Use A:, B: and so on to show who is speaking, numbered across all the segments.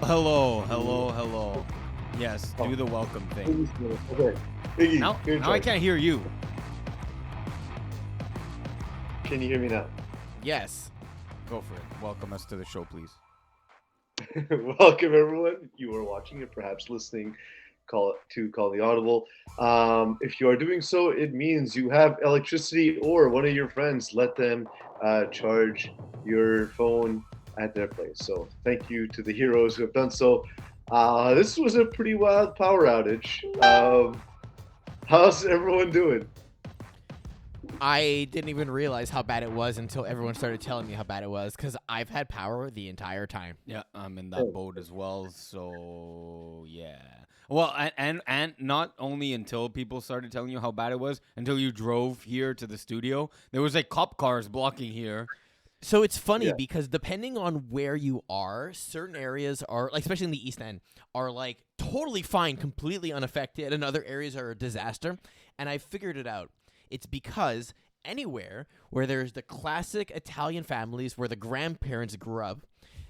A: Hello. Yes,
B: Oh,
A: do the welcome thing.
B: okay. Iggy,
A: Now,
B: you're in
A: now I
B: charge.
A: can't hear you.
B: Can you hear me now?
A: Yes, go for it. Welcome us to the show, please.
B: Welcome, everyone. You are watching and perhaps listening call the Audible. If you are doing so, it means you have electricity or one of your friends let them charge your phone at their place. So thank you to the heroes who have done so. This was a pretty wild power outage. How's everyone doing?
C: I didn't even realize how bad it was until everyone started telling me how bad it was because I've had power the entire time.
A: Yeah, I'm in that
B: Oh.
A: boat as well. So yeah. Well, and not only until people started telling you how bad it was, until you drove here to the studio, there was like cop cars blocking here.
C: So it's funny
B: Yeah.
C: because depending on where you are, certain areas are like, especially in the East End, are like totally fine, completely unaffected, and other areas are a disaster. And I figured it out. It's because anywhere where there's the classic Italian families where the grandparents grew up,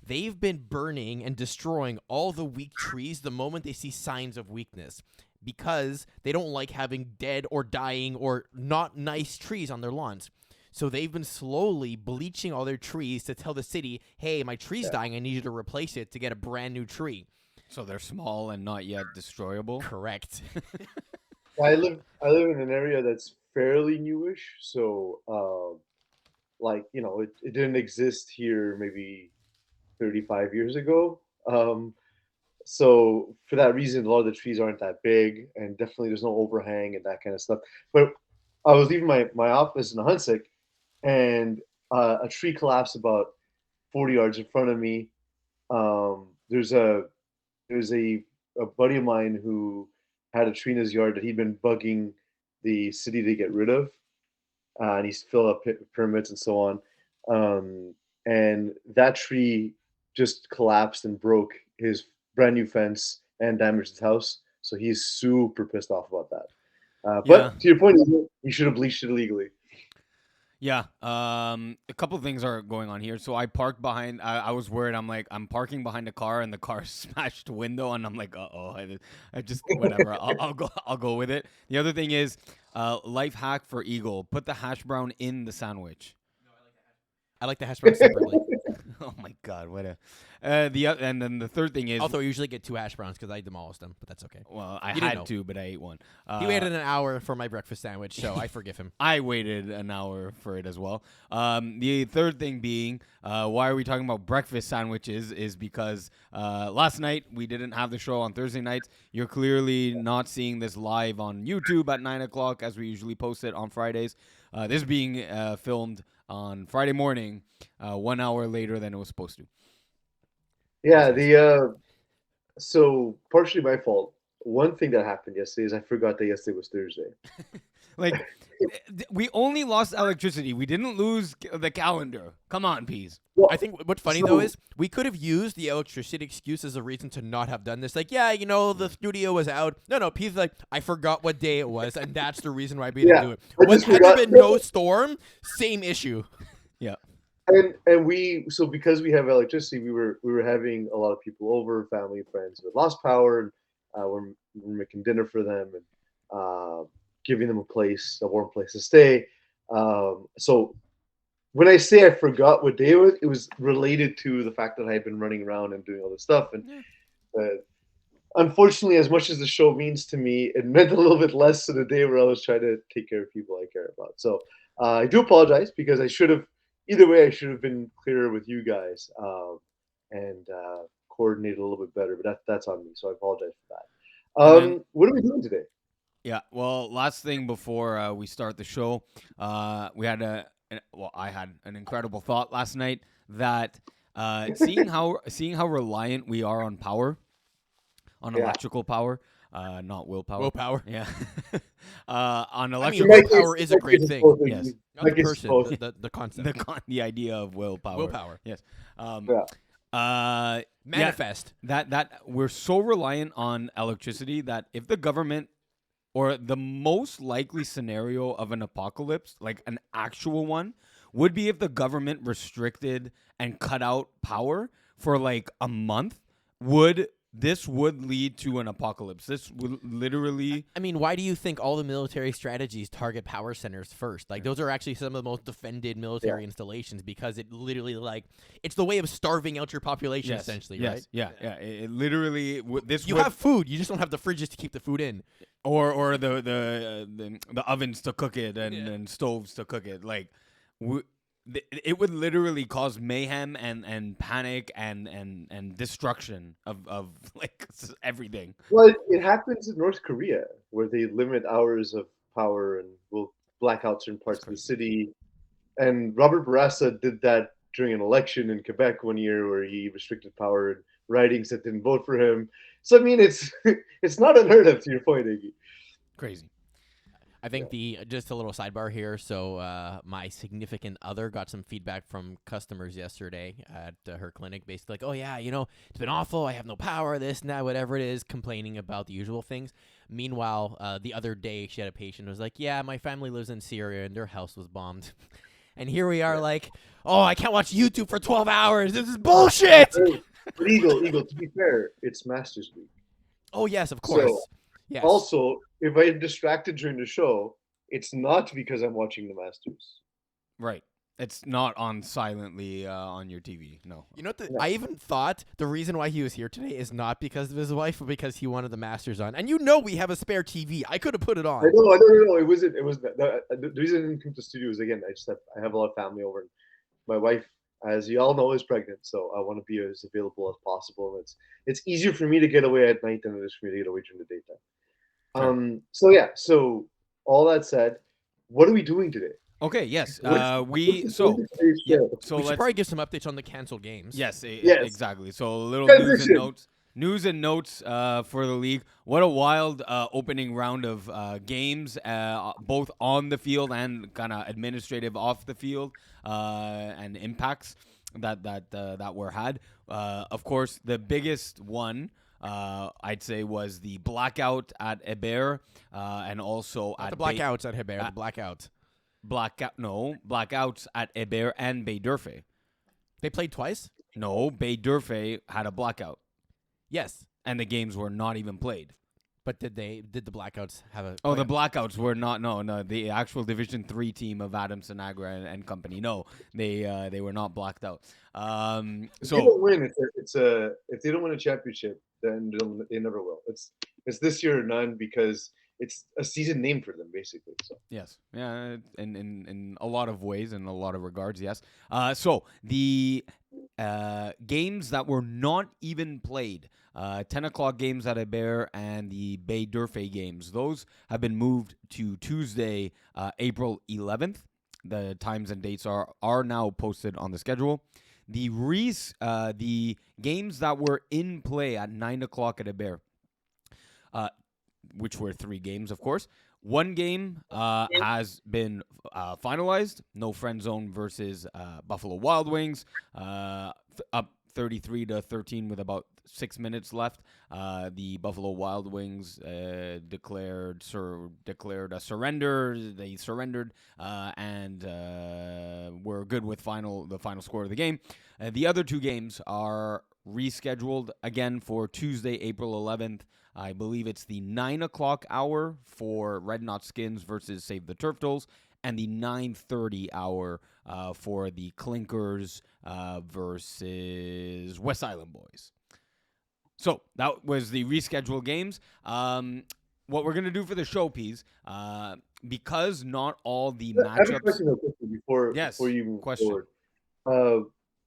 C: they've been burning and destroying all the weak trees the moment they see signs of weakness because they don't like having dead or dying or not nice trees on their lawns. So they've been slowly bleaching all their trees to tell the city, hey, my tree's
B: Yeah.
C: dying. I need you to replace it to get a brand new tree.
A: So they're small and not yet destroyable.
C: Correct.
B: I live in an area that's fairly newish, so it didn't exist here maybe 35 years ago. So for that reason, a lot of the trees aren't that big, and definitely there's no overhang and that kind of stuff. But I was leaving my office in Hunsick, and a tree collapsed about 40 yards in front of me. There's a buddy of mine who had a tree in his yard that he'd been bugging the city to get rid of, and he's filled up permits and so on. And that tree just collapsed and broke his brand new fence and damaged his house. So he's super pissed off about that.
A: Yeah.
B: But to your point, he should have bleached it illegally.
A: Yeah. A couple things are going on here. So I parked behind. I was worried. I'm like, I'm parking behind a car, and the car smashed window, and I'm like, I just whatever. I'll go. I'll go with it. The other thing is, life hack for Eagle: put the hash brown in the sandwich.
C: I like the hash browns separately.
A: Oh my God, what a. And then the third thing is,
C: Although I usually get two hash browns because I demolished them, but that's okay.
A: well, I
C: You didn't
A: had
C: know.
A: to, but I ate one.
C: He waited an hour for my breakfast sandwich, so I forgive him.
A: I waited an hour for it as well. The third thing being, why are we talking about breakfast sandwiches? Is because last night we didn't have the show on Thursday nights. You're clearly not seeing this live on YouTube at 9 o'clock as we usually post it on Fridays. This being filmed on Friday morning, 1 hour later than it was supposed to.
B: Yeah, so partially my fault. One thing that happened yesterday is I forgot that yesterday was Thursday.
A: Like, we only lost electricity. We didn't lose the calendar. Come on, Peas.
B: Well,
C: I think what's funny though is we could have used the electricity excuse as a reason to not have done this. Like, yeah, the studio was out. No, Pete's like, I forgot what day it was, and that's the reason why we didn't do it.
B: I just
C: Had there
B: forgot-
C: been no storm, same issue.
A: Yeah.
B: and because we have electricity, we were having a lot of people over, family and friends who had lost power, and we're making dinner for them and giving them a warm place to stay. So when I say I forgot what day it was related to the fact that I had been running around and doing all this stuff. And unfortunately, as much as the show means to me, it meant a little bit less than the day where I was trying to take care of people I care about. So I do apologize because I should have. Either way, I should have been clearer with you guys and coordinated a little bit better. But that's on me, so I apologize for that. What are we doing today?
A: Yeah. Well, last thing before we start the show, we had I had an incredible thought last night that seeing how reliant we are on power, on electrical power, not willpower.
C: Willpower.
A: Yeah. On
C: I mean,
A: electrical
C: willpower is a great thing.
A: Yes.
C: Not the person, the concept.
A: the idea of willpower.
C: Willpower.
A: Yes.
B: Yeah.
C: Manifest.
A: That we're so reliant on electricity that if the government or the most likely scenario of an apocalypse, like an actual one, would be if the government restricted and cut out power for like a month this would lead to an apocalypse. This would literally.
C: I mean, why do you think all the military strategies target power centers first? Like, those are actually some of the most defended military installations because it literally, like, it's the way of starving out your population, essentially, right?
A: Yeah. It literally
C: You have food, you just don't have the fridges to keep the food in.
A: or the ovens to cook it and stoves to cook it. Like, it would literally cause mayhem and panic and destruction of like everything.
B: Well, it happens in North Korea where they limit hours of power and will black out certain parts of the city. And Robert Bourassa did that during an election in Quebec one year where he restricted power in ridings that didn't vote for him. So I mean, it's it's not unheard of, to your point, Iggy.
A: Crazy.
C: I think just a little sidebar here. So my significant other got some feedback from customers yesterday at her clinic, basically like, oh yeah, it's been awful. I have no power, this and that, whatever it is, complaining about the usual things. Meanwhile, the other day she had a patient who was like, yeah, my family lives in Syria and their house was bombed. And here we are like, oh, I can't watch YouTube for 12 hours. This is bullshit.
B: But Eagle, to be fair, it's Masters Week.
C: Oh, yes, of course.
B: So,
C: yes.
B: Also, if I'm distracted during the show, it's not because I'm watching the Masters.
A: Right. It's not on silently on your TV. No.
C: You know what? I even thought the reason why he was here today is not because of his wife, but because he wanted the Masters on. And we have a spare TV. I could have put it on.
B: I know. It wasn't. It was the reason I didn't come to the studio is, again, I have a lot of family over. And my wife, as you all know, is pregnant, so I want to be as available as possible. It's easier for me to get away at night than it is for me to get away during the daytime.
A: Sure.
B: So all that said, what are we doing today?
A: Okay. Yes.
C: We should probably give some updates on the canceled games.
A: Yes.
B: Yes.
A: Exactly. So a little
B: Transition.
A: news and notes for the league. What a wild opening round of games, both on the field and kind of administrative off the field, and impacts that were had. Of course, the biggest one, I'd say, was the blackout at Hébert, and also
C: Not
A: at
C: the blackouts at Hébert. The blackouts.
A: Blackouts at Hébert and Baie-D'Urfé.
C: They played twice?
A: No, Baie-D'Urfé had a blackout.
C: Yes.
A: And the games were not even played.
C: But did the blackouts have a?
A: Oh, the blackouts were not. No. The actual Division 3 team of Adam Sinagra and company. No, they were not blacked out.
B: If they don't win, if they don't win a championship, then they never will. It's this year or none because it's a season named for them, basically. So
A: yes, yeah, in a lot of ways, in a lot of regards, yes. So the games that were not even played, 10 o'clock games at Hébert and the Baie-D'Urfé games, those have been moved to Tuesday, April 11th. The times and dates are now posted on the schedule. The games that were in play at 9 o'clock at Hébert, which were 3 games, of course. One game has been finalized. No Friend Zone versus Buffalo Wild Wings. Up 33-13 with about 6 minutes left. The Buffalo Wild Wings declared a surrender. They surrendered and were good with the final score of the game. The other 2 games are rescheduled again for Tuesday, April 11th. I believe it's the 9 o'clock hour for Red Knot Skins versus Save the Turtles, and the 9:30 hour for the Clinkers versus West Island Boys. So that was the rescheduled games. What we're going to do for the show, Peas, because not all the matchups...
B: I have a question before you move forward.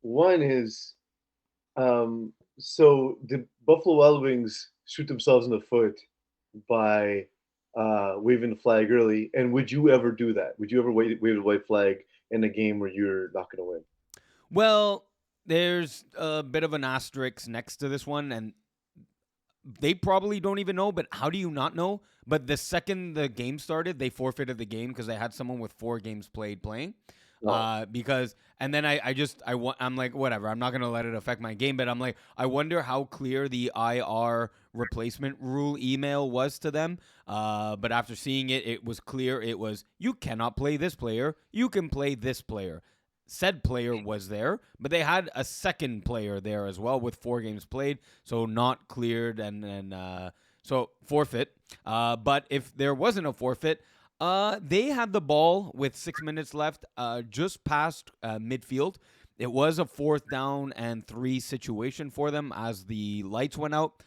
B: One is, so the Buffalo Wild Wings shoot themselves in the foot by waving the flag early, and would you ever do that? Would you ever wave a white flag in a game where you're not going to win?
A: Well, there's a bit of an asterisk next to this one, and they probably don't even know, but how do you not know? But the second the game started, they forfeited the game because they had someone with 4 games playing.
B: Wow.
A: And then I'm like, whatever, I'm not going to let it affect my game, but I'm like, I wonder how clear the IR replacement rule email was to them. But after seeing it, it was clear. It was, you cannot play this player. You can play this player. said player was there, but they had a second player there as well with 4 games played, so not cleared and so forfeit. But if there wasn't a forfeit, they had the ball with 6 minutes left, just past midfield. It was a 4th down and 3 situation for them as the lights went out.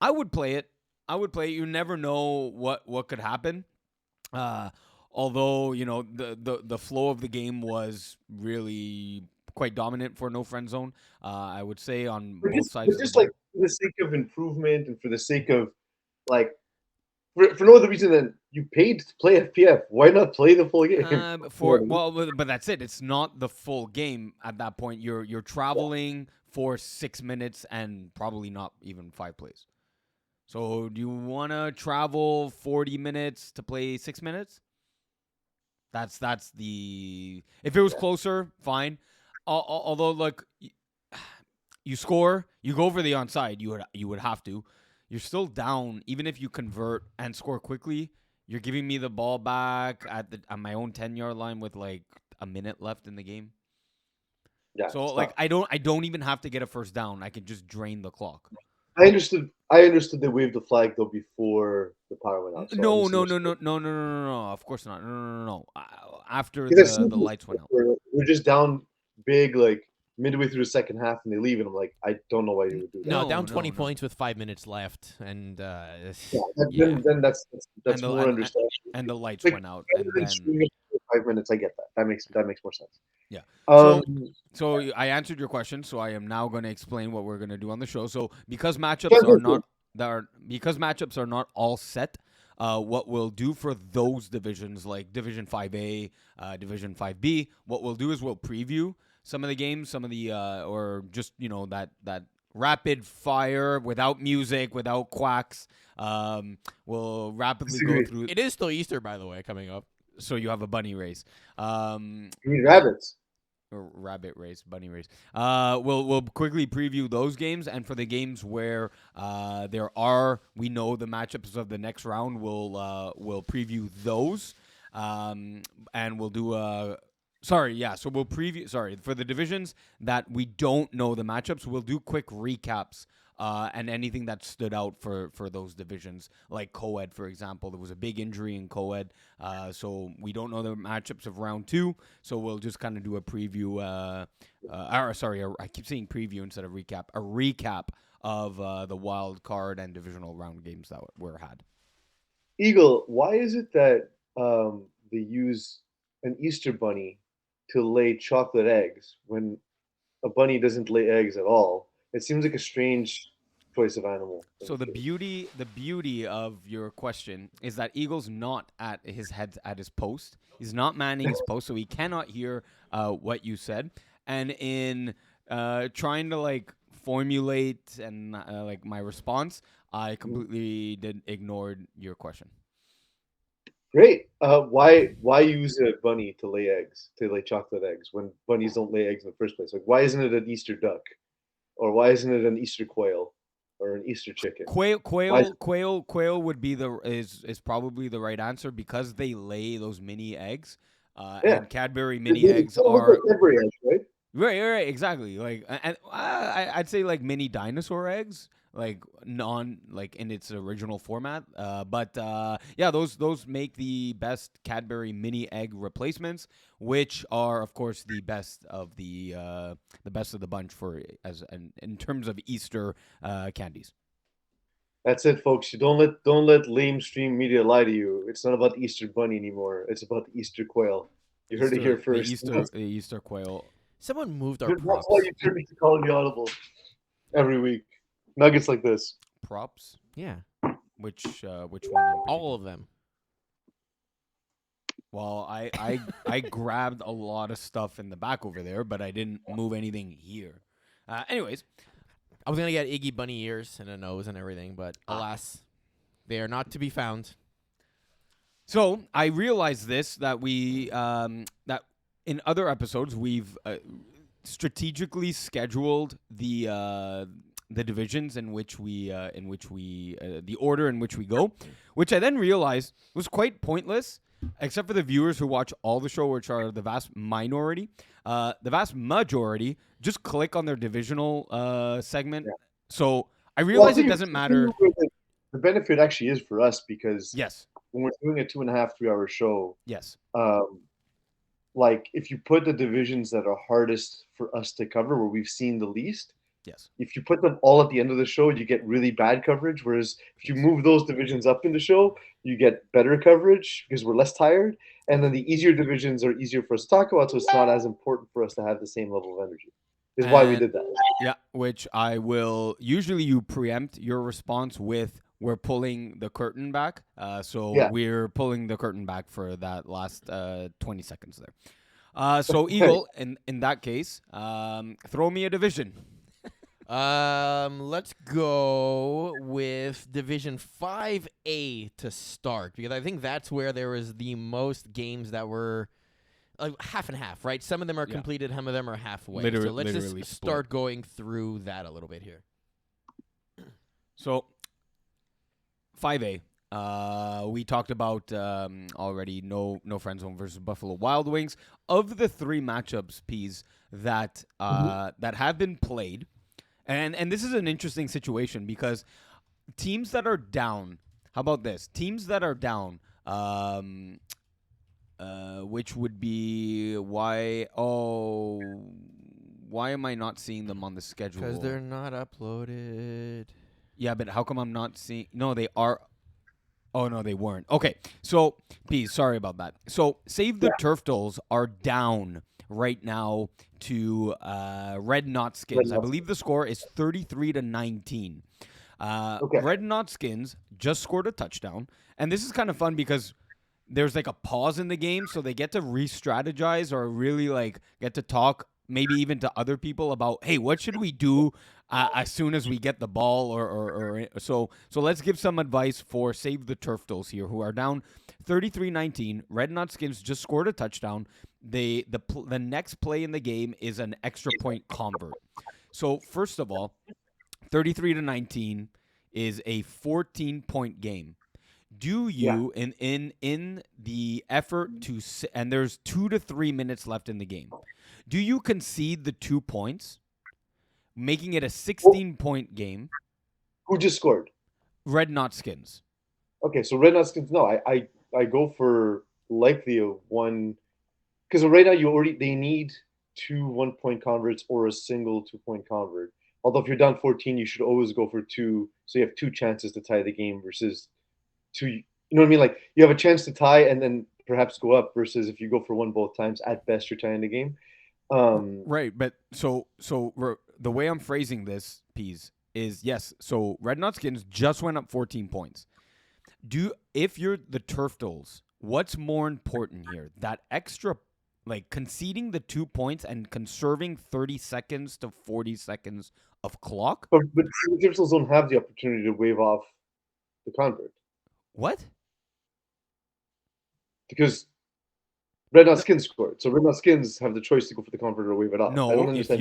A: I would play it. You never know what could happen. Although the flow of the game was really quite dominant for no friend zone. I would say on both sides.
B: But just like for the sake of improvement and for the sake of like for no other reason than you paid to play FPF. Why not play the full game?
A: But that's it. It's not the full game at that point. You're traveling for 6 minutes and probably not even 5 plays. So do you want to travel 40 minutes to play 6 minutes? That's the. If it was closer, fine. Although, like, you score, you go for the onside. You would have to. You're still down, even if you convert and score quickly. You're giving me the ball back at my own 10-yard line with like a minute left in the game.
B: Yeah.
A: So like I don't even have to get a first down. I can just drain the clock.
B: I understood they waved the flag though before the power went out. So
A: No. Of course not. No. After the lights went out.
B: We're just down big, like midway through the second half, and they leave, and I'm like, I don't know why you would do that.
C: No, down 20 points with 5 minutes left, and
B: then that's more understandable.
A: And the lights
B: Like,
A: went out,
B: and then 5 minutes. I get that. That makes more sense.
A: Yeah. So I answered your question. So I am now going to explain what we're going to do on the show. So because matchups are not all set, what we'll do for those divisions like Division 5A, Division 5B, what we'll do is we'll preview some of the games, some of the or just that rapid fire without music, without quacks. We'll rapidly go through.
C: It is still Easter, by the way, coming up.
A: So you have a bunny race.
B: You mean rabbits?
A: Or rabbit race, bunny race. We'll quickly preview those games, and for the games where we know the matchups of the next round, we'll preview those, and we'll do a. So we'll preview. For the divisions that we don't know the matchups, we'll do quick recaps. And anything that stood out for those divisions, like co-ed, for example. There was a big injury in co-ed, so we don't know the matchups of round 2, so we'll just kind of do a preview. I keep saying preview instead of recap. A recap of the wild card and divisional round games that were had.
B: Eagle, why is it that they use an Easter bunny to lay chocolate eggs when a bunny doesn't lay eggs at all? It seems like a strange choice of animal.
A: So the beauty of your question is that Eagle's not at his post. He's not manning his post, so he cannot hear what you said. And in trying to like formulate and like my response, I completely ignored your question.
B: Great. Why use a bunny to lay eggs, to lay chocolate eggs, when bunnies don't lay eggs in the first place? Like, why isn't it an Easter duck? Or why isn't it an Easter quail or an Easter chicken?
A: Quail would be is probably the right answer because they lay those mini eggs. And Cadbury mini eggs are
B: Cadbury eggs, right?
A: Right, exactly. Like, and I'd say like mini dinosaur eggs, like in its original format. But those make the best Cadbury mini egg replacements, which are of course the best of the bunch in terms of Easter candies.
B: That's it, folks. You don't let lamestream media lie to you. It's not about the Easter bunny anymore. It's about the Easter quail. You heard it here first.
A: The Easter quail.
C: Someone moved our props.
B: That's why you turn me to calling the Audible every week. Nuggets like this.
A: Props?
C: Yeah.
A: Which one?
C: All of them.
A: Well, I grabbed a lot of stuff in the back over there, but I didn't move anything here. Anyways,
C: I was gonna get Iggy bunny ears and a nose and everything, but alas, they are not to be found.
A: So I realized that we that in other episodes we've strategically scheduled the the divisions in which we the order in which we go, which I then realized was quite pointless, except for the viewers who watch all the show, which are the vast minority. The vast majority just click on their divisional segment.
B: Yeah.
A: So I
B: Well,
A: realize it doesn't matter.
B: The benefit actually is for us because
A: Yes.
B: when we're doing a 2.5, 3 hour show,
A: Yes.
B: like if you put the divisions that are hardest for us to cover, where we've seen the least,
A: Yes.
B: if you put them all at the end of the show, you get really bad coverage. Whereas if you move those divisions up in the show, you get better coverage because we're less tired. And then the easier divisions are easier for us to talk about, so it's not as important for us to have the same level of energy. Is why we did that.
A: Yeah, which I will. Usually, you preempt your response with "We're pulling the curtain back." So
B: Yeah.
A: we're pulling the curtain back for that last 20 seconds there. So Eagle, in that case, throw me a division.
C: Let's go with Division 5A to start, because I think that's where there was the most games that were half and half, right? Some of them are completed, some of them are halfway. So let's just start going through that a little bit here.
A: So 5A. We talked about already no friend zone versus Buffalo Wild Wings. Of the three matchups, Peas, that that have been played, and this is an interesting situation because teams that are down. How about this? Teams that are down, which would be why am I not seeing them on the schedule?
C: Because they're not uploaded.
A: Yeah, but how come I'm not seeing? No, they are. Oh, no, they weren't. Okay, so, Peas, sorry about that. So, Save the Turftles are down right now to Red Knot Skins. I believe the score is 33-19. Red Knot Skins just scored a touchdown, and this is kind of fun because there's like a pause in the game, so they get to re-strategize or really like get to talk maybe even to other people about, hey, what should we do as soon as we get the ball, or so let's give some advice for Save the Turftles here, who are down 33-19. Red Knot Skins just scored a touchdown. The next play in the game is an extra point convert. So first of all, 33-19 is a 14-point game. Do you in the effort to, and there's 2 to 3 minutes left in the game, do you concede the 2 points, making it a 16-point game?
B: Who just scored?
A: Red Knot Skins.
B: Okay, so Red Knot Skins. No, I go for likely a one, because right now they need 2 1-point converts or a single 2-point convert. Although if you're down 14, you should always go for 2, so you have 2 chances to tie the game versus 2. You know what I mean? Like you have a chance to tie and then perhaps go up versus if you go for 1 both times, at best you're tying the game.
A: Right, but so the way I'm phrasing this, Peas, is yes. So Red Knot Skins just went up 14 points. If you're the Turftles, what's more important here? That extra, like conceding the 2 points and conserving 30 seconds to 40 seconds of clock?
B: But the Turftles don't have the opportunity to wave off the convert.
A: What?
B: Because Red Knot Skins scored. So Red Knot Skins have the choice to go for the convert or wave it off.
A: No,
B: I don't understand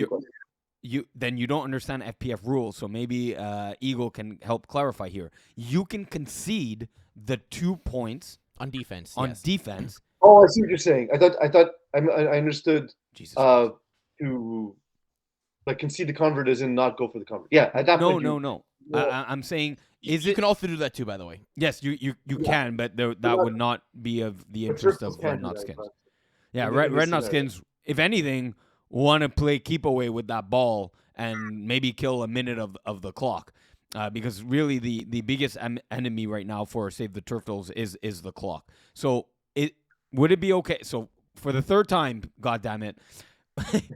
A: you don't understand FPF rules, so maybe Eagle can help clarify here. You can concede the 2 points
C: on defense.
A: Defense.
B: Oh, I see what you're saying. I thought I understood.
A: Jesus.
B: To like concede the convert as in not go for the convert. Yeah, at that point.
A: No. I'm saying
C: you can also do that too, by the way.
A: Yes, you can, but that would not be of the interest of Red Knot Skins. Yeah, Red Knot Skins, if anything, want to play keep away with that ball and maybe kill a minute of the clock. Because really the biggest enemy right now for Save the Turtles is the clock. So would it be okay? So for the third time, goddammit,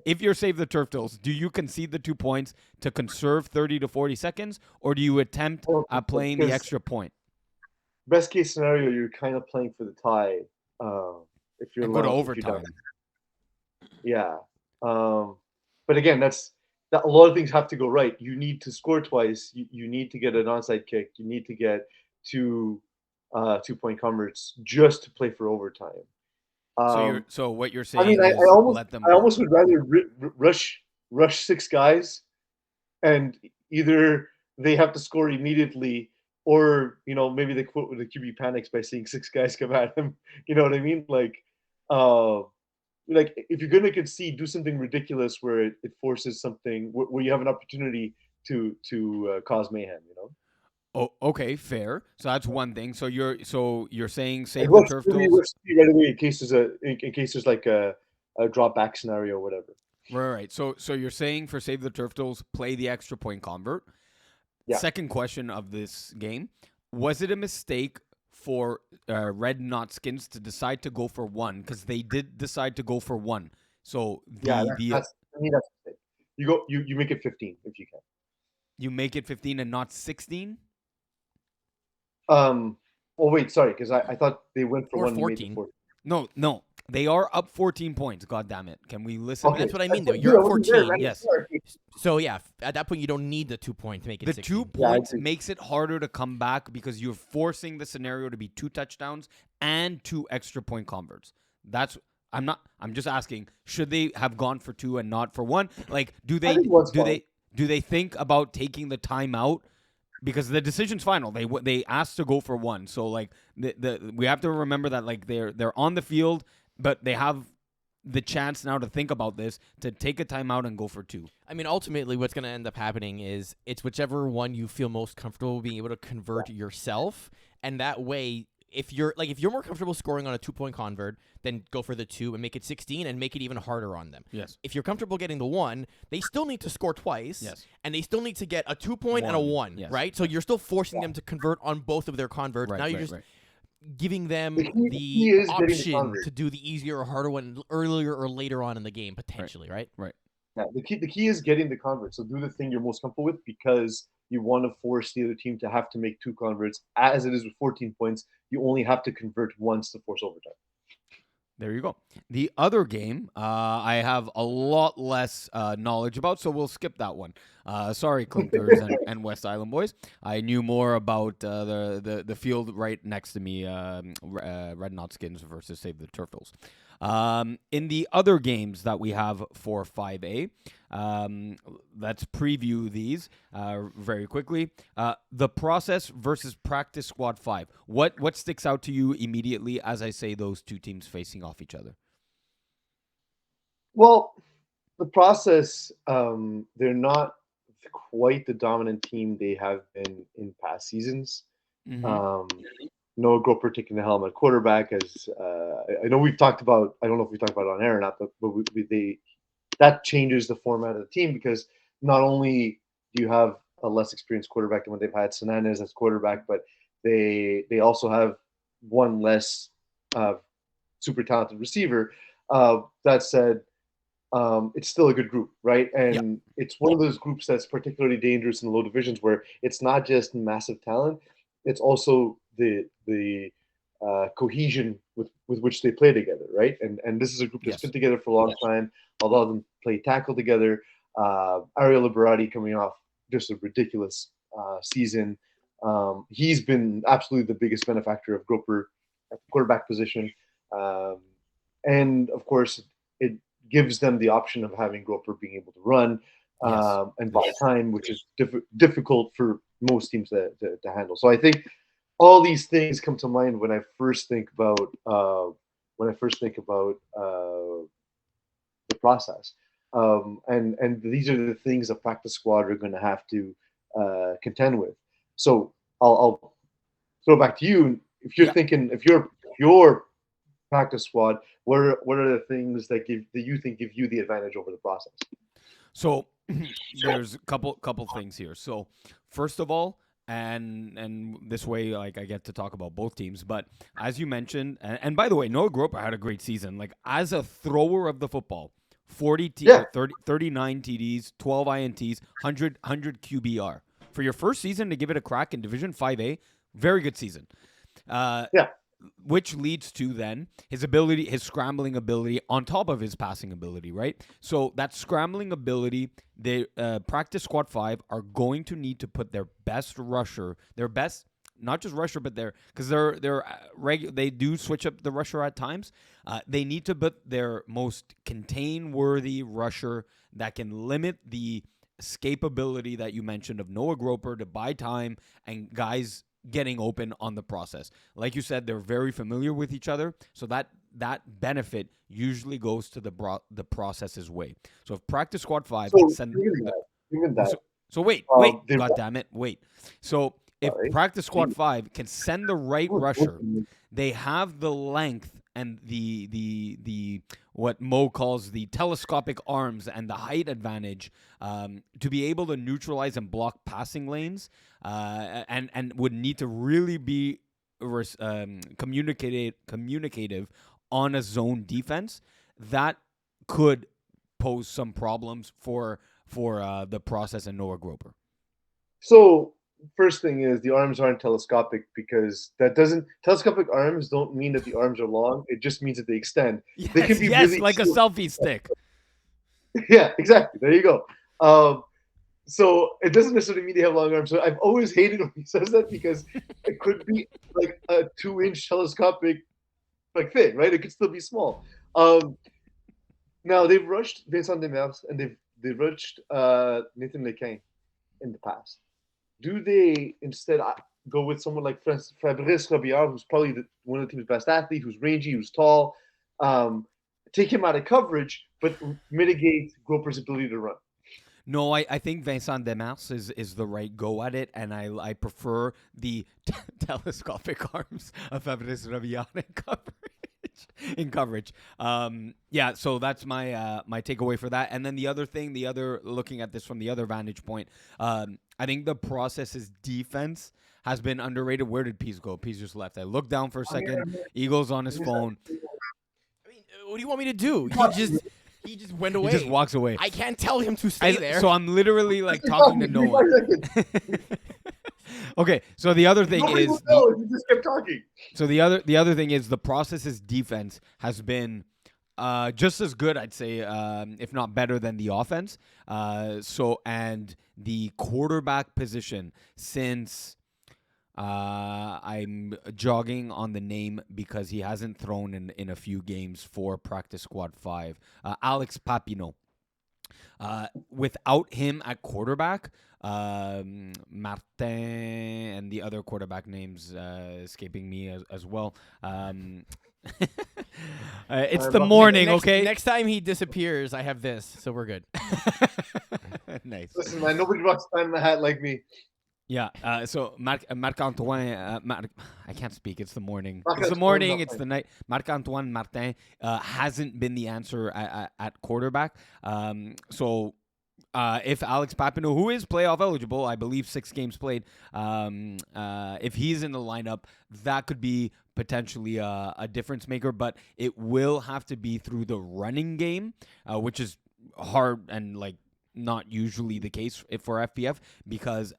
A: if you're Save the Turtles, do you concede the 2 points to conserve 30 to 40 seconds, or do you attempt at playing the extra point?
B: Best case scenario, you're kind of playing for the tie. If you're
A: go to overtime.
B: Yeah. But again, a lot of things have to go right. You need to score twice. You need to get an onside kick. You need to get 2 2-point converts just to play for overtime.
A: So what you're saying is
B: I almost would rather rush 6 guys and either they have to score immediately, or maybe the quote with the QB panics by seeing six guys come at him. You know what I mean? Uh, like if you're gonna concede, do something ridiculous where it forces something where you have an opportunity to cause mayhem.
A: Oh, okay, fair. So that's one thing. So you're saying
B: Like
A: save the turf tools.
B: let's see right away in case there's like a drop back scenario or whatever.
A: Right. So you're saying for save the turf tools, play the extra point convert.
B: Yeah.
A: Second question of this game: was it a mistake for Red Skins to decide to go for one? Because they did decide to go for one. So
B: Yeah,
A: the
B: that's I mean that's it. You make it 15 if you can.
A: you make it 15 and not 16.
B: Oh wait, sorry, because I thought they went for
C: Or
B: one and made
C: 14.
B: it 14.
A: No, they are up 14 points. God damn it! Can we listen?
B: Okay.
C: That's what I mean, though.
B: Dude,
C: You're
B: I
C: at
B: wasn't there,
C: 14.
B: right?
A: Yes.
B: Sorry.
C: So yeah, at that point you don't need the 2 point to make it
A: The
C: 16.
A: 2
B: Yeah, I
A: points
B: agree.
A: makes it harder to come back because you're forcing the scenario to be 2 touchdowns and 2 extra point converts. I'm just asking, should they have gone for 2 and not for 1? Like do
B: I think one's
A: do
B: fine.
A: they think about taking the timeout because the decision's final. They asked to go for 1. So like we have to remember that like they're on the field, but they have the chance now to think about this, to take a timeout and go for 2.
C: I mean, ultimately, what's going to end up happening is it's whichever one you feel most comfortable being able to convert yourself, and that way, if you're more comfortable scoring on a 2 point convert, then go for the 2 and make it 16 and make it even harder on them.
A: Yes.
C: If you're comfortable getting the 1, they still need to score twice.
A: Yes.
C: And they still need to get a 2 point and a 1,
A: Yes.
C: right? So you're still forcing them to convert on both of their converts. Now you're just giving them
B: The key
C: the
B: is getting the
C: option
B: convert.
C: to do the easier or harder one earlier or later on in the game, potentially, right?
B: Yeah, the key is getting the convert. So do the thing you're most comfortable with, because you want to force the other team to have to make 2 converts. As it is with 14 points, you only have to convert once to force overtime.
A: There you go. The other game, I have a lot less knowledge about, so we'll skip that one. Sorry, Clinkers and West Island boys. I knew more about the field right next to me, Red Skins versus Save the Turtles. In the other games that we have for 5A, let's preview these very quickly. The process versus practice squad 5. What sticks out to you immediately as I say those two teams facing off each other?
B: Well, the process, they're not quite the dominant team they have been in past seasons.
A: Mm-hmm.
B: Noah Groper taking the helm at quarterback, as I know we've talked about. I don't know if we talked about it on air or not, but that changes the format of the team, because not only do you have a less experienced quarterback than when they've had Sananez as quarterback, but they also have one less super talented receiver. That said, it's still a good group, right? And it's one of those groups that's particularly dangerous in low divisions, where it's not just massive talent, it's also the cohesion with which they play together, right? And this is a group that's been together for a long time. A lot of them play tackle together. Ariel Liberati coming off just a ridiculous season. He's been absolutely the biggest benefactor of Groper at the quarterback position. And of course, it gives them the option of having Groper being able to run and buy time, which is difficult for most teams to handle. So I think all these things come to mind when I first think about the process. And these are the things the practice squad are going to have to contend with. So I'll throw it back to you. If you're thinking, if your practice squad, what are the things that you think give you the advantage over the process?
A: So there's a couple things here. So first of all, and this way, like, I get to talk about both teams. But as you mentioned, and by the way, Noah Groper had a great season. Like, as a thrower of the football, 39 TDs, 12 INTs, 100 QBR. For your first season to give it a crack in Division 5A, very good season. Which leads to then his scrambling ability on top of his passing ability, right? So that scrambling ability, the practice squad 5 are going to need to put their best rusher, not just rusher, but because they do switch up the rusher at times. They need to put their most contain-worthy rusher that can limit the escapability that you mentioned of Noah Groper to buy time and guys getting open on the process. Like you said, they're very familiar with each other, so that benefit usually goes to the process's way. So if practice squad 5 can
B: So
A: send
B: even that,
A: so wait,
B: they
A: god damn it, wait. So if
B: sorry.
A: practice squad 5 can send the right rusher, they have the length and the what Mo calls the telescopic arms and the height advantage to be able to neutralize and block passing lanes, and would need to really be communicative on a zone defense. That could pose some problems for the process and Noah Groper.
B: So first thing is the arms aren't telescopic because telescopic arms don't mean that the arms are long. It just means that they extend.
A: Yes,
B: They can be
A: yes,
B: really
A: like a selfie stick.
B: Yeah, exactly. There you go. So it doesn't necessarily mean they have long arms. So I've always hated when he says that because it could be like a 2-inch telescopic like thing, right? It could still be small. Now they've rushed Vincent Demers and they've rushed Nathan Lequin in the past. Do they instead go with someone like Fabrice Robillard, who's probably one of the team's best athletes, who's rangy, who's tall, take him out of coverage, but mitigate Groper's ability to run?
A: No, I think Vincent Demers is the right go at it, and I prefer the telescopic arms of Fabrice Robillard in coverage. Yeah, so that's my my takeaway for that. And then the other thing, looking at this from the other vantage point, I think the process's defense has been underrated. Where did Pease go? Pease just left. I looked down for a second. Eagle's on his phone.
C: I mean, what do you want me to do? He just went away.
A: He just walks away.
C: I can't tell him to stay there.
A: So I'm literally like talking to no one. Okay, so the other thing
B: Nobody
A: is
B: will know if you just kept talking.
A: so the other thing is the process's defense has been just as good, I'd say, if not better than the offense. And the quarterback position, since I'm jogging on the name because he hasn't thrown in a few games for practice squad 5, Alex Papineau. Without him at quarterback, Martin and the other quarterback names escaping me as well. It's the morning, okay?
C: Next time he disappears, I have this, so we're good.
A: Nice.
B: Listen, man, nobody rocks time in the hat like me.
A: Yeah. So Marc-Antoine, I can't speak. It's the morning.
B: Marc-Antoine,
A: It's the morning.
B: not
A: It's
B: fine.
A: the night. Marc-Antoine Martin hasn't been the answer at quarterback. So if Alex Papineau, who is playoff eligible, I believe 6 games played, if he's in the lineup, that could be potentially a difference maker. But it will have to be through the running game, which is hard and like not usually the case for FPF because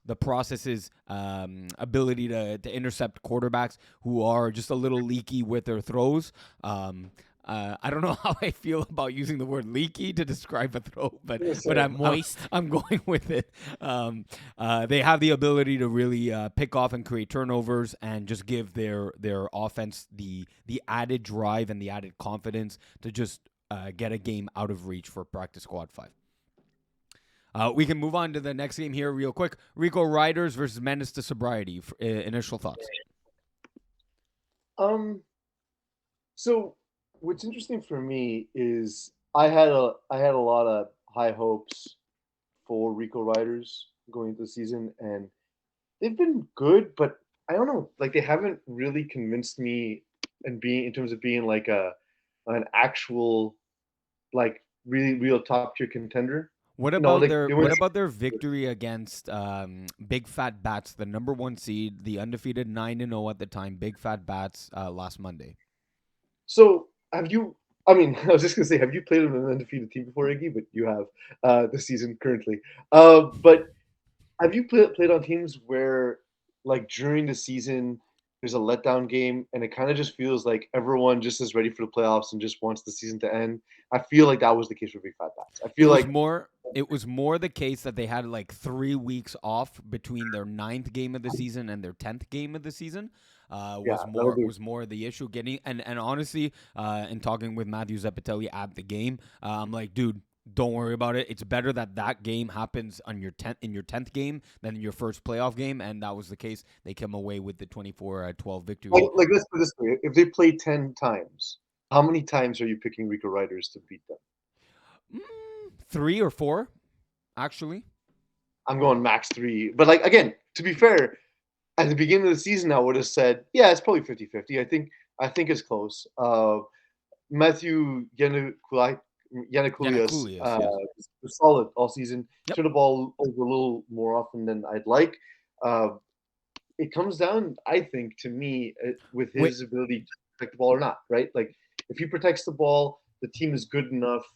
A: the process's ability to intercept quarterbacks who are just a little leaky with their throws. I don't know how I feel about using the word leaky to describe a throw, but I'm
C: moist.
A: I'm going with it. They have the ability to really pick off and create turnovers and just give their offense the added drive and the added confidence to just get a game out of reach for practice squad 5. We can move on to the next game here real quick. Rico Riders versus Menace to Sobriety. Initial thoughts.
B: So what's interesting for me is I had a lot of high hopes for Rico Riders going into the season, and they've been good, but I don't know, like they haven't really convinced me in terms of being like an actual like really real top tier contender.
A: What about their victory against Big Fat Bats, the number 1 seed, the undefeated 9-0 at the time, Big Fat Bats last Monday?
B: So have you? I mean, I was just gonna say, have you played with an undefeated team before, Iggy? But you have this season currently. But have you played on teams where, like during the season, there's a letdown game, and it kind of just feels like everyone just is ready for the playoffs and just wants the season to end? I feel like that was the case with Big Fat Bats. I feel like
A: it was more the case that they had like 3 weeks off between their 9th game of the season and their 10th game of the season. Was more the issue getting and honestly, in talking with Matthew Zepatelli at the game, I'm like, dude, don't worry about it. It's better that game happens on your 10th game than in your first playoff game, and that was the case. They came away with the 24-12 victory.
B: Like let's put it this way: if they play 10 times, how many times are you picking Rico Riders to beat them?
A: 3 or 4, actually.
B: I'm going max 3. But like again, to be fair, at the beginning of the season, I would have said, yeah, it's probably 50-50. I think it's close. Matthew Yanakoulias
A: Yes.
B: was solid all season.
A: Yep.
B: Threw the ball over a little more often than I'd like. It comes down, I think, to me, with his ability to protect the ball or not, right? Like, if he protects the ball, the team is good enough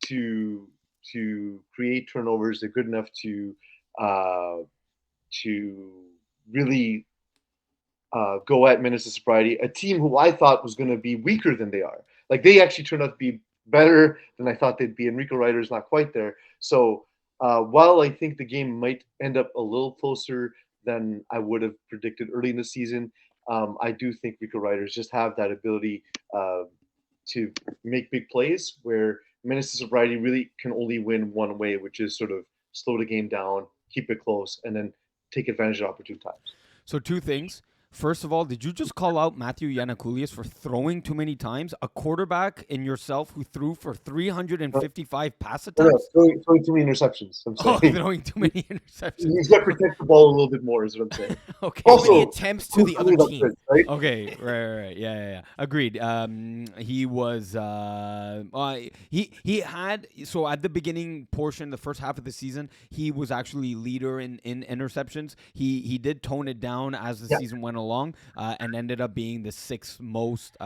B: to create turnovers. They're good enough to really go at Minnesota Sobriety, a team who I thought was going to be weaker than they are. Like, they actually turned out to be better than I thought they'd be. Enrico Ryder's not quite there. So while I think the game might end up a little closer than I would have predicted early in the season, I do think Rico Riders just have that ability to make big plays where Minnesota Sobriety really can only win one way, which is sort of slow the game down, keep it close, and then take advantage of opportune times.
A: So 2 things. First of all, did you just call out Matthew Yanakoulias for throwing too many times? A quarterback in yourself who threw for 355 pass attempts?
B: Throwing too many interceptions. I'm saying.
A: Throwing too many interceptions.
B: He's got to protect the ball a little bit more, is what I'm saying.
A: Okay.
C: Also,
B: Also,
C: attempts to the other team.
B: Good, right?
A: Okay, right. Yeah. Agreed. He was he had, so at the beginning portion, the first half of the season, he was actually leader in interceptions. He did tone it down as the season went along, and ended up being the 6th most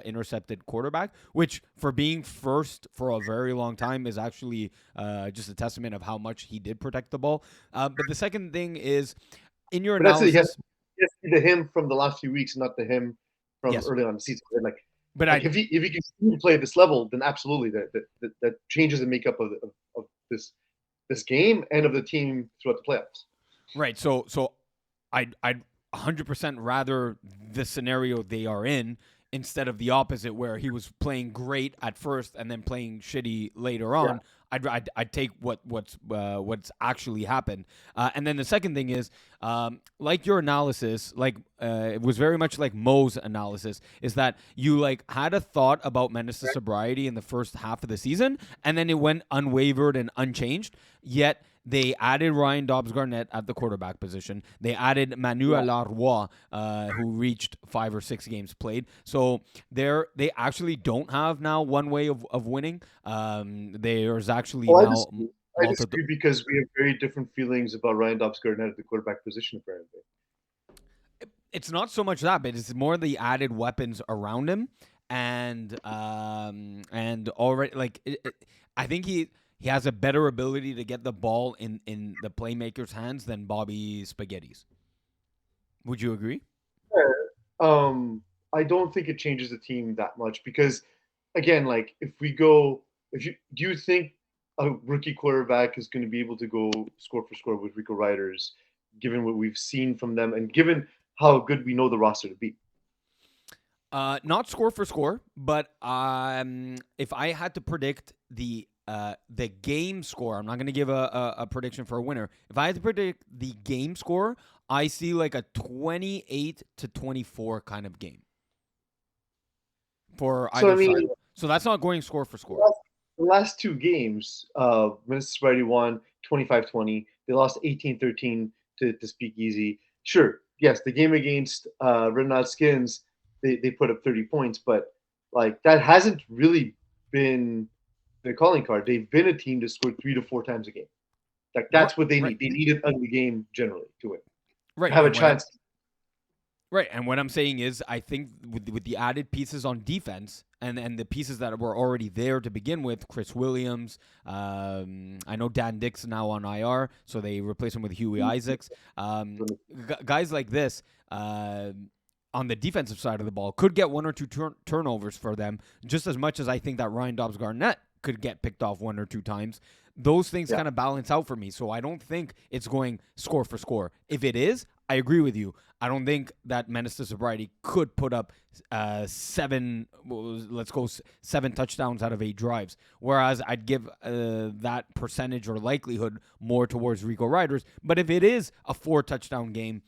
A: intercepted quarterback, which for being first for a very long time is actually just a testament of how much he did protect the ball. But the second thing is, in your analysis,
B: yes, to him from the last few weeks, not to him from early on in the season. If he can continue to play at this level, then absolutely that changes the makeup of this game and of the team throughout the playoffs.
A: Right. So I'd 100% rather the scenario they are in instead of the opposite, where he was playing great at first and then playing shitty later on. Yeah. I'd take what's actually happened. And then the second thing is, like your analysis, it was very much like Mo's analysis, is that you had a thought about Menace's sobriety in the first half of the season, and then it went unwavered and unchanged. Yet they added Ryan Dobbs-Garnett at the quarterback position. They added Manuel Larroy, who reached 5 or 6 games played. So they actually don't have now one way of winning. There's actually now.
B: I disagree because we have very different feelings about Ryan Dobbs-Garnett at the quarterback position, apparently.
A: It's not so much that, but it's more the added weapons around him, and already I think he has a better ability to get the ball in the playmaker's hands than Bobby Spaghetti's. Would you agree?
B: I don't think it changes the team that much because, again, do you think a rookie quarterback is going to be able to go score for score with Rico Riders, given what we've seen from them and given how good we know the roster to be?
A: Not score for score, but if I had to predict the game score, I'm not going to give a prediction for a winner. If I had to predict the game score, I see a 28-24 kind of game for either side. So that's not going score for score.
B: The last 2 games, Minnesota Sobriety won 25-20. They lost 18-13 to Speakeasy. Sure, yes, the game against Red Knot Skins, they put up 30 points, but that hasn't really been the calling card. They've been a team to score 3 to 4 times a game. That's what they need. They need an ugly game generally to win.
A: Right.
B: Have a chance.
A: Right, and what I'm saying is, I think with the added pieces on defense and the pieces that were already there to begin with, Chris Williams, I know Dan Dick's now on IR, so they replace him with Huey Isaacs. Guys like this, on the defensive side of the ball, could get 1 or 2 turnovers for them, just as much as I think that Ryan Dobbs-Garnett could get picked off 1 or 2 times. Those things kind of balance out for me, so I don't think it's going score for score. If it is, I agree with you. I don't think that Menace to Sobriety could put up let's go 7 touchdowns out of 8 drives. Whereas I'd give that percentage or likelihood more towards Rico Riders. But if it is a 4 touchdown game,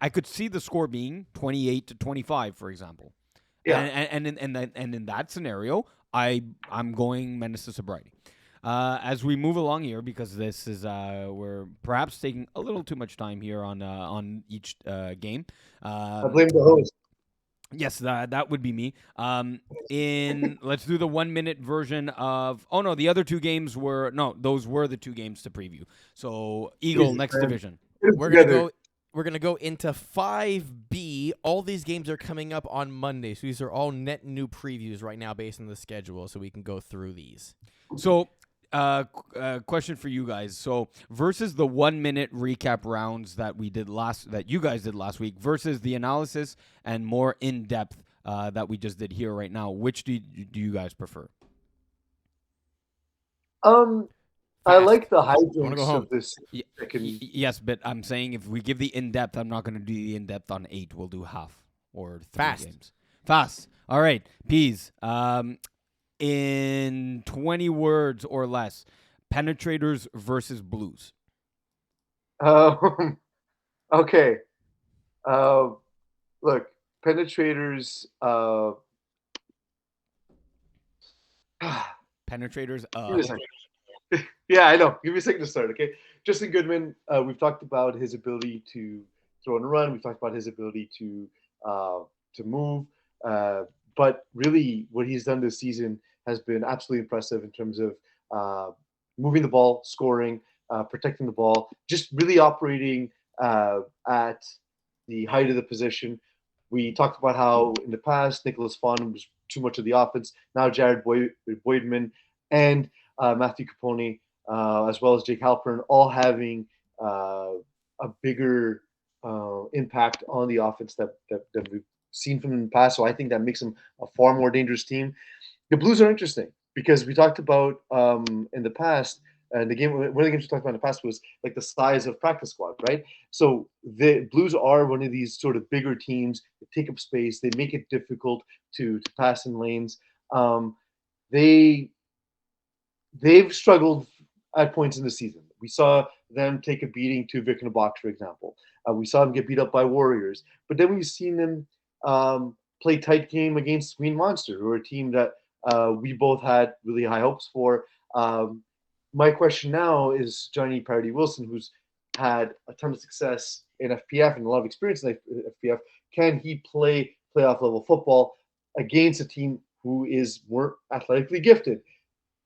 A: I could see the score being 28-25, for example.
B: Yeah.
A: And in that scenario, I'm going Menace to Sobriety. As we move along here, because this is we're perhaps taking a little too much time here on each game.
B: I blame the host.
A: Yes, that would be me. Let's do the 1 minute version of. Oh no, the other two games were those were the 2 games to preview. So Eagle
B: Jesus,
A: next
B: man.
A: division.
C: We're gonna go into 5B. All these games are coming up on Monday, so these are all net new previews right now based on the schedule, so we can go through these.
A: So, question for you guys. So, versus the 1 minute recap rounds that you guys did last week, versus the analysis and more in depth that we just did here right now, which do you guys prefer?
B: I like the
C: wanna go
B: hijinks
C: home.
B: of this second.
A: Yes, but I'm saying if we give the in depth, I'm not going to do the in depth on 8. We'll do half or 3
C: Fast.
A: games. Fast. All right, Peas. In 20 words or less, Penetrators versus Blues.
B: Okay. Look, Penetrators.
A: Penetrators.
B: Give me a second. Yeah, I know. Give me a second to start, okay? Justin Goodman, we've talked about his ability to throw and run. We've talked about his ability to move. But really, what he's done this season has been absolutely impressive in terms of moving the ball, scoring, protecting the ball, just really operating at the height of the position. We talked about how in the past, Nicholas Fawn was too much of the offense. Now Jared Boydman and Matthew Capone, as well as Jake Halpern, all having a bigger impact on the offense that we've seen from in the past. So I think that makes them a far more dangerous team. The Blues are interesting because we talked about in the past, and one of the games we talked about in the past was like the size of practice squad, right? So the Blues are one of these sort of bigger teams that take up space. They make it difficult to pass in lanes. They've struggled at points in the season. We saw them take a beating to Vic in a box, for example. We saw them get beat up by Warriors. But then we've seen them play tight game against Green Monster, who are a team that we both had really high hopes for. My question now is Johnny Parody Wilson, who's had a ton of success in FPF and a lot of experience in FPF. Can he play playoff level football against a team who is more athletically gifted?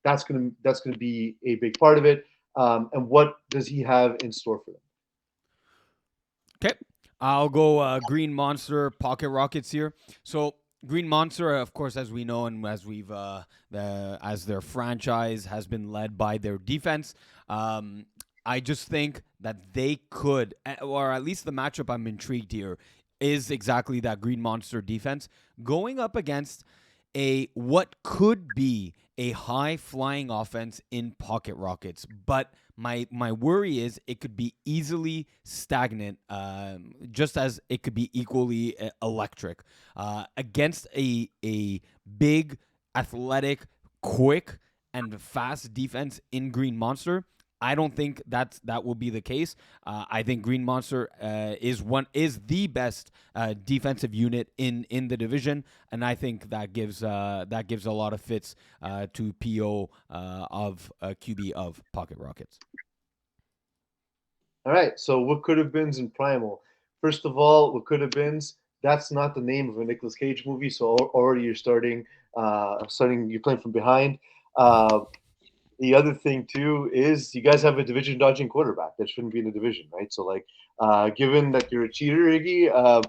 B: That's gonna be a big part of it. And what does he have in store for them?
A: Okay, I'll go Green Monster Pocket Rockets here. So Green Monster, of course, as we know and as we've as their franchise has been led by their defense. I just think that they could, or at least the matchup I'm intrigued here is exactly that Green Monster defense going up against what could be a high flying offense in Pocket Rockets, but my worry is it could be easily stagnant, just as it could be equally electric against a big, athletic, quick, and fast defense in Green Monster. I don't think that will be the case. I think Green Monster is the best defensive unit in the division, and I think that gives a lot of fits to PO of QB of Pocket Rockets.
B: All right. So what could have beens in Primal? First of all, what could have beens? That's not the name of a Nicolas Cage movie. So already you're starting. You're playing from behind. The other thing too is you guys have a division dodging quarterback that shouldn't be in the division, right? So like, given that you're a cheater, Iggy,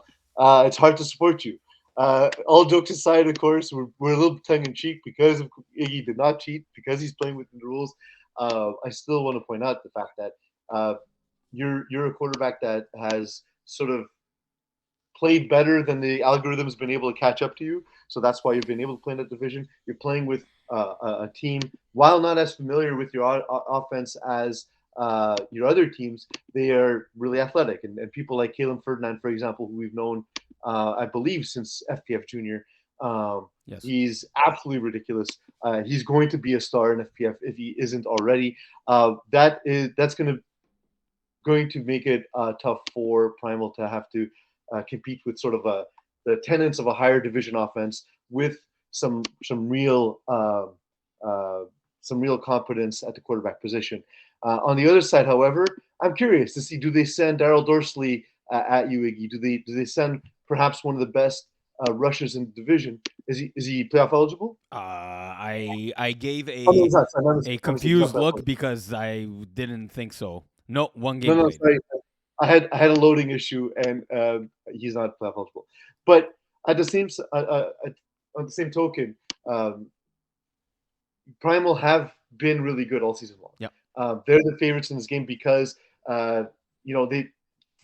B: it's hard to support you. All jokes aside, of course, we're a little tongue in cheek because Iggy did not cheat because he's playing within the rules. I still want to point out the fact that you're a quarterback that has sort of played better than the algorithm's been able to catch up to you. So that's why you've been able to play in that division. You're playing with a team, while not as familiar with your offense as your other teams, they are really athletic. And people like Kalen Ferdinand, for example, who we've known, I believe, since FPF Junior. Um,
A: Yes.
B: he's absolutely ridiculous. He's going to be a star in FPF if he isn't already. That's going to make it tough for Primal to have to compete with sort of the tenets of a higher division offense with some real some real competence at the quarterback position. On the other side, however, I'm curious to see, do they send Daryl Dorsley at you, Iggy? Do they send perhaps one of the best rushers in the division? Is he playoff eligible?
A: I gave
B: Oh no, he's not. Sorry,
A: a
B: my mistake. He's not
A: confused
B: playoff
A: look
B: eligible.
A: because I didn't think so. No, one
B: No,
A: game
B: no,
A: played.
B: sorry. I had a loading issue, and he's not playoff eligible. But at the same on the same token, um, Primal have been really good all season long.
A: Yeah.
B: They're the favorites in this game because uh, they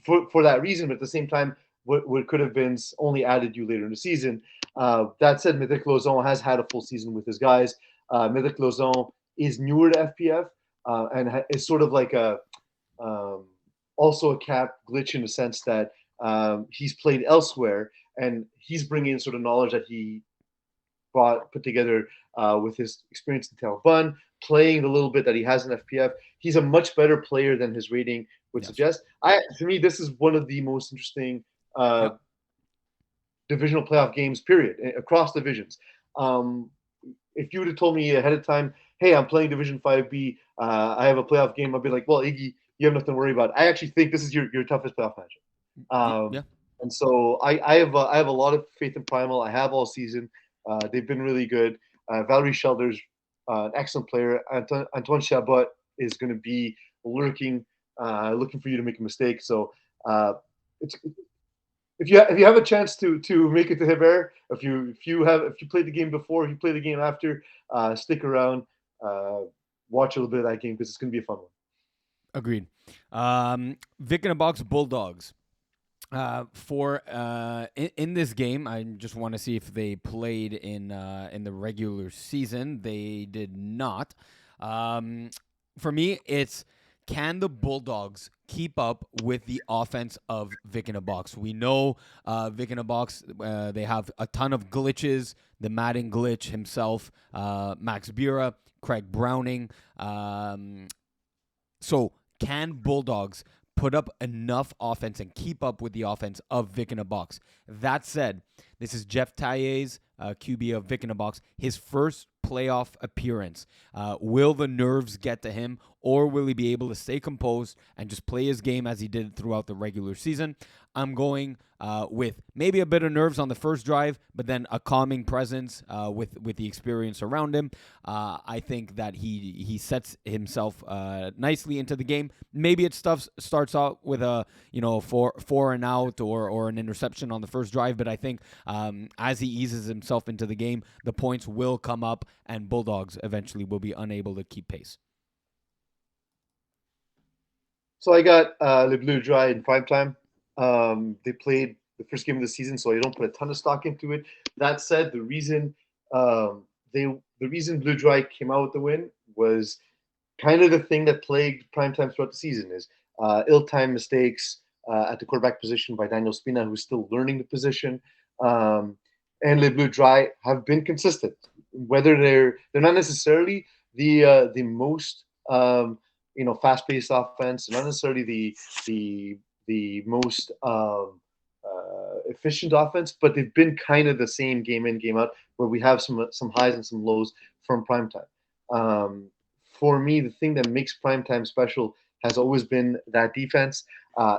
B: for that reason. But at the same time, what could have been only added you later in the season. That said, Mythic Lozon has had a full season with his guys. Mythic Lozon is newer to FPF and is sort of like a um, also a cap glitch in the sense that he's played elsewhere and he's bringing in sort of knowledge that he put together with his experience in Talbun, playing the little bit that he has in FPF. He's a much better player than his rating would
A: Yes.
B: suggest. To me, this is one of the most interesting
A: Yeah.
B: divisional playoff games, period, across divisions. Um, if you would have told me ahead of time, hey, I'm playing Division 5B, I have a playoff game, I'd be like, well, Iggy, you have nothing to worry about. I actually think this is your toughest playoff matchup.
A: Yeah.
B: And so I have a lot of faith in Primal. I have all season. They've been really good. Valerie Shelder's an excellent player. Antoine Chabot is going to be looking for you to make a mistake. So it's if you have a chance to make it to Hiver, if you played the game before, if you play the game after, stick around, uh, watch a little bit of that game because it's going to be a fun one.
A: Agreed. Vic in a Box Bulldogs. For in this game, I just want to see if they played in the regular season. They did not. For me, it's can the Bulldogs keep up with the offense of Vic in a Box? We know Vic in a Box. They have a ton of glitches. The Madden glitch himself, Max Bura, Craig Browning. So can Bulldogs put up enough offense and keep up with the offense of Vic in a Box? That said, this is Jeff Taille's QB of Vic in a Box. His first playoff appearance. Will the nerves get to him, or will he be able to stay composed and just play his game as he did throughout the regular season? I'm going with maybe a bit of nerves on the first drive, but then a calming presence with the experience around him. I think that he sets himself nicely into the game. Maybe it starts out with a four and out or an interception on the first drive, but I think as he eases himself into the game, the points will come up, and Bulldogs eventually will be unable to keep pace.
B: So I got Le Bleu Dry in prime time. They played the first game of the season, so I don't put a ton of stock into it. That said, the reason Blue Dry came out with the win was kind of the thing that plagued primetime throughout the season is ill-timed mistakes at the quarterback position by Daniel Spina, who's still learning the position. And Le Bleu Dry have been consistent, whether they're not necessarily the most fast-paced offense, not necessarily the most efficient offense, but they've been kind of the same game in game out, where we have some highs and some lows from primetime. For me, the thing that makes primetime special has always been that defense.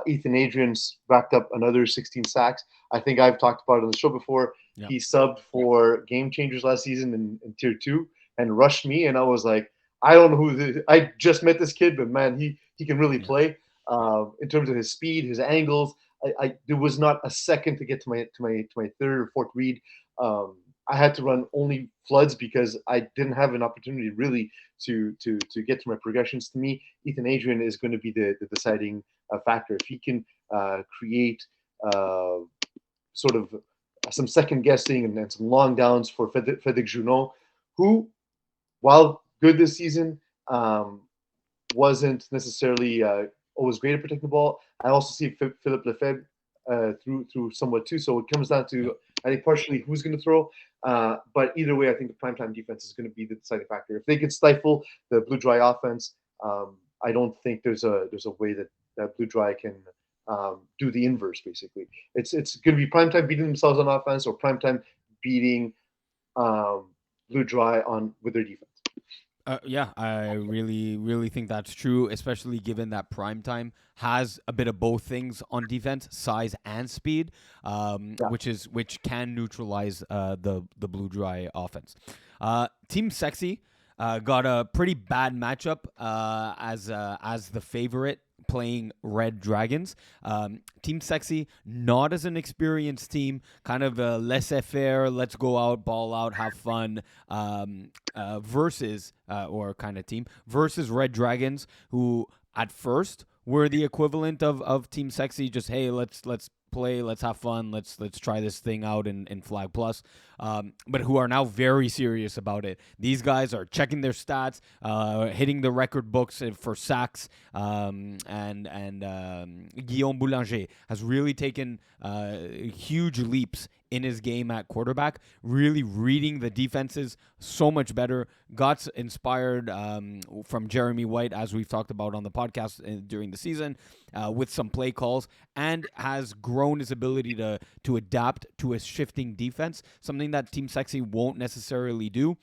B: Ethan Adrian's racked up another 16 sacks. I think I've talked about it on the show before.
A: Yeah.
B: He subbed for Game Changers last season in Tier 2 and rushed me, and I was like, I don't know I just met this kid, but man, he can really play in terms of his speed, his angles. There was not a second to get to my third or fourth read. I had to run only floods because I didn't have an opportunity really to get to my progressions. To me, Ethan Adrian is going to be the deciding factor. If he can create sort of some second guessing and some long downs for Frédéric Junot, who, while good this season, wasn't necessarily always great at protecting the ball. I also see Philippe Lefebvre through somewhat too. So it comes down
A: Yep.
B: to, I think, partially who's going to throw. But either way, I think the primetime defense is going to be the deciding factor. If they can stifle the Blue Dry offense, I don't think there's a way that Blue Dry can do the inverse. Basically, it's going to be primetime beating themselves on offense or primetime beating um, Blue Dry on with their defense.
A: Yeah, I really think that's true, especially given that Primetime has a bit of both things on defense, size and speed,
B: Yeah.
A: which can neutralize the Blue Dry offense. Team Sexy got a pretty bad matchup as the favorite playing Red Dragons. Team Sexy, not as an experienced team, kind of a laissez-faire, let's go out, ball out, have fun, versus, or kind of team, versus Red Dragons, who at first were the equivalent of Team Sexy, just, hey, let's play, let's have fun, let's try this thing out in Flag Plus, but who are now very serious about it. These guys are checking their stats, hitting the record books for sacks, and Guillaume Boulanger has really taken huge leaps in his game at quarterback, really reading the defenses so much better. Got inspired from Jeremy White, as we've talked about on the podcast during the season, with some play calls, and has grown his ability to adapt to a shifting defense, something that Team Sexy won't necessarily do.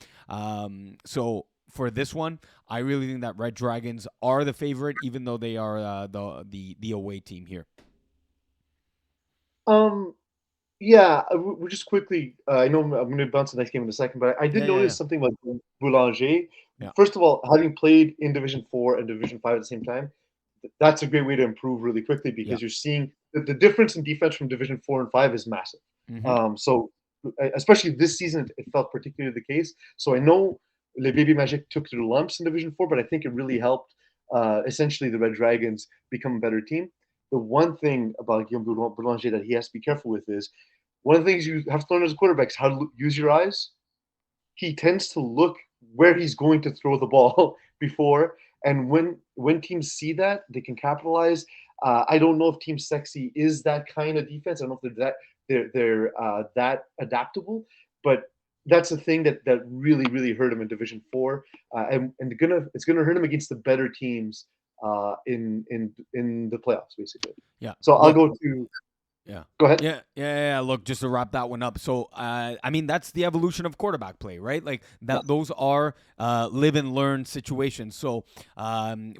A: So for this one, I really think that Red Dragons are the favorite, even though they are the away team here.
B: Um, Yeah, we just quickly. I know I'm going to bounce to the next game in a second, but I did
A: Yeah.
B: notice something like Boulanger.
A: Yeah.
B: First of all, having played in Division 4 and Division 5 at the same time, that's a great way to improve really quickly
A: Yeah.
B: because you're seeing the difference in defense from Division 4 and 5 is massive.
A: Mm-hmm.
B: So, especially this season, it felt particularly the case. So I know Les Baby Magic took their lumps in Division 4, but I think it really helped essentially the Red Dragons become a better team. The one thing about Guillaume Boulanger that he has to be careful with is one of the things you have to learn as a quarterback is how to use your eyes. He tends to look where he's going to throw the ball before, and when teams see that, they can capitalize. I don't know if Team Sexy is that kind of defense. I don't know if they're that adaptable, but that's the thing that really hurt him in Division 4, and it's gonna hurt him against the better teams in the playoffs, basically.
A: Yeah.
B: So I'll
A: Look,
B: go to
A: yeah.
B: go ahead.
A: Yeah. Look, just to wrap that one up. So, I mean, that's the evolution of quarterback play, right? Like that.
B: Yeah.
A: Those are live and learn situations. So,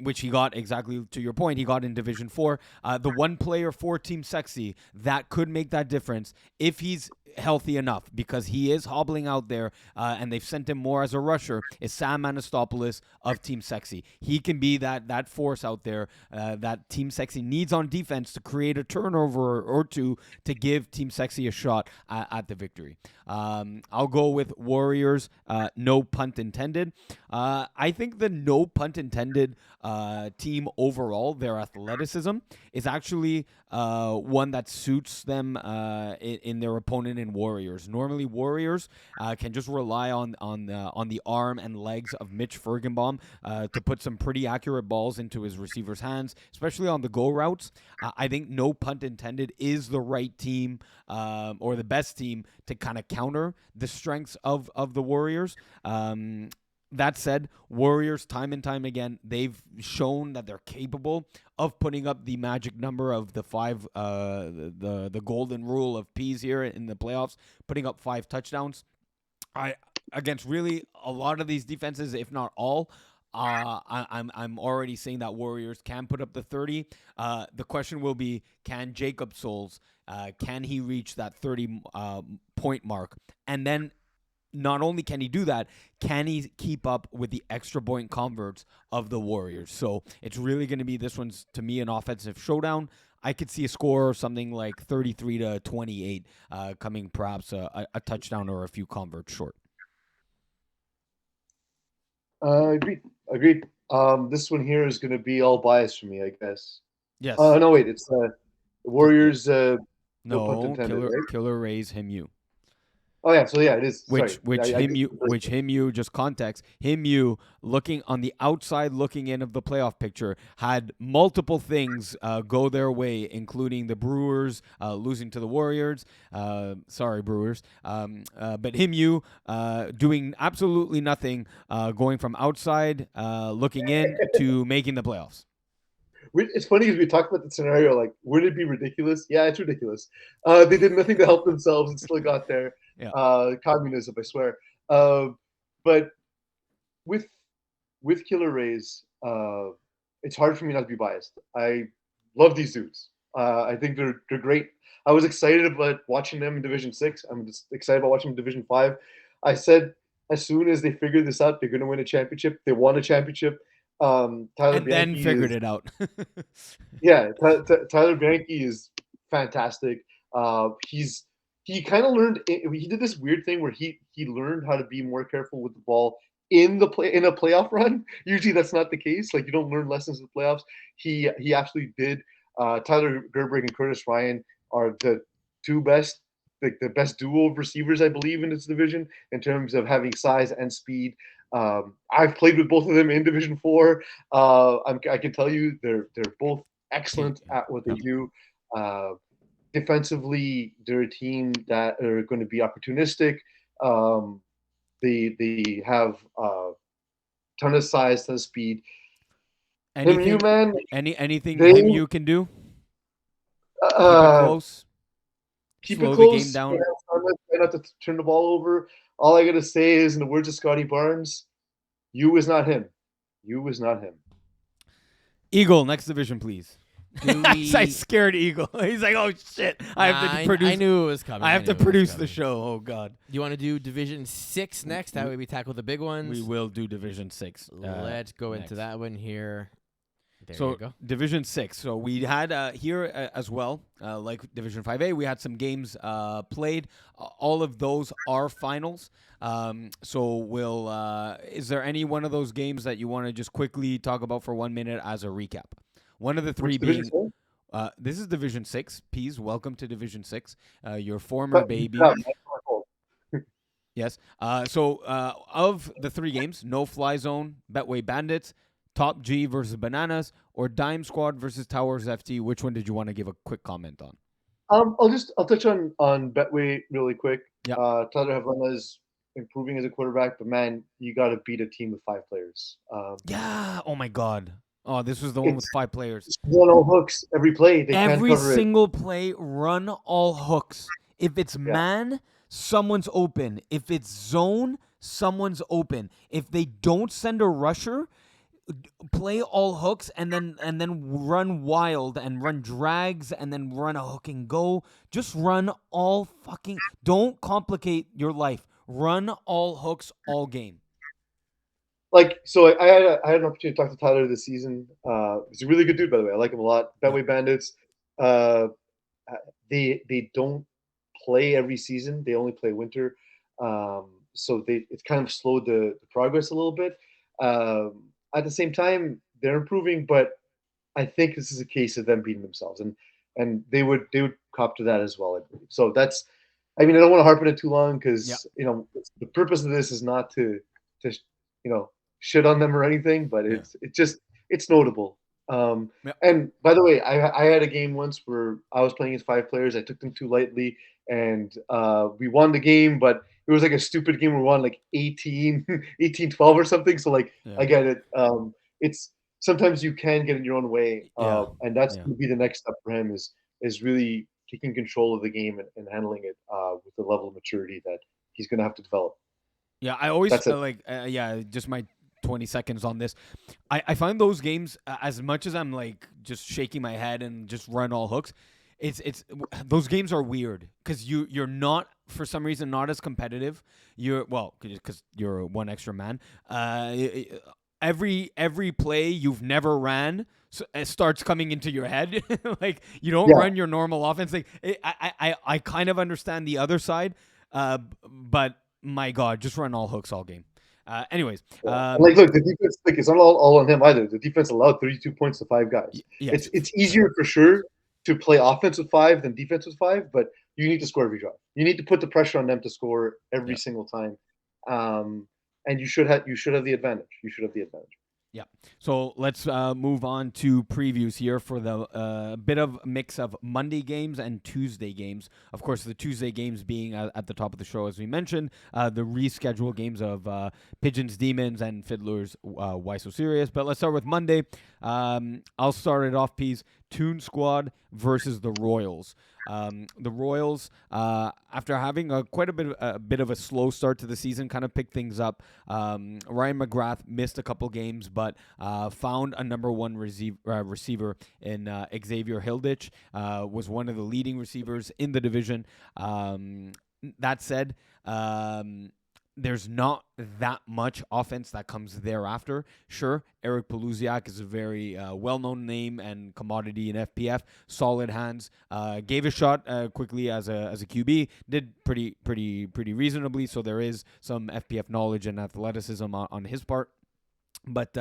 A: which he got exactly to your point. He got in Division 4. The one player for Team Sexy that could make that difference if he's healthy enough, because he is hobbling out there, and they've sent him more as a rusher, is Sam Anastopoulos of Team Sexy. He can be that force out there that Team Sexy needs on defense to create a turnover or two to give Team Sexy a shot at the victory. I'll go with Warriors, no punt intended. I think the no punt intended team overall, their athleticism, is actually one that suits them in their opponent in Warriors. Normally, Warriors can just rely on the arm and legs of Mitch Furgenbaum to put some pretty accurate balls into his receivers' hands, especially on the go routes. I think no punt intended is the right team, or the best team to kind of counter the strengths of the Warriors. That said, Warriors, time and time again, they've shown that they're capable of putting up the magic number of the five, the golden rule of P's here in the playoffs, putting up 5 touchdowns. Against really a lot of these defenses, if not all. I'm already saying that Warriors can put up the 30. The question will be, can Jacob Souls, can he reach that 30 point mark? And then not only can he do that, can he keep up with the extra point converts of the Warriors? So it's really going to be, this one's, to me, an offensive showdown. I could see a score of something like 33-28, coming perhaps a touchdown or a few converts short.
B: Agreed. This one here is going to be all biased for me, I guess.
A: Yes.
B: No, wait. It's the Warriors. No punt
A: No,
B: intended, right?
A: Killer Rays him you.
B: Oh yeah, so yeah, it is.
A: Which
B: Sorry,
A: which
B: I
A: him
B: did-
A: you which him you just context him you looking on the outside looking in of the playoff picture had multiple things go their way, including the Brewers losing to the Warriors. Sorry, Brewers. But him you doing absolutely nothing, going from outside looking in to making the playoffs.
B: It's funny because we talked about the scenario like, would it be ridiculous? Yeah, it's ridiculous. They did nothing to help themselves and still got there.
A: Yeah.
B: Communism, I swear. But with Killer Rays, it's hard for me not to be biased. I love these dudes. I think they're great. I was excited about watching them in Division 6. I'm just excited about watching them in Division 5. I said as soon as they figure this out, they're going to win a championship. They won a championship. Tyler
A: And then
B: Bianchi
A: figured
B: is,
A: it out.
B: yeah, Tyler Bianchi is fantastic. He kind of learned. He did this weird thing where he learned how to be more careful with the ball in a playoff run. Usually that's not the case. Like you don't learn lessons in the playoffs. He absolutely did. Tyler Gerberg and Curtis Ryan are the two best, like the best duo of receivers I believe in this division in terms of having size and speed. I've played with both of them in Division 4. I can tell you they're both excellent at what they do. Defensively, they're a team that are going to be opportunistic. They have a ton of size, ton of speed.
A: Anything,
B: man,
A: anything
B: they
A: him you can do? Keep it
B: uh,
A: close.
B: keep
A: Slow
B: it
A: the game
B: close.
A: down.
B: Try not to turn the ball over. All I gotta say is, in the words of Scotty Barnes, "You is not him. You is not him."
A: Eagle, next division, please.
C: Do
A: I
C: we?
A: scared Eagle. He's like, oh shit, I have to
C: Nah,
A: produce.
C: I knew it was coming.
A: I have to
C: knew it was
A: produce the
C: coming.
A: show. Oh god,
C: You want to do Division 6 next? That way we tackle the big ones.
A: we will do Division 6.
C: Let's go
A: next.
C: into that one here. There
A: So
C: you go.
A: Division 6. So we had here as well, like Division 5A, we had some games played. All of those are finals. So we'll. Is there any one of those games that you want to just quickly talk about for 1 minute as a recap? One of the three
B: Which division
A: being.
B: four?
A: This is Division 6. Peas, welcome to Division 6. Your former baby. Yes. So of the three games, No Fly Zone, Betway Bandits, Top G versus Bananas, or Dime Squad versus Towers FT, which one did you want to give a quick comment on?
B: I'll touch on Betway really quick.
A: Yeah.
B: Tyler Havana is improving as a quarterback, but man, you got to beat a team with 5 players.
A: Yeah. Oh my God. Oh, this was the one with 5 players.
B: Just run all hooks every play. They can't
A: Every
B: cover it.
A: single play, run all hooks. If it's
B: Yeah.
A: man, someone's open. If it's zone, someone's open. If they don't send a rusher, play all hooks and then run wild and run drags and then run a hook and go. Just run all fucking. Don't complicate your life. Run all hooks all game.
B: Like, so I had an opportunity to talk to Tyler this season. He's a really good dude, by the way. I like him a lot. Betway Bandits. They don't play every season. They only play winter. So it's kind of slowed the progress a little bit. At the same time, they're improving, but I think this is a case of them beating themselves, and they would cop to that as well, I believe. So that's, I mean, I don't want to harp on it too long because the purpose of this is not to shit on them or anything, but it's notable. And by the way, I had a game once where I was playing as 5 players. I took them too lightly, and we won the game, but it was like a stupid game. We won like 18-12 or something. So like, I get it. It's sometimes you can get in your own way, and that's going to be the next step for him is really taking control of the game and handling it with the level of maturity that he's going to have to develop.
A: Yeah, I always just my 20 seconds on this. I find those games, as much as I'm like just shaking my head and just run all hooks, it's those games are weird because you're not, for some reason, not as competitive. Because you're one extra man. Every play you've never ran it starts coming into your head. Like you don't run your normal offense. Like I kind of understand the other side, but my God, just run all hooks all game. Anyways,
B: look, the defense, it's not all on him either. The defense allowed 32 points to 5 guys.
A: Yeah.
B: It's easier for sure to play offense with 5 than defense with 5, but you need to score every drive. You need to put the pressure on them to score every
A: Yeah.
B: single time, and you should have the advantage. You should have the advantage.
A: Yeah. So let's move on to previews here for the bit of mix of Monday games and Tuesday games. Of course, the Tuesday games being at the top of the show, as we mentioned, the rescheduled games of Pigeons, Demons, and Fiddlers. Why so serious? But let's start with Monday. I'll start it off, Peas. Toon Squad versus the Royals. The Royals, after having quite a bit of a slow start to the season, kind of picked things up. Ryan McGrath missed a couple games, but found a number one receiver in Xavier Hilditch. Was one of the leading receivers in the division. That said, there's not that much offense that comes thereafter. Sure, Eric Pelusiak is a very well-known name and commodity in FPF. Solid hands. Gave a shot quickly as a QB. Did pretty reasonably. So there is some FPF knowledge and athleticism on his part. But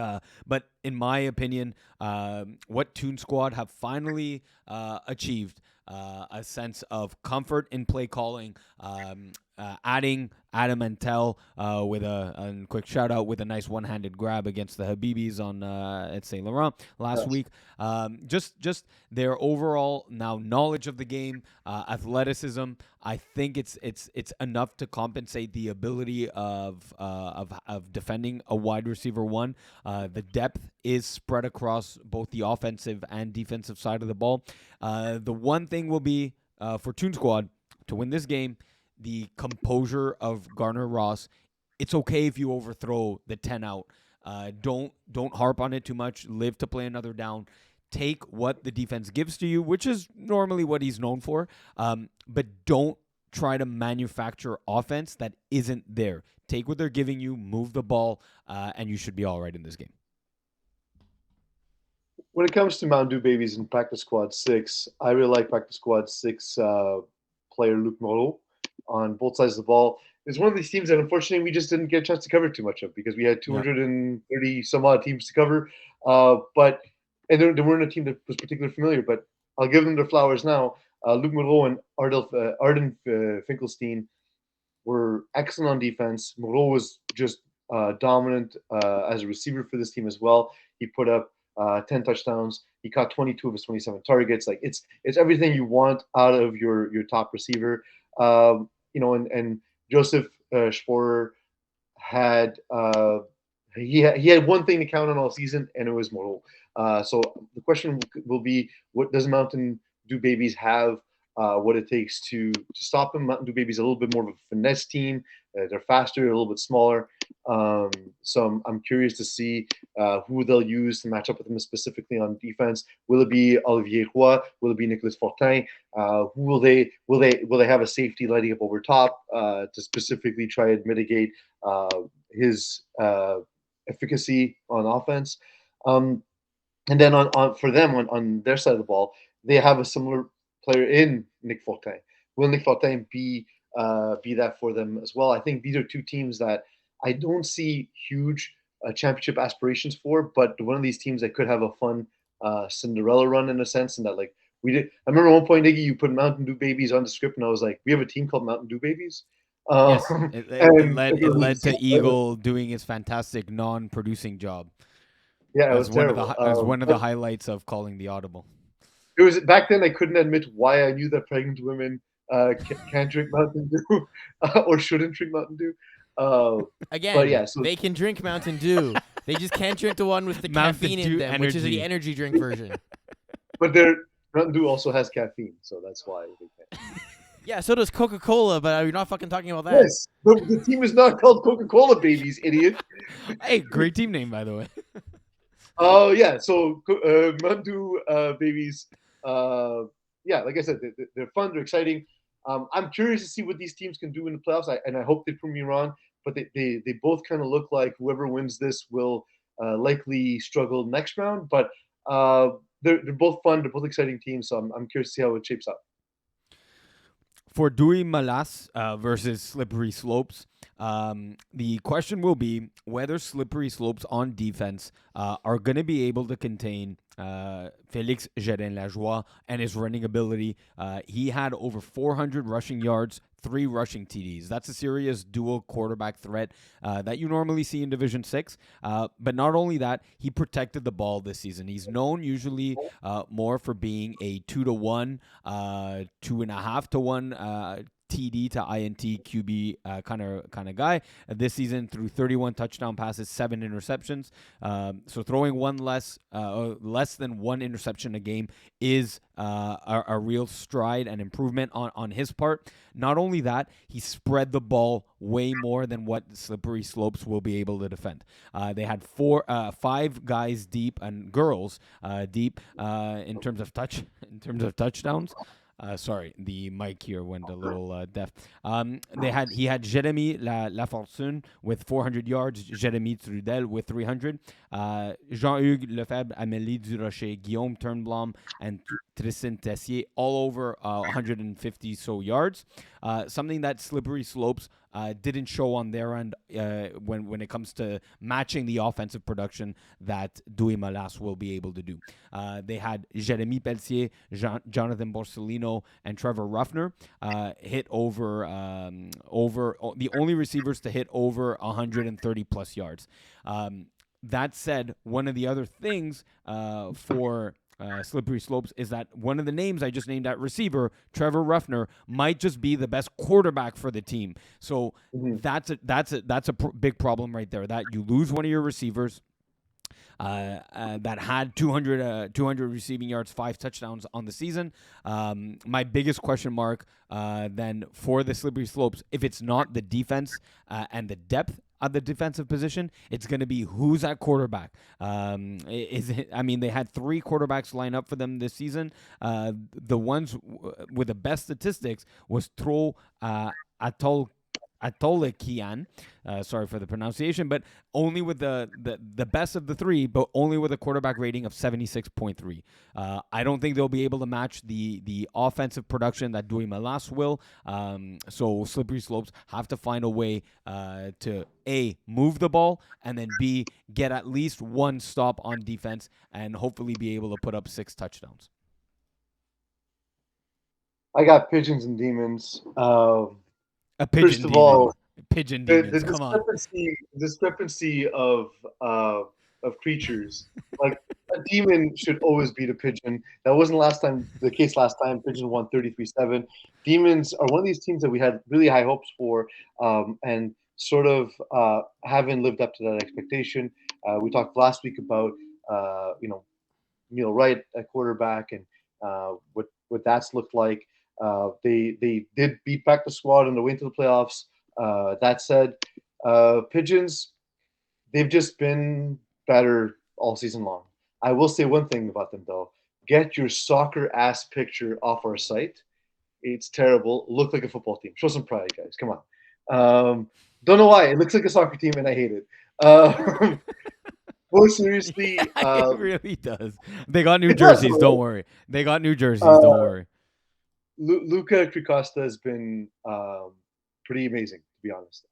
A: in my opinion, what Toon Squad have finally achieved a sense of comfort in play calling, adding Adam Antel with a quick shout out with a nice one-handed grab against the Habibis on at Saint Laurent last week. Just their overall now knowledge of the game, athleticism. I think it's enough to compensate the ability of defending a wide receiver one. The depth is spread across both the offensive and defensive side of the ball. The one thing will be for Toon Squad to win this game, the composure of Garner Ross. It's okay if you overthrow the 10 out. Don't harp on it too much. Live to play another down. Take what the defense gives to you, which is normally what he's known for, but don't try to manufacture offense that isn't there. Take what they're giving you, move the ball, and you should be all right in this game.
B: When it comes to Mountain Dew Babies and Practice Squad 6, I really like Practice Squad 6 player Luc Moreau on both sides of the ball. It's one of these teams that unfortunately we just didn't get a chance to cover too much of because we had 230 some odd teams to cover. But they weren't a team that was particularly familiar, but I'll give them their flowers now. Luc Moreau and Arden Finkelstein were excellent on defense. Moreau was just dominant as a receiver for this team as well. He put up 10 touchdowns. He caught 22 of his 27 targets. Like it's everything you want out of your top receiver. And Joseph Sporer had he had one thing to count on all season, and it was Moreau. So the question will be, what does Mountain Dew Babies have? What it takes to stop them? Mountain Dew Babies a little bit more of a finesse team. They're faster, a little bit smaller. So I'm curious to see who they'll use to match up with them specifically on defense. Will it be Olivier Roy? Will it be Nicolas Fortin? Who will they have a safety lighting up over top to specifically try and mitigate his efficacy on offense? And then for them on their side of the ball, they have a similar player in Nick Fortin. Will Nick Fortin be that for them as well? I think these are two teams that I don't see huge championship aspirations for, but one of these teams that could have a fun Cinderella run in a sense, and that like we did. I remember at one point, Iggy, you put Mountain Dew Babies on the script, and I was like, we have a team called Mountain Dew Babies.
A: Yes, it led to Eagle doing his fantastic non-producing job.
B: Yeah, it was terrible.
A: It was one of the highlights of calling the Audible.
B: It was back then. I couldn't admit why I knew that pregnant women can't drink Mountain Dew or shouldn't drink Mountain Dew.
C: Again,
B: but yeah, so
C: they can drink Mountain Dew. They just can't drink the one with the caffeine in them, which is the energy drink version.
B: But their Mountain Dew also has caffeine, so that's why they can't.
C: Yeah, so does Coca-Cola, but you're not fucking talking about that.
B: Yes, the team is not called Coca-Cola Babies, idiot.
A: Hey, great team name, by the way.
B: Oh, yeah, so Mountain Dew Babies, yeah, like I said, they're fun, they're exciting. I'm curious to see what these teams can do in the playoffs, and I hope they prove me wrong, but they both kind of look like whoever wins this will likely struggle next round, but they're both fun, they're both exciting teams, so I'm curious to see how it shapes up.
A: For Dewey Malas versus Slippery Slopes, The question will be whether Slippery Slopes on defense are going to be able to contain Félix Gérin-Lajoie and his running ability. He had over 400 rushing yards, 3 rushing TDs. That's a serious dual quarterback threat that you normally see in Division 6. But not only that, he protected the ball this season. He's known usually more for being a 2-to-1, 2.5-to-1 TD to INT QB kind of guy. This season, through 31 touchdown passes, 7 interceptions. So throwing less than 1 interception a game is a real stride and improvement on his part. Not only that, he spread the ball way more than what Slippery Slopes will be able to defend. They had 5 guys deep and girls deep in terms of touchdowns. Sorry, the mic here went a little deaf. He had Jérémy Lafortune with 400 yards, Jérémy Trudel with 300, Jean-Hugues Lefebvre, Amélie Durocher, Guillaume Turnblom, and Tristan Tessier all over 150 so yards. Something that Slippery Slopes didn't show on their end when it comes to matching the offensive production that Dewey Malas will be able to do. They had Jérémy Pelletier, Jonathan Borsellino, and Trevor Ruffner hit over the only receivers to hit over 130 plus yards. That said, one of the other things for Slippery Slopes is that one of the names I just named at receiver, Trevor Ruffner, might just be the best quarterback for the team. So that's a big problem right there. That you lose one of your receivers that had 200 receiving yards, 5 touchdowns on the season. My biggest question mark then for the Slippery Slopes, if it's not the defense and the depth at the defensive position, it's going to be who's at quarterback. I mean, they had 3 quarterbacks line up for them this season. The ones with the best statistics was Tro Atolikian, sorry for the pronunciation, but only with the best of the 3, but only with a quarterback rating of 76.3. I don't think they'll be able to match the offensive production that Dewey Malas will. So Slippery Slopes have to find a way to A, move the ball, and then B, get at least 1 stop on defense and hopefully be able to put up 6 touchdowns.
B: I got Pigeons and Demons.
A: A pigeon
B: First of
A: demon.
B: all,
A: Pigeon
B: the
A: demons. Come on.
B: discrepancy of creatures. Like a demon should always beat a pigeon. That wasn't the case last time. Pigeon won 33-7. Demons are one of these teams that we had really high hopes for, and sort of haven't lived up to that expectation. We talked last week about Neil Wright at quarterback and what that's looked like. They did beat back the squad on the way into the playoffs. That said, Pigeons, they've just been better all season long. I will say one thing about them, though. Get your soccer ass picture off our site. It's terrible. Look like a football team. Show some pride, guys. Come on. Don't know why. It looks like a soccer team, and I hate it. More seriously,
A: it really does. They got new jerseys. Don't worry. They got new jerseys. Don't worry.
B: Luca Tricosta has been pretty amazing, to be honest.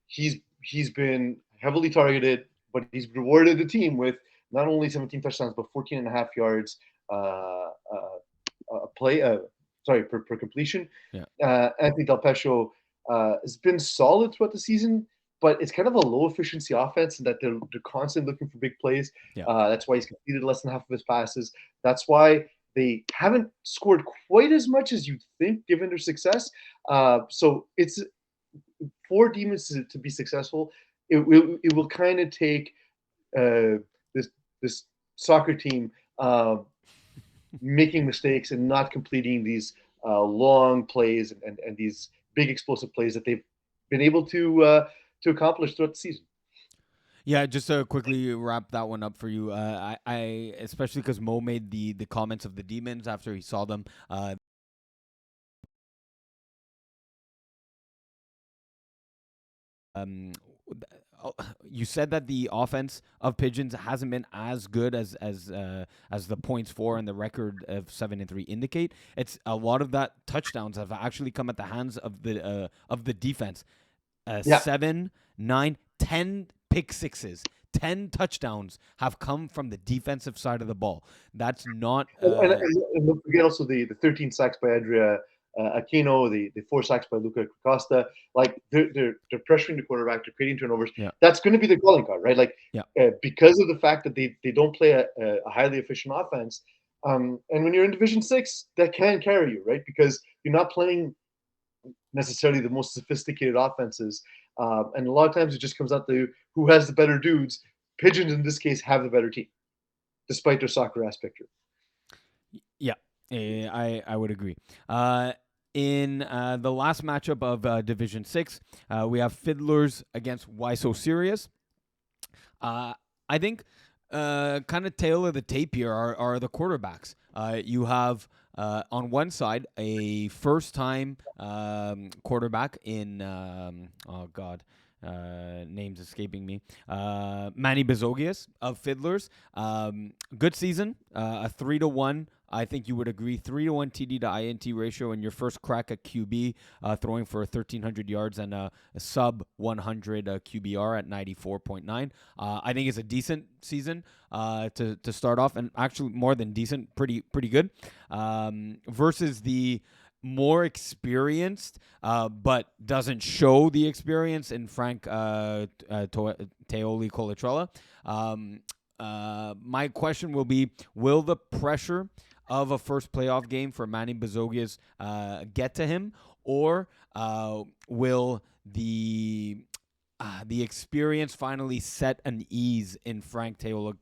B: He's been heavily targeted, but he's rewarded the team with not only 17 touchdowns, but 14.5 yards per completion.
A: Yeah.
B: Anthony Del Pescio has been solid throughout the season, but it's kind of a low efficiency offense and that they're constantly looking for big plays.
A: Yeah.
B: That's why he's completed less than half of his passes. That's why they haven't scored quite as much as you'd think, given their success. So it's for Demons to be successful. It will kind of take this soccer team making mistakes and not completing these long plays and these big explosive plays that they've been able to accomplish throughout the season.
A: Yeah, just to quickly wrap that one up for you, I especially because Mo made the comments of the Demons after he saw them. You said that the offense of Pigeons hasn't been as good as the points for and the record of 7-3 indicate. It's a lot of that touchdowns have actually come at the hands of the defense.
B: Yeah.
A: 7, 9, 10 pick sixes. 10 touchdowns have come from the defensive side of the ball. That's not.
B: And don't forget also the 13 sacks by Adria Aquino, the 4 sacks by Luca Costa. Like they're pressuring the quarterback, they're creating turnovers.
A: Yeah.
B: That's going to be the calling card, right? Like
A: Yeah.
B: Because of the fact that they don't play a highly efficient offense. And when you're in Division 6, that can carry you, right? Because you're not playing necessarily the most sophisticated offenses. And a lot of times it just comes out to who has the better dudes. Pigeons, in this case, have the better team, despite their soccer aspect.
A: Yeah, I would agree. In the last matchup of Division 6, we have Fiddlers against Why So Serious. I think kind of tail of the tape here are the quarterbacks. You have on one side a first-time quarterback in name's escaping me. Manny Bezogias of Fiddlers. Good season. A 3-1. I think you would agree 3-1 TD to INT ratio in your first crack at QB, throwing for 1,300 yards and a sub 100 QBR at 94.9. I think it's a decent season to start off, and actually more than decent, pretty good. Versus the more experienced, but doesn't show the experience in Frank Teoli Colatrella. My question will be, will the pressure of a first playoff game for Manny Bezogias get to him, or will the experience finally set an ease in Frank Teoli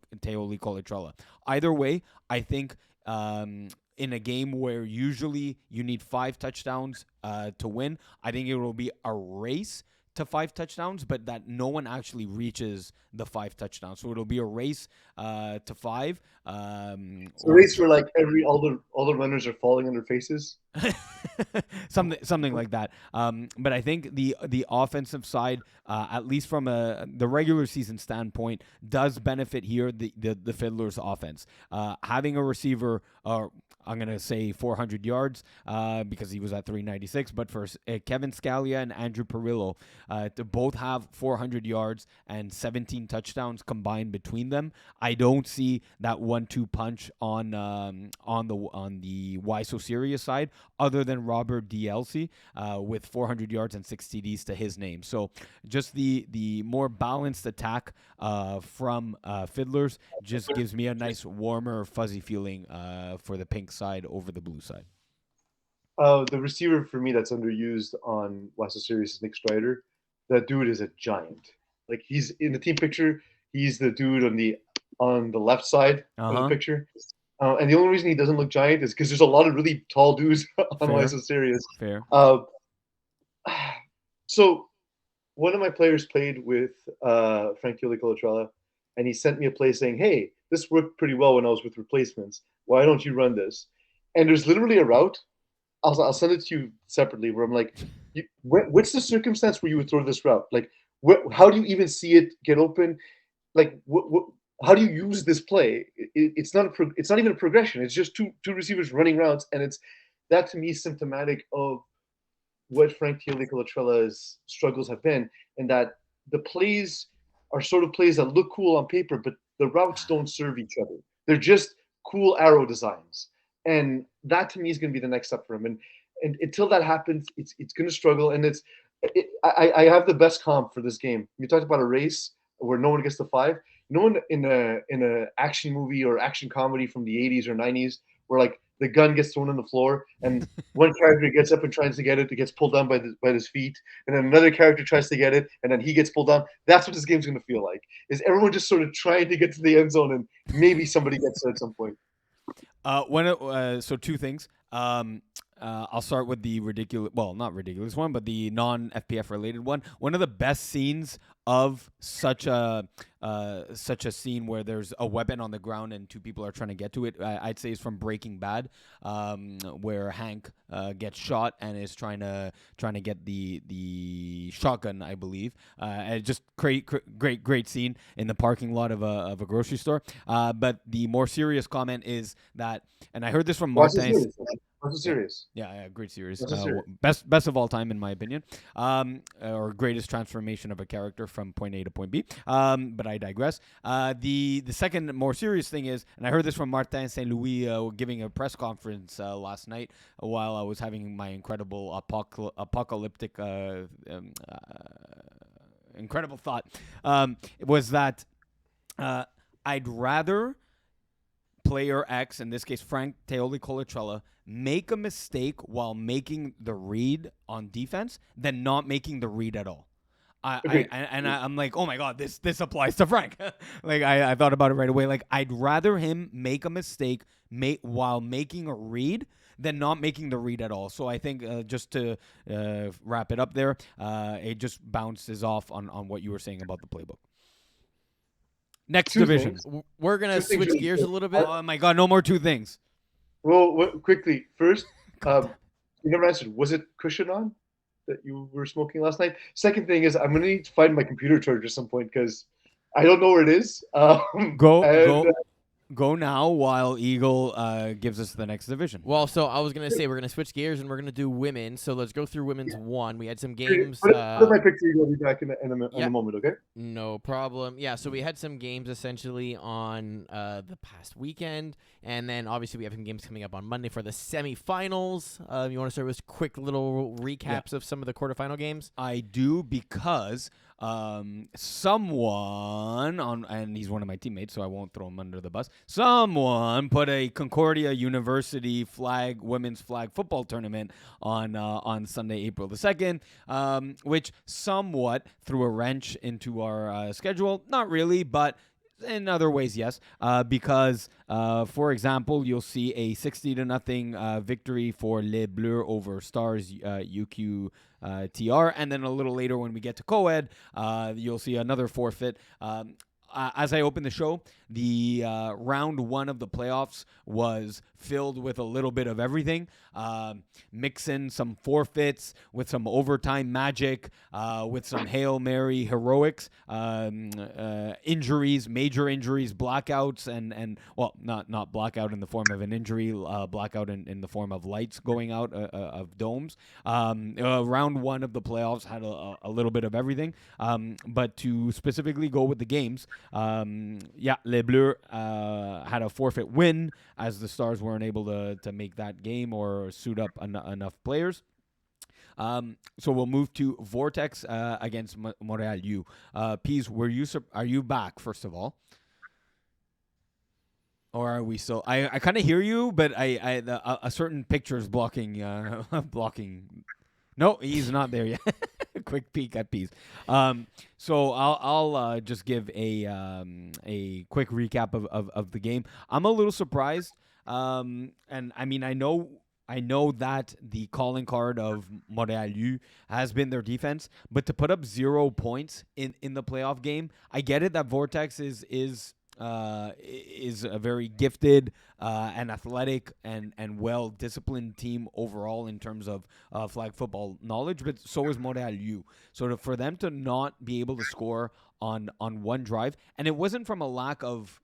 A: Colatrella? Either way, I think in a game where usually you need 5 touchdowns to win, I think it will be a race to 5 touchdowns, but that no one actually reaches the 5 touchdowns. So it'll be a race to 5.
B: A race where like all the runners are falling on their faces.
A: something like that. But I think the offensive side, at least from the regular season standpoint, does benefit here. The Fiddlers offense, having a receiver, I'm going to say 400 yards because he was at 396. But for Kevin Scalia and Andrew Perillo to both have 400 yards and 17 touchdowns combined between them, I don't see that 1-2 punch on the Why So Serious side, other than Robert DLC with 400 yards and 6 TDs to his name. So just the more balanced attack from Fiddlers just gives me a nice warmer, fuzzy feeling for the pink side over the blue side.
B: The receiver for me that's underused on Why So Serious is Nick Strider. That dude is a giant. Like he's in the team picture, he's the dude on the left side of the picture. And the only reason he doesn't look giant is because there's a lot of really tall dudes on Why So Serious.
A: Fair.
B: So one of my players played with Frank Teoli Colatrella, and he sent me a play saying, "Hey, this worked pretty well when I was with replacements. Why don't you run this?" And there's literally a route. I'll send it to you separately where I'm like, what's the circumstance where you would throw this route? Like, how do you even see it get open? Like, how do you use this play? It's not even a progression. It's just two receivers running routes, and that to me is symptomatic of what Frank Teoli Colatrella's struggles have been, and that the plays are sort of plays that look cool on paper, but the routes don't serve each other. They're just cool arrow designs, and that to me is going to be the next step for him. And until that happens, it's going to struggle. And I have the best comp for this game. You talked about a race where no one gets to 5. No one in a action movie or action comedy from the 80s or 90s where like the gun gets thrown on the floor and one character gets up and tries to get it, gets pulled down by his feet, and then another character tries to get it, and then he gets pulled down. That's what this game's going to feel like. Is everyone just sort of trying to get to the end zone, and maybe somebody gets it at some point.
A: So 2 things. I'll start with the not ridiculous one, but the non-FPF related one. One of the best scenes of such a scene where there's a weapon on the ground and 2 people are trying to get to it, I'd say is from Breaking Bad, where Hank gets shot and is trying to get the shotgun, I believe. And just great scene in the parking lot of a grocery store. But the more serious comment is that, and I heard this from Martin.
B: That's a series.
A: Yeah, great series.
B: That's a series.
A: Best of all time, in my opinion. Or greatest transformation of a character from point A to point B. But I digress. The second more serious thing is, and I heard this from Martin Saint Louis giving a press conference last night while I was having my incredible apocalyptic incredible thought. Was that I'd rather player X, in this case Frank Teoli Colatrella, make a mistake while making the read on defense than not making the read at all. I'm like, oh my god, this applies to Frank. Like I thought about it right away. Like I'd rather him make a mistake while making a read than not making the read at all. So I think just to wrap it up there, it just bounces off on what you were saying about the playbook. Next division.
C: We're going to switch gears a little bit.
A: Oh my god, no more two things.
B: Well, quickly, first, you never answered. Was it cushion on that you were smoking last night? Second thing is, I'm going to need to find my computer charger at some point because I don't know where it is.
A: Go now while Eagle gives us the next division.
C: Well, so I was going to say we're going to switch gears and we're going to do women. So let's go through women's one. We had some games.
B: Put my picture. I'll be back in a moment, okay?
C: No problem. Yeah, so we had some games essentially on the past weekend. And then obviously we have some games coming up on Monday for the semifinals. You want to start with quick little recaps of some of the quarterfinal games?
A: I do, because someone and he's one of my teammates, so I won't throw him under the bus. Someone put a Concordia University women's flag football tournament on Sunday, April the 2nd, which somewhat threw a wrench into our schedule. Not really, but in other ways, yes, because, for example, you'll see a 60-0 victory for Les Bleus over Stars UQ TR, and then a little later when we get to co-ed, you'll see another forfeit. As I open the show, the round one of the playoffs was filled with a little bit of everything. Mix in some forfeits with some overtime magic, with some Hail Mary heroics, injuries, major injuries, blackouts, and well, not blackout in the form of an injury, blackout in the form of lights going out of domes. Round one of the playoffs had a little bit of everything. But to specifically go with the games, Les Bleus had a forfeit win as the Stars weren't able to make that game or suit up enough players. So we'll move to Vortex against Montreal U. Pease, are you back, first of all? Or are we still? I kind of hear you, but a certain picture is blocking. No, he's not there yet. Quick peek at Pease. So I'll just give a quick recap of the game. I'm a little surprised, and I mean I know that the calling card of Montréal U has been their defense, but to put up 0 points in the playoff game, I get it that Vortex is a very gifted and athletic and well-disciplined team overall in terms of flag football knowledge, but so is Montreal U. So for them to not be able to score on one drive, and it wasn't from a lack of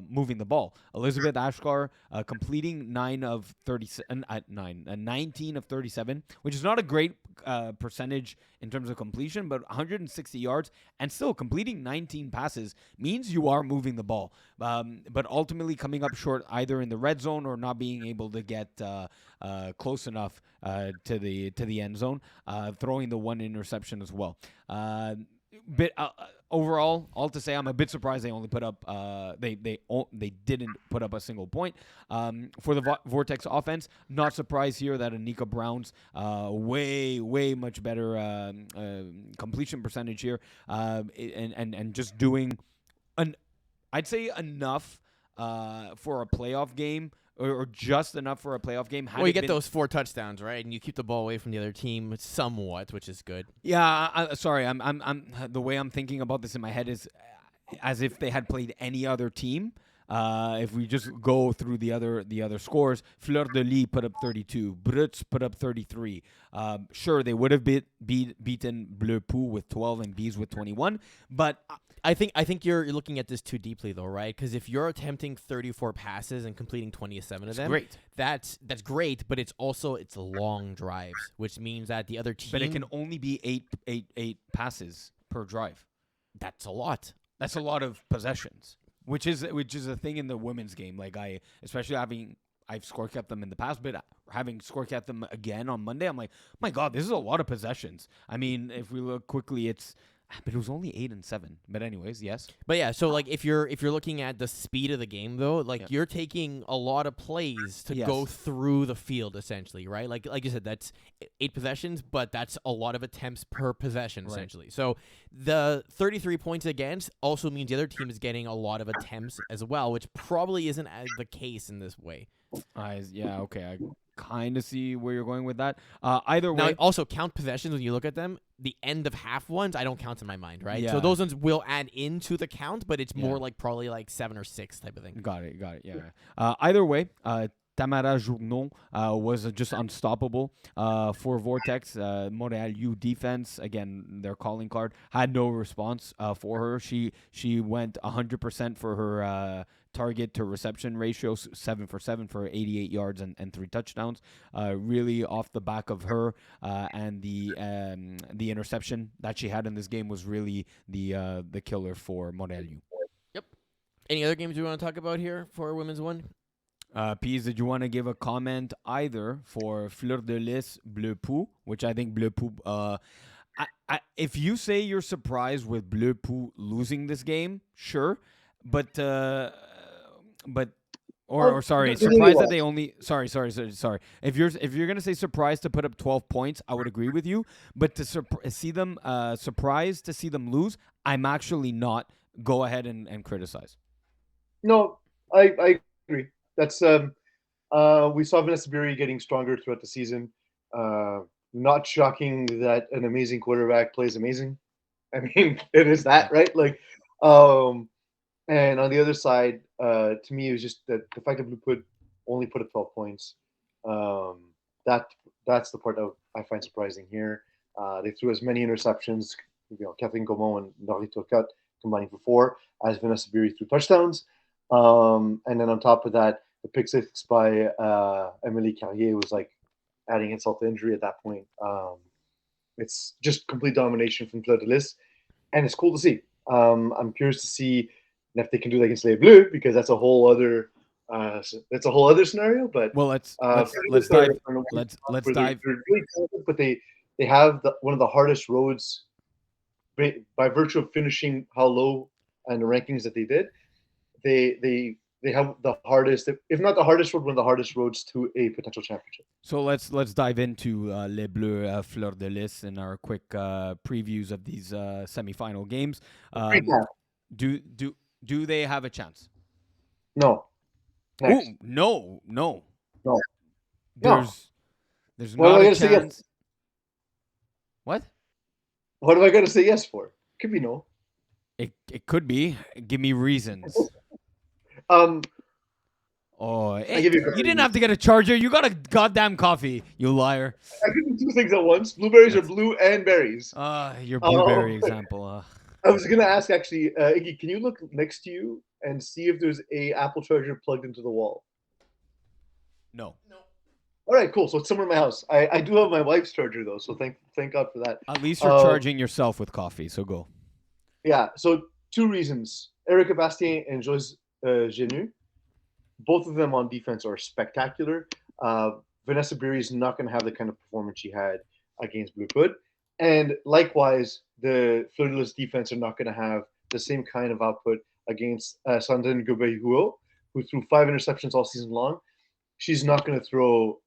A: moving the ball. Elizabeth Ashkar completing 19 of 37, which is not a great percentage in terms of completion, but 160 yards and still completing 19 passes means you are moving the ball. But ultimately coming up short either in the red zone or not being able to get close enough to the end zone, throwing the one interception as well. Overall, all to say, I'm a bit surprised they only put up. They didn't put up a single point. For the Vortex offense, not surprised here that Anika Brown's way much better completion percentage here, and just doing I'd say enough for a playoff game. Or just enough for a playoff game.
C: Well, you get those 4 touchdowns, right? And you keep the ball away from the other team somewhat, which is good.
A: Yeah, sorry. I'm the way I'm thinking about this in my head is as if they had played any other team. If we just go through the other scores, Fleur de Lis put up 32, Brutz put up 33. Sure, they would have beaten Bleu Pou with 12 and Bees with 21, but
C: I think you're looking at this too deeply though, right? Because if you're attempting 34 passes and completing 27 of them,
A: Great.
C: that's great. But it's long drives, which means that the other team.
A: But it can only be eight passes per drive.
C: That's a lot.
A: That's a lot of possessions, which is a thing in the women's game. Like I've score kept them in the past, but having score kept them again on Monday, I'm like, my God, this is a lot of possessions. I mean, if we look quickly, but it was only 8 and 7. But anyways, yes.
C: But yeah, so like if you're looking at the speed of the game though, like you're taking a lot of plays to go through the field essentially, right? Like you said, that's 8 possessions, but that's a lot of attempts per possession essentially. So the 33 points against also means the other team is getting a lot of attempts as well, which probably isn't the case in this way.
A: Okay. I kind of see where you're going with that. Either way.
C: Now, also count possessions when you look at them. The end of half ones, I don't count in my mind, right?
A: Yeah.
C: So those ones will add into the count, but it's more like probably like 7 or 6 type of thing.
A: Got it. Yeah. Either way, Tamara Journon was just unstoppable for Vortex. Montreal U defense, again, their calling card, had no response for her. She went 100% for her target to reception ratio, 7 for 7 for 88 yards and 3 touchdowns. Really off the back of her and the interception that she had in this game was really the killer for Montreal U.
C: Yep. Any other games you want to talk about here for Women's 1?
A: Pease, did you want to give a comment either for Fleur de Lys Bleu Pou, which I think Bleu Pou, if you say you're surprised with Bleu Pou losing this game, sure, but surprised that they only, sorry. If you're gonna say surprised to put up 12 points, I would agree with you, but to see them surprised to see them lose, I'm actually not. Go ahead and criticize.
B: No, I agree. That's we saw Vanessa Beery getting stronger throughout the season. Not shocking that an amazing quarterback plays amazing. I mean, it is that, right? Like, and on the other side, to me, it was just that the fact that Blue only put up 12 points. That's the part that I find surprising here. They threw as many interceptions. Kathleen Gaumont and Laurie Turcotte combining for 4, as Vanessa Beery threw touchdowns. And then on top of that, the pick 6 by Emily Carrier was like adding insult to injury at that point. It's just complete domination from Fleur de Lys, and it's cool to see. I'm curious to see if they can do that against Les Bleus, because that's a whole other scenario. But
A: let's dive. Let's dive.
B: They're really talented, but they have one of the hardest roads by virtue of finishing how low in the rankings that they did. They have the hardest, if not the hardest road, one of the hardest roads to a potential championship.
A: So let's dive into Les Bleus Fleur de Lys in our quick previews of these semifinal games. Do they have a chance?
B: No.
A: Ooh, no. There's
B: what
A: not
B: am I
A: a
B: gonna say
A: chance.
B: yes?
A: What?
B: What am I going to say yes for? Could be no.
A: It could be. Give me reasons.
B: I give you
A: didn't have to get a charger. You got a goddamn coffee, you liar.
B: I could do 2 things at once. Blueberries are blue and berries.
A: Your blueberry example.
B: I was going to ask, actually, Iggy, can you look next to you and see if there's a Apple charger plugged into the wall?
A: No.
B: All right, cool. So it's somewhere in my house. I do have my wife's charger, though, so thank God for that.
A: At least you're charging yourself with coffee, so go.
B: Yeah, so 2 reasons. Erica Bastien and Joyce Genu, both of them on defense are spectacular. Vanessa Beery is not going to have the kind of performance she had against Blue Hood. And likewise, the Fleur de Lys defense are not going to have the same kind of output against Sandrine Gobehuo, who threw 5 interceptions all season long. She's not going to throw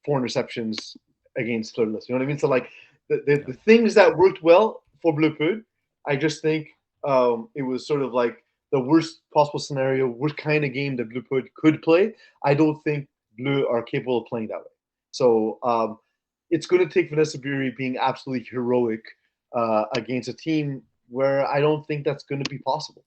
B: 4 interceptions against Fleur de Lys. You know what I mean? So, like, the things that worked well for Bleu Hood, I just think it was sort of like the worst possible scenario, worst kind of game that Bleu Hood could play. I don't think Bleu are capable of playing that way. So it's going to take Vanessa Beery being absolutely heroic against a team where I don't think that's going to be possible.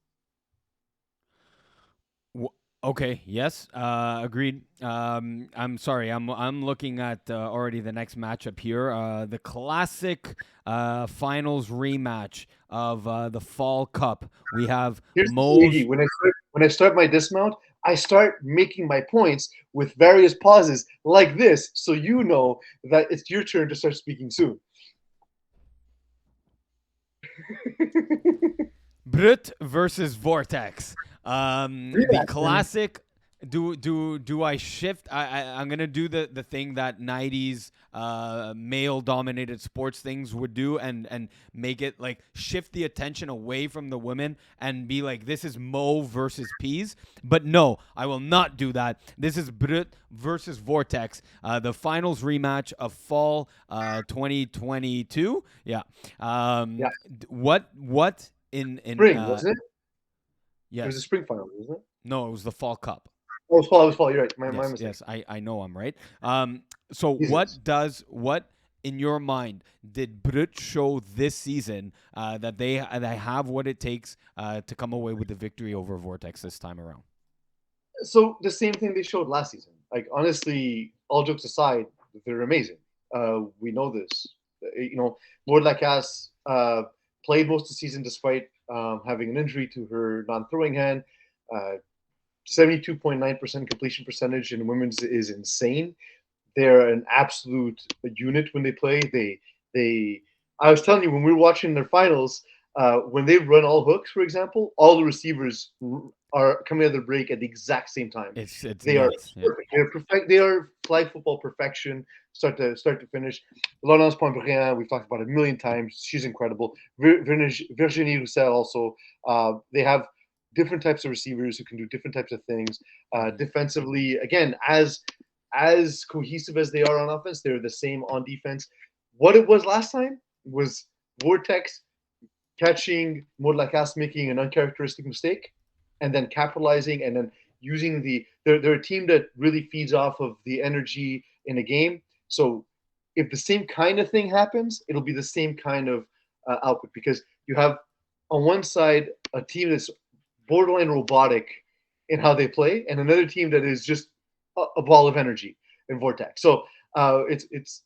A: Okay. Yes. Agreed. I'm sorry. I'm looking at already the next matchup here. The classic finals rematch of the Fall Cup. We have
B: Here's the
A: Mo's.
B: thing, Iggy. When I start my dismount, I start making my points with various pauses like this, so you know that it's your turn to start speaking soon.
A: Brut versus Vortex. The
B: Relax, man.
A: classic. Do I shift? I'm gonna do the thing that '90s male dominated sports things would do, and make it like shift the attention away from the women and be like, this is Mo versus Peas. But no, I will not do that. This is Brut versus Vortex, the finals rematch of fall 2022. Yeah.
B: Yeah.
A: What in
B: Spring, wasn't it? It was a
A: yes.
B: spring final, wasn't it?
A: No, it was the Fall Cup.
B: Oh, it was fall. It was fall. You're right. My
A: Yes,
B: mistake.
A: yes, I know I'm right. So
B: Jesus.
A: what in your mind did Brut show this season that they have what it takes to come away with the victory over Vortex this time around?
B: So the same thing they showed last season. Like honestly, all jokes aside, they're amazing. We know this. You know, Lord Lacasse played most of the season despite having an injury to her non-throwing hand. 72.9% completion percentage in women's is insane. They're an absolute unit when they play. They. I was telling you when we were watching their finals, when they run all hooks, for example, all the receivers are coming out of the break at the exact same time.
A: It's
B: They are
A: nuts. Yeah.
B: perfect. They're perfect. They are flag football perfection, start to finish. Laurence Pontbriand, we've talked about it a million times. She's incredible. Virginie Roussel also. They have different types of receivers who can do different types of things. Defensively, again, as cohesive as they are on offense, they're the same on defense. What it was last time was Vortex catching Modlakas making an uncharacteristic mistake and then capitalizing and then using they're a team that really feeds off of the energy in a game. So if the same kind of thing happens, it'll be the same kind of output because you have on one side a team that's borderline robotic in how they play and another team that is just a ball of energy in Vortex. So it's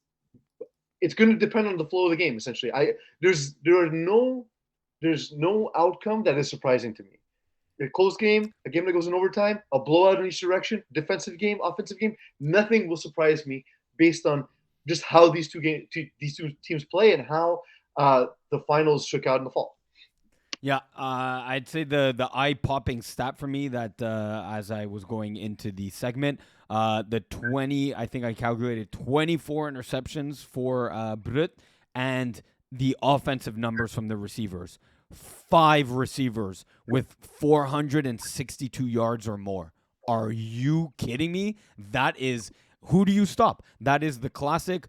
B: going to depend on the flow of the game. Essentially, there's no outcome that is surprising to me. A close game, a game that goes in overtime, a blowout in each direction, defensive game, offensive game, nothing will surprise me based on just how these two teams play and how the finals shook out in the fall.
A: Yeah, I'd say the eye popping stat for me that as I was going into the segment, the 20, I think I calculated 24 interceptions for Brut, and the offensive numbers from the receivers. 5 receivers with 462 yards or more. Are you kidding me? That is, who do you stop? That is the classic.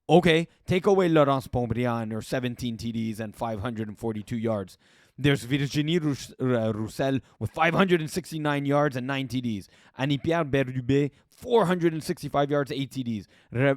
A: Okay, take away Laurence Pontbriand or 17 TDs and 542 yards. There's Virginie Roussel with 569 yards and 9 TDs. Annie-Pierre Berube, 465 yards, 8 TDs.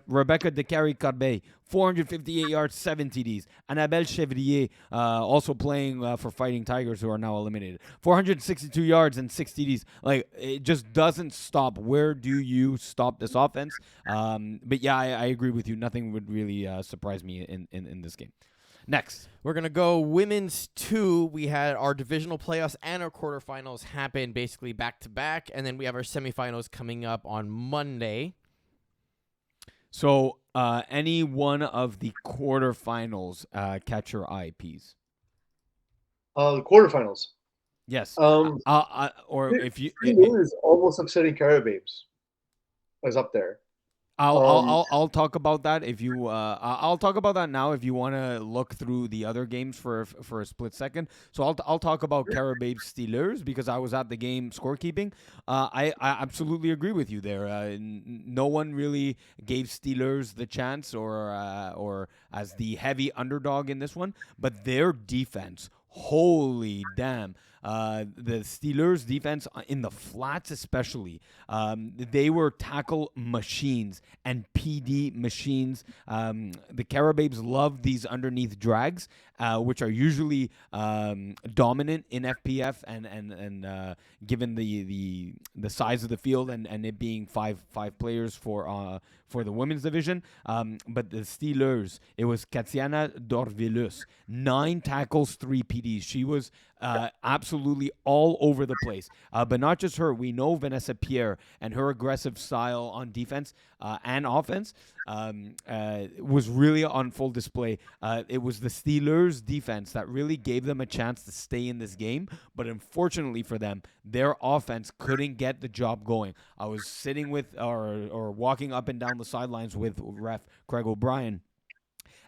A: Rebecca Descaries-Corbeil, 458 yards, 7 TDs. Annabelle Chevrier, also playing for Fighting Tigers, who are now eliminated. 462 yards and 6 TDs. Like, it just doesn't stop. Where do you stop this offense? But yeah, I agree with you. Nothing would really surprise me in this game. Next.
C: We're going to go women's 2. We had our divisional playoffs and our quarterfinals happen basically back-to-back, and then we have our semifinals coming up on Monday.
A: So any one of the quarterfinals catch your eye, Peas?
B: The quarterfinals.
A: Yes.
B: Or
A: if you...
B: is almost upsetting Carababes. Is up there.
A: I'll talk about that if you I'll talk about that now if you want to look through the other games for a split second. So I'll talk about Carababes Steelers because I was at the game scorekeeping. I absolutely agree with you there. No one really gave Steelers the chance or as the heavy underdog in this one, but their defense, holy damn. The Steelers' defense in the flats, especially, they were tackle machines and PD machines. The Carababes love these underneath drags, which are usually dominant in FPF, and given the size of the field and it being five players for the women's division. But the Steelers, it was Katiana Dorvilus, 9 tackles, 3 PDs. She was absolutely all over the place. But not just her. We know Vanessa Pierre and her aggressive style on defense and offense was really on full display. It was the Steelers' defense that really gave them a chance to stay in this game. But unfortunately for them, their offense couldn't get the job going. I was sitting with or walking up and down the sidelines with ref Craig O'Brien,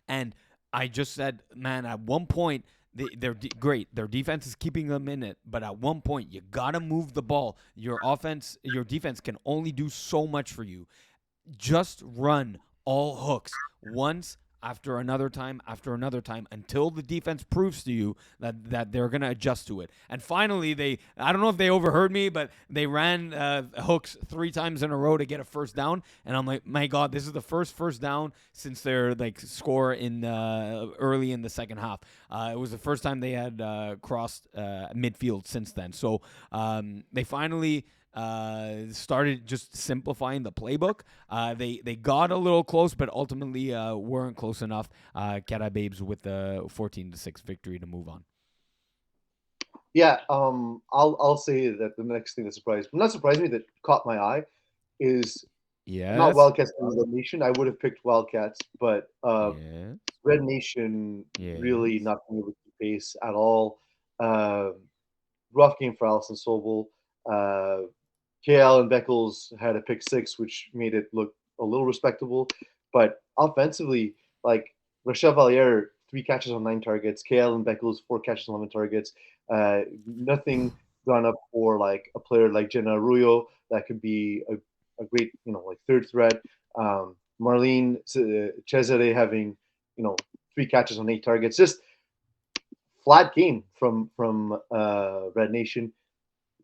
A: and I just said, man, at one point, they're great. Their defense is keeping them in it, but at one point, you gotta move the ball. Your defense can only do so much for you. Just run all hooks once after another time until the defense proves to you that they're going to adjust to it. And finally, I don't know if they overheard me, but they ran hooks 3 times in a row to get a first down. And I'm like, my God, this is the first down since their score in early in the second half. It was the first time they had crossed midfield since then. So they finally started just simplifying the playbook. They got a little close, but ultimately weren't close enough. Carababes with the 14-6 victory to move on.
B: Yeah, I'll say that the next thing that not surprised me, that caught my eye is not Wildcats in the Nation. I would have picked Wildcats, but Red Nation really not being able to keep pace at all. Rough game for Alison Sobel. KL and Beckles had a pick 6, which made it look a little respectable. But offensively, Rochelle Valliere, 3 catches on 9 targets. KL and Beckles, 4 catches on 11 targets. Nothing gone up for a player like Jenna Arroyo that could be a great, third threat. Marlene Cesare having, 3 catches on 8 targets. Just flat game from Red Nation.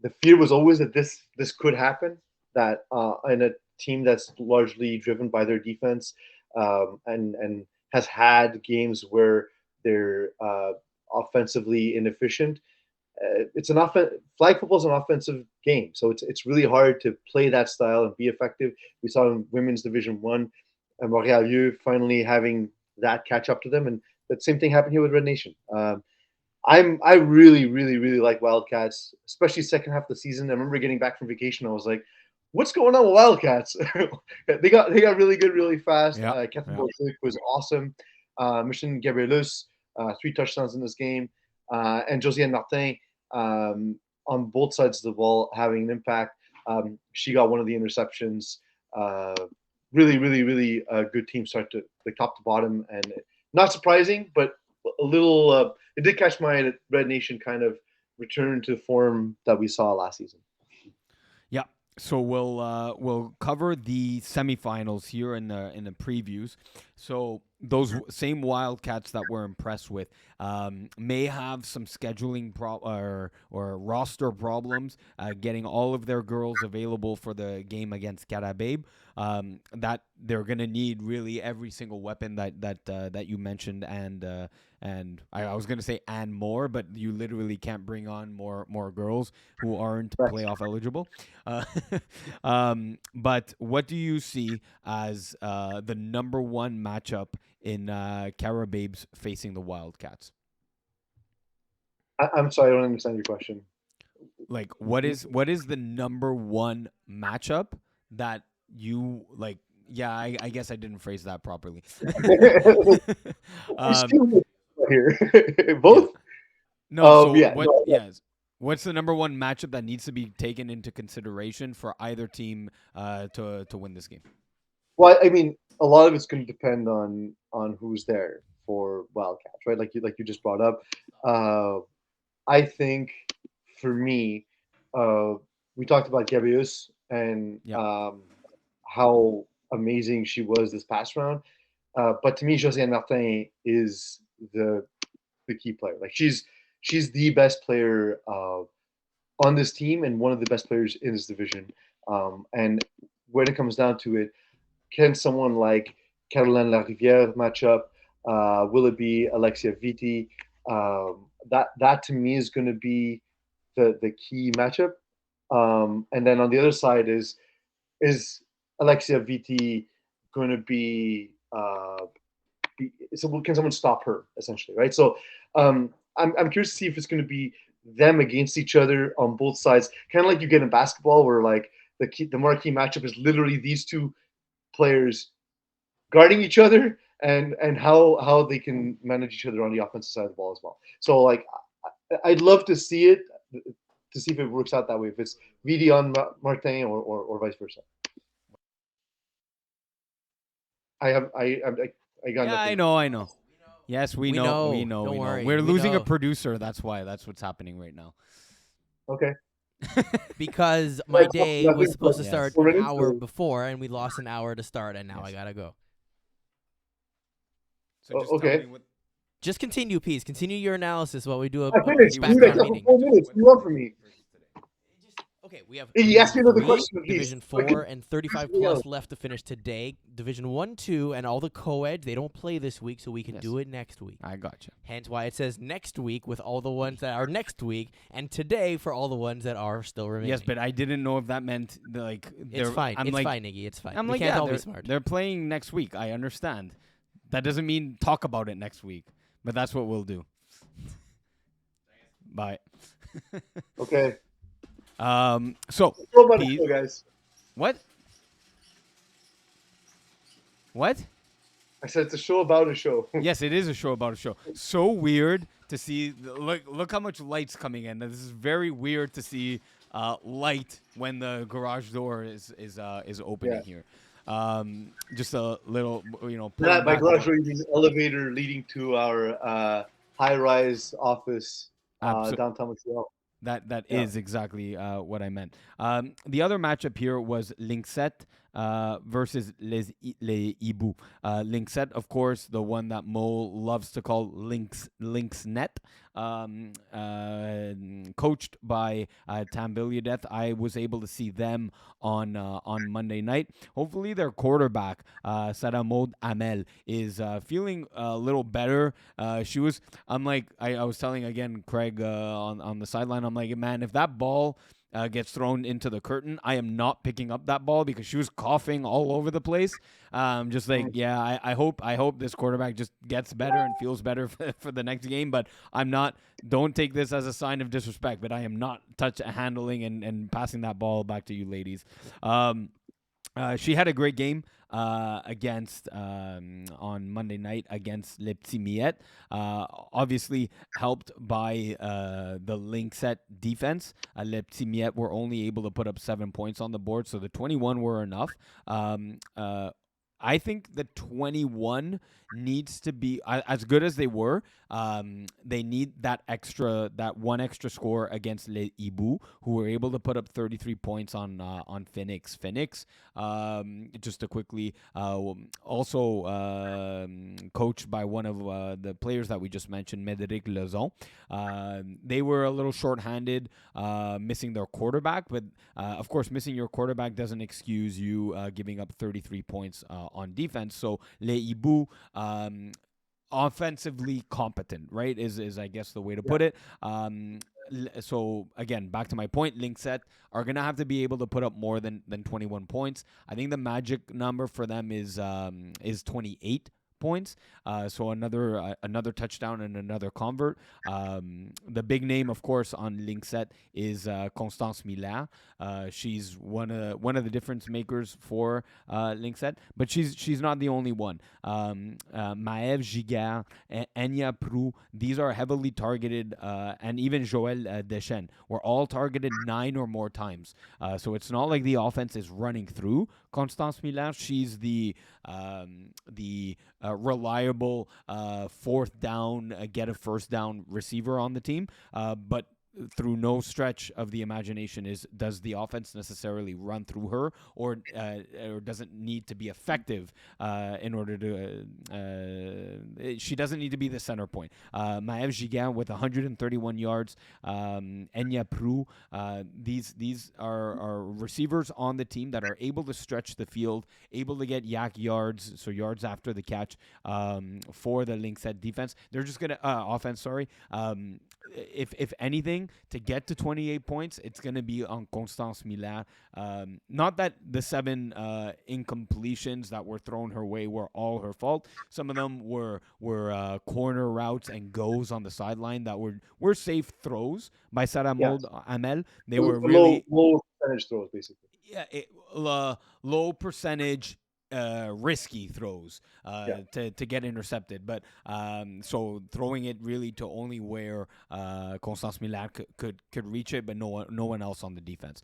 B: The fear was always that this could happen, that in a team that's largely driven by their defense and has had games where they're offensively inefficient. Flag football is an offensive game, so it's really hard to play that style and be effective. We saw in Women's Division 1, Montréal finally having that catch up to them, and that same thing happened here with Red Nation. I really, really, really like Wildcats, especially second half of the season. I remember getting back from vacation. I was like, "What's going on with Wildcats?" they got really good, really fast. Catherine Bolsik was awesome. Mission Gabrielus, 3 touchdowns in this game, and Josiane Martin on both sides of the ball having an impact. She got one of the interceptions. Really, really, really good team start to top to bottom, and not surprising, but a little. It did catch my Red Nation kind of return to form that we saw last season.
A: Yeah. So we'll cover the semifinals here in the previews. So those same Wildcats that we're impressed with may have some scheduling or roster problems getting all of their girls available for the game against Carababe. That they're gonna need really every single weapon that you mentioned, and I was gonna say and more, but you literally can't bring on more girls who aren't playoff eligible. But what do you see as the number one matchup in Carababes facing the Wildcats?
B: I'm sorry, I don't understand your question.
A: What is the number one matchup that you like? Yeah, I guess I didn't phrase that properly.
B: Here, both.
A: No. What's the number one matchup that needs to be taken into consideration for either team to win this game?
B: Well, I mean, a lot of it's going to depend on who's there for Wildcats, right? Like you just brought up. I think for me, we talked about Gabrius and how amazing she was this past round. But to me, Josiane Martin is the key player. Like she's she's the best player on this team and one of the best players in this division. And when it comes down to it, can someone like Caroline Larivière match up? Will it be Alexia Vitti? That to me is going to be the key matchup. And then on the other side is Alexia Vitti going to so can someone stop her essentially, right? So I'm curious to see if it's going to be them against each other on both sides, kind of like you get in basketball, where like the marquee matchup is literally these two players guarding each other and how they can manage each other on the offensive side of the ball as well. So like I'd love to see it to see if it works out that way. If it's Vidi on Martin or vice versa. I got
A: Yeah,
B: nothing.
A: I know. Yes, we know.
C: Don't worry.
A: We're
C: We
A: losing a
C: know.
A: producer. That's why. That's what's happening right now.
B: Okay.
C: Because my
B: That's
C: day
B: nothing
C: was supposed to
A: Yes.
C: start
B: We're
C: an
B: ready
C: hour
B: to-
C: before, and we lost an hour to start, and now
A: Yes.
C: I gotta go.
A: So just
B: okay.
A: tell me what.
C: Just continue, please. Continue your analysis while we do a
B: I finished.
A: he
B: You
A: was
B: like
C: background
A: done.
B: for
C: meeting.
B: 4 minutes. You want from me?
C: Okay, we have
B: He asked me
C: Division
B: another
C: 3,
B: question at least.
C: Division
B: Fucking-
C: 4, and 35
B: something
C: plus
B: else.
C: left to finish today. Division 1, 2, and all the co-ed, they don't play this week, so we can
A: Yes.
C: do it next week.
A: I gotcha.
C: Hence why it says next week with all the ones that are next week, and today for all the ones that are still remaining.
A: Yes, but I didn't know if that meant
C: it's fine.
A: I'm
C: it's
A: like,
C: fine, Iggy. It's fine.
A: I'm
C: we
A: like,
C: can't
A: yeah,
C: all be
A: they're,
C: smart.
A: they're playing next week. I understand. That doesn't mean talk about it next week, but that's what we'll do. Bye.
B: Okay.
A: So
B: Go about
A: Pete-
B: it, guys.
A: what? What?
B: I said it's a show about a show.
A: Yes, it is a show about a show. So weird to see. Look how much light's coming in. This is very weird to see light when the garage door is opening
B: Yeah.
A: here. Just a little, pulling
B: By
A: back
B: garage
A: a-
B: door, you mean elevator leading to our high-rise office
A: Abso-
B: downtown Montreal.
A: That
B: Yeah.
A: is exactly what I meant. The other matchup here was Linkset versus Les Ibu. Linkset, of course, the one that Mo loves to call Linksnet, coached by Tam Bilyadeth. I was able to see them on Monday night. Hopefully, their quarterback, Sarah Maud Amel, is feeling a little better. I'm like, I was telling again Craig on the sideline. I'm like, man, if that ball gets thrown into the curtain, I am not picking up that ball because she was coughing all over the place. Just like, yeah, I hope this quarterback just gets better and feels better for the next game. But I'm not. Don't take this as a sign of disrespect, but I am not handling and passing that ball back to you ladies. She had a great game against on Monday night against Le Petit Miette. Obviously helped by the Linkset defense. Le Petit Miette were only able to put up 7 points on the board, so the 21 were enough. I think the 21 needs to be as good as they were. They need that one extra score against Les Ibu, who were able to put up 33 points on Phoenix. Phoenix, just to quickly, also coached by one of the players that we just mentioned, Médéric Lezon. They were a little short-handed, missing their quarterback, but of course, missing your quarterback doesn't excuse you giving up 33 points on defense. So Les Ibu, offensively competent, right? Is I guess the way to put it. So again, back to my point, Linkset are gonna have to be able to put up more than 21 points. I think the magic number for them is 28 points. So another touchdown and another convert. The big name, of course, on Linkset is Constance Miller. She's one of the difference makers for Linkset, but she's not the only one. Maëve Giguère, Enya Prou, these are heavily targeted, and even Joël Deschênes were all targeted 9 or more times. So it's not like the offense is running through Constance Miller. She's the reliable fourth down, get a first down receiver on the team. But through no stretch of the imagination does the offense necessarily run through her, or doesn't need to be effective in order to. She doesn't need to be the center point. Maëv Giguin with 131 yards. Enya Prou. These are receivers on the team that are able to stretch the field, able to get yak yards, so yards after the catch for the Lynxette defense. They're just gonna offense. Sorry. If anything, to get to 28 points, it's going to be on Constance Miller. Not that the 7 incompletions that were thrown her way were all her fault. Some of them were corner routes and goes on the sideline that were safe throws by Sarah
B: Yes.
A: Amel. They
B: The
A: were really
B: low percentage throws, basically.
A: low percentage risky throws to get intercepted, but so throwing it really to only where Constance Miller could reach it, but no one else on the defense.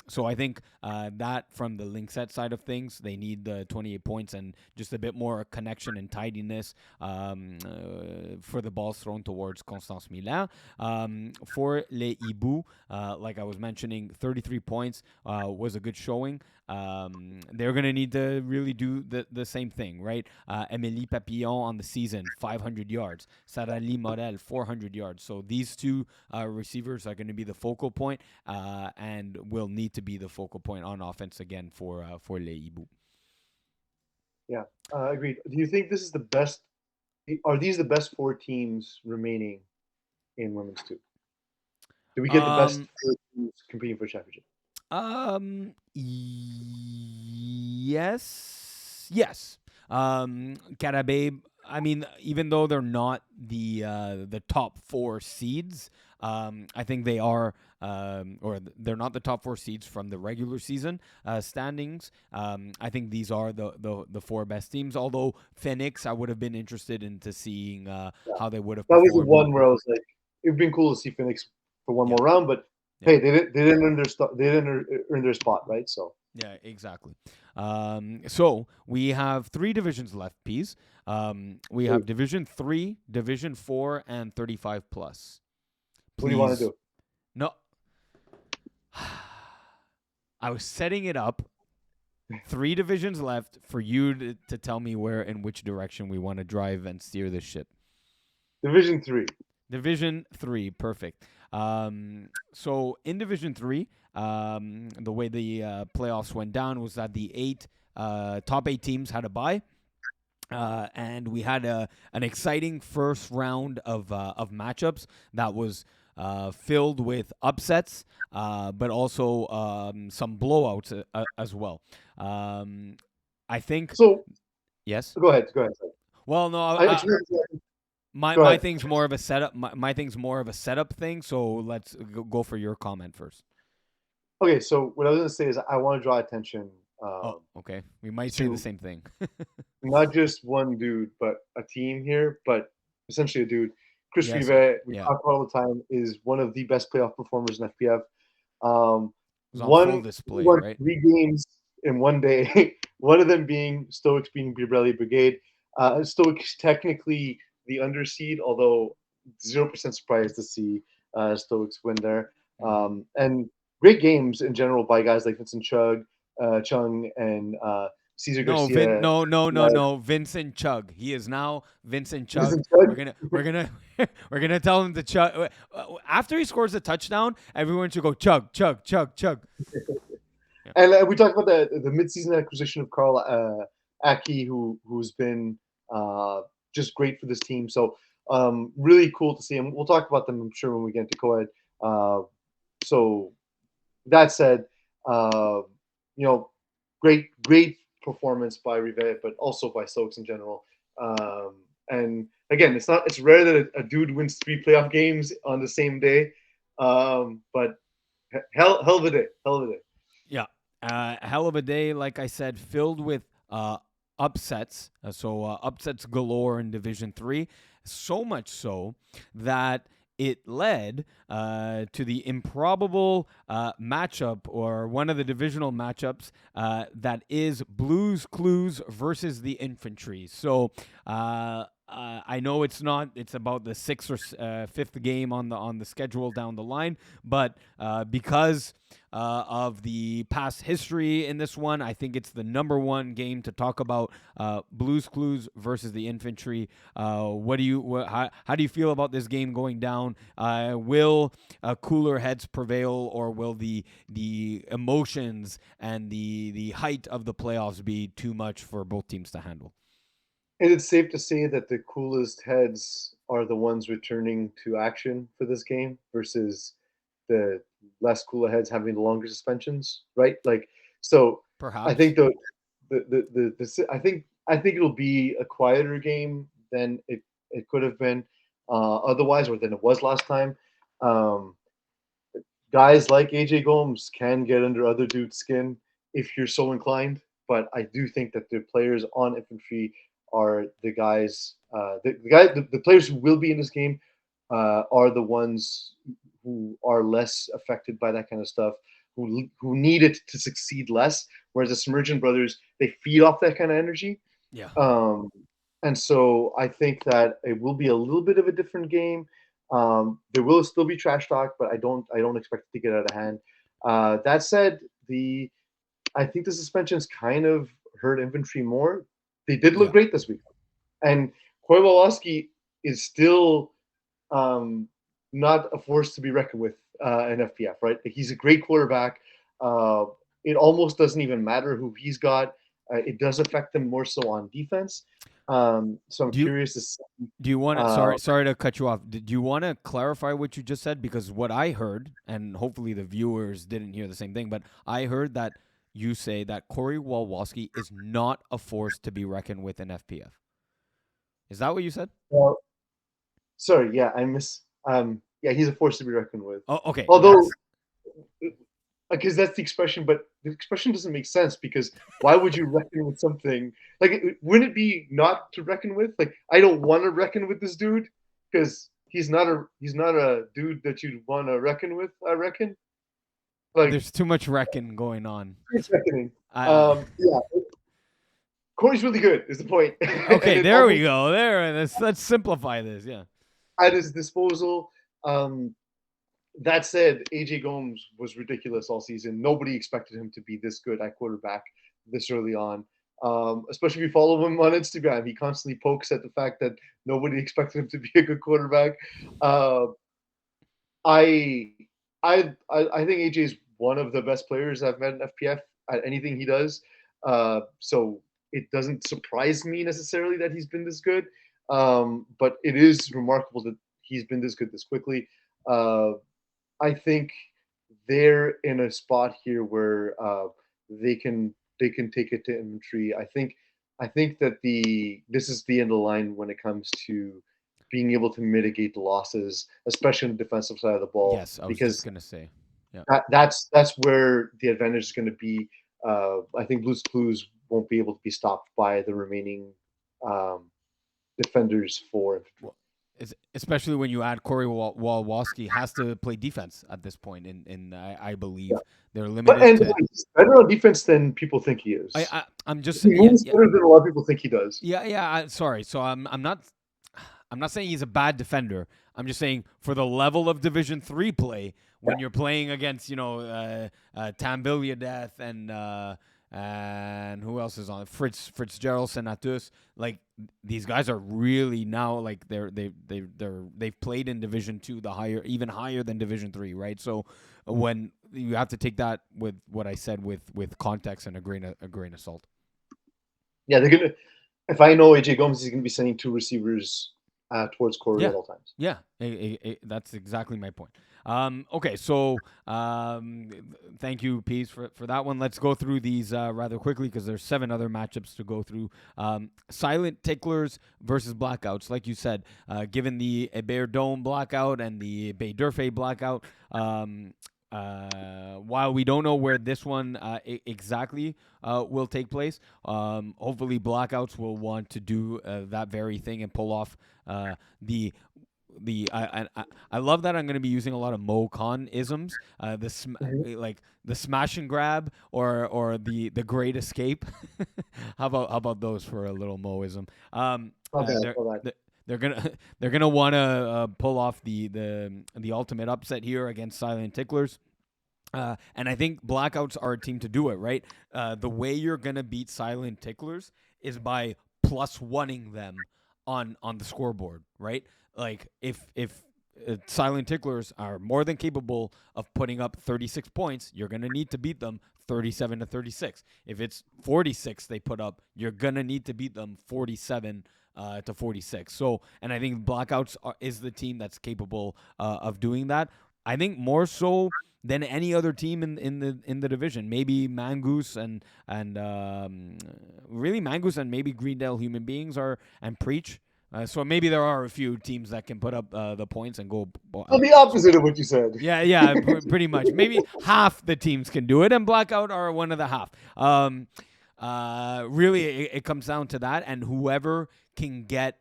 A: So I think that from the Lynxette side of things, they need the 28 points and just a bit more connection and tidiness for the balls thrown towards Constance Miller. For Les Hibou, like I was mentioning, 33 points was a good showing. They're going to need to really do the same thing, right? Amélie Papillon on the season, 500 yards. Sarali Morel, 400 yards. So these two receivers are going to be the focal point and will need to be the focal point on offense again for Les Hibou.
B: Yeah, agreed. Do you think this is the best? Are these the best 4 teams remaining in women's 2? Do we get the best 4 teams competing for championship?
A: Yes. Carabé, I mean, even though they're not the top 4 seeds, I think they are, or they're not the top 4 seeds from the regular season standings. I think these are the 4 best teams. Although Phoenix, I would have been interested into seeing how they would have
B: That
A: performed.
B: was the one where I was like, it'd been cool to see Phoenix for one more round, but hey, they didn't earn their spot, right? So
A: yeah, exactly. So we have 3 divisions left, Peas. We have Division 3, Division 4, and 35 plus. Please.
B: What do you want to do?
A: No. I was setting it up. 3 divisions left for you to tell me where and which direction we want to drive and steer this ship.
B: Division 3.
A: Division 3, perfect. So in Division 3, the way the playoffs went down was that the top 8 teams had a bye. And we had an exciting first round of matchups that was filled with upsets, but also some blowouts as well. I think.
B: So
A: yes.
B: Go ahead.
A: Well, no. My thing's more of a setup. My thing's more of a setup thing. So let's go for your comment first.
B: Okay, so what I was going to say is I want to draw attention.
A: Okay. We might say the same thing.
B: Not just one dude, but a team here, but essentially a dude. Chris Rivet, we talk about all the time, is one of the best playoff performers in FPF.
A: On full display,
B: won
A: right?
B: 3 games in one day. One of them being Stoics being Bibrelli Brigade. Stoics technically the underseed, although 0% surprised to see Stoics win there. And great games in general by guys like Vincent Chung, and Cesar Garcia.
A: No. Vincent Chug. He is now Vincent Chug.
B: Vincent Chug?
A: We're gonna tell him to chug. After he scores a touchdown, everyone should go chug, chug, chug, chug.
B: Yeah. And we talked about the midseason acquisition of Carl Aki, who's been just great for this team. So really cool to see him. We'll talk about them, I'm sure, when we get into co-ed. So that said, great performance by Rivet, but also by Stokes in general. And again, it's rare that a dude wins 3 playoff games on the same day. But hell of a day.
A: Yeah. Hell of a day, like I said, filled with upsets. Upsets galore in Division 3. So much so that it led to the improbable matchup, or one of the divisional matchups, that is Blues Clues versus the Infantry. So I know it's not. It's about the sixth or fifth game on the schedule down the line, but because of the past history in this one, I think it's the number one game to talk about. Blues Clues versus the Infantry. How do you feel about this game going down? Will cooler heads prevail, or will the emotions and the height of the playoffs be too much for both teams to handle?
B: And it's safe to say that the coolest heads are the ones returning to action for this game versus the less cooler heads having the longer suspensions, right? Like, so I
A: Perhaps.
B: think I think it'll be a quieter game than it could have been otherwise, or than it was last time. Um, Guys like AJ Gomes can get under other dudes' skin if you're so inclined. But I do think that the players on infantry are the guys. The players who will be in this game are the ones who are less affected by that kind of stuff, who need it to succeed less. Whereas the Submergent brothers, they feed off that kind of energy.
A: Yeah.
B: Um, and so I think that it will be a little bit of a different game. There will still be trash talk, but I don't expect it to get out of hand. That said, the I think the suspensions kind of hurt infantry more. They did look
A: Yeah.
B: great this week, and Kowalski is still um, not a force to be reckoned with in FPF. Right? He's a great quarterback. Uh, it almost doesn't even matter who he's got. It does affect them more so on defense. So I'm
A: Do you
B: curious to see.
A: do you want to
B: Uh,
A: sorry to cut you off. Do you want to clarify what you just said, because what I heard, and hopefully the viewers didn't hear the same thing, but I heard that you say that Corey Walwalski is not a force to be reckoned with in FPF. Is that what you said?
B: well, sorry, yeah, I miss. Yeah, he's a force to be reckoned with.
A: Oh, okay.
B: Although,
A: That's
B: because that's the expression, but the expression doesn't make sense because why would you reckon with something like? Wouldn't it be not to reckon with? Like, I don't want to reckon with this dude because he's not a dude that you'd want to reckon with. I reckon. Like,
A: there's too much wrecking going on.
B: it's reckoning.
A: I
B: Yeah, Corey's really good. Is the point? And
A: Okay,
B: it
A: there we
B: almost
A: go. There, let's simplify this. Yeah.
B: at his disposal. Um, That said, AJ Gomes was ridiculous all season. Nobody expected him to be this good at quarterback this early on. Especially if you follow him on Instagram, he constantly pokes at the fact that nobody expected him to be a good quarterback. Uh, I, I think AJ is one of the best players I've met in FPF at anything he does. So it doesn't surprise me necessarily that he's been this good. But it is remarkable that he's been this good this quickly. Uh, I think they're in a spot here where they can take it to infantry. I think that this is the end of the line when it comes to being able to mitigate the losses, especially on the defensive side of the ball,
A: Yes, I was just
B: because
A: gonna say. Yeah.
B: that's where the advantage is going to be. I think Blues Clues won't be able to be stopped by the remaining um, defenders for infantry.
A: Well, especially when you add Corey Walwalski has to play defense at this point, and I believe they're
B: But
A: limited
B: and
A: to.
B: he's better on defense than people think he
A: I,
B: is.
A: I I'm just
B: He
A: yeah
B: moves
A: yeah
B: better than a lot of people think he does.
A: yeah. Sorry. So I'm not saying he's a bad defender. I'm just saying for the level of Division Three play, when you're playing against Tambilia Death and who else is on Fitzgerald Senatus, like these guys are really now like they've played in Division Two, the higher, even higher than Division Three, right? So when you have to take that with what I said with context and a grain of salt.
B: Yeah, they're gonna. If I know AJ Gomes, he's gonna be sending two receivers towards Corey
A: Yeah,
B: at all times.
A: yeah, that's exactly my point. Okay, so thank you, Pease, for that one. Let's go through these rather quickly because there's 7 other matchups to go through. Silent Ticklers versus Blackouts. Like you said, given the Bear Dome blackout and the Bay Durfay blackout, while we don't know where this one exactly will take place, hopefully Blackouts will want to do that very thing and pull off the I love that I'm going to be using a lot of Mo Khan isms. Like the smash and grab or the great escape. How about those for a little Moism?
B: Not bad,
A: They're
B: not bad.
A: they're gonna they're gonna want to pull off the ultimate upset here against Silent Ticklers. And I think Blackouts are a team to do it, right? The way you're going to beat Silent Ticklers is by plus one-ing them on the scoreboard, right? Like, if Silent Ticklers are more than capable of putting up 36 points, you're going to need to beat them 37 to 36. If it's 46 they put up, you're going to need to beat them 47 to 46. So, and I think Blackouts is the team that's capable of doing that. I think more so than any other team in the division. Maybe Mongoose and really Mongoose and maybe Greendale Human Beings are and Preach. So maybe there are a few teams that can put up the points and go.
B: Well, the opposite of what you said.
A: Yeah, pretty much. Maybe half the teams can do it, and Blackout are one of the half. Really, it comes down to that, and whoever can get.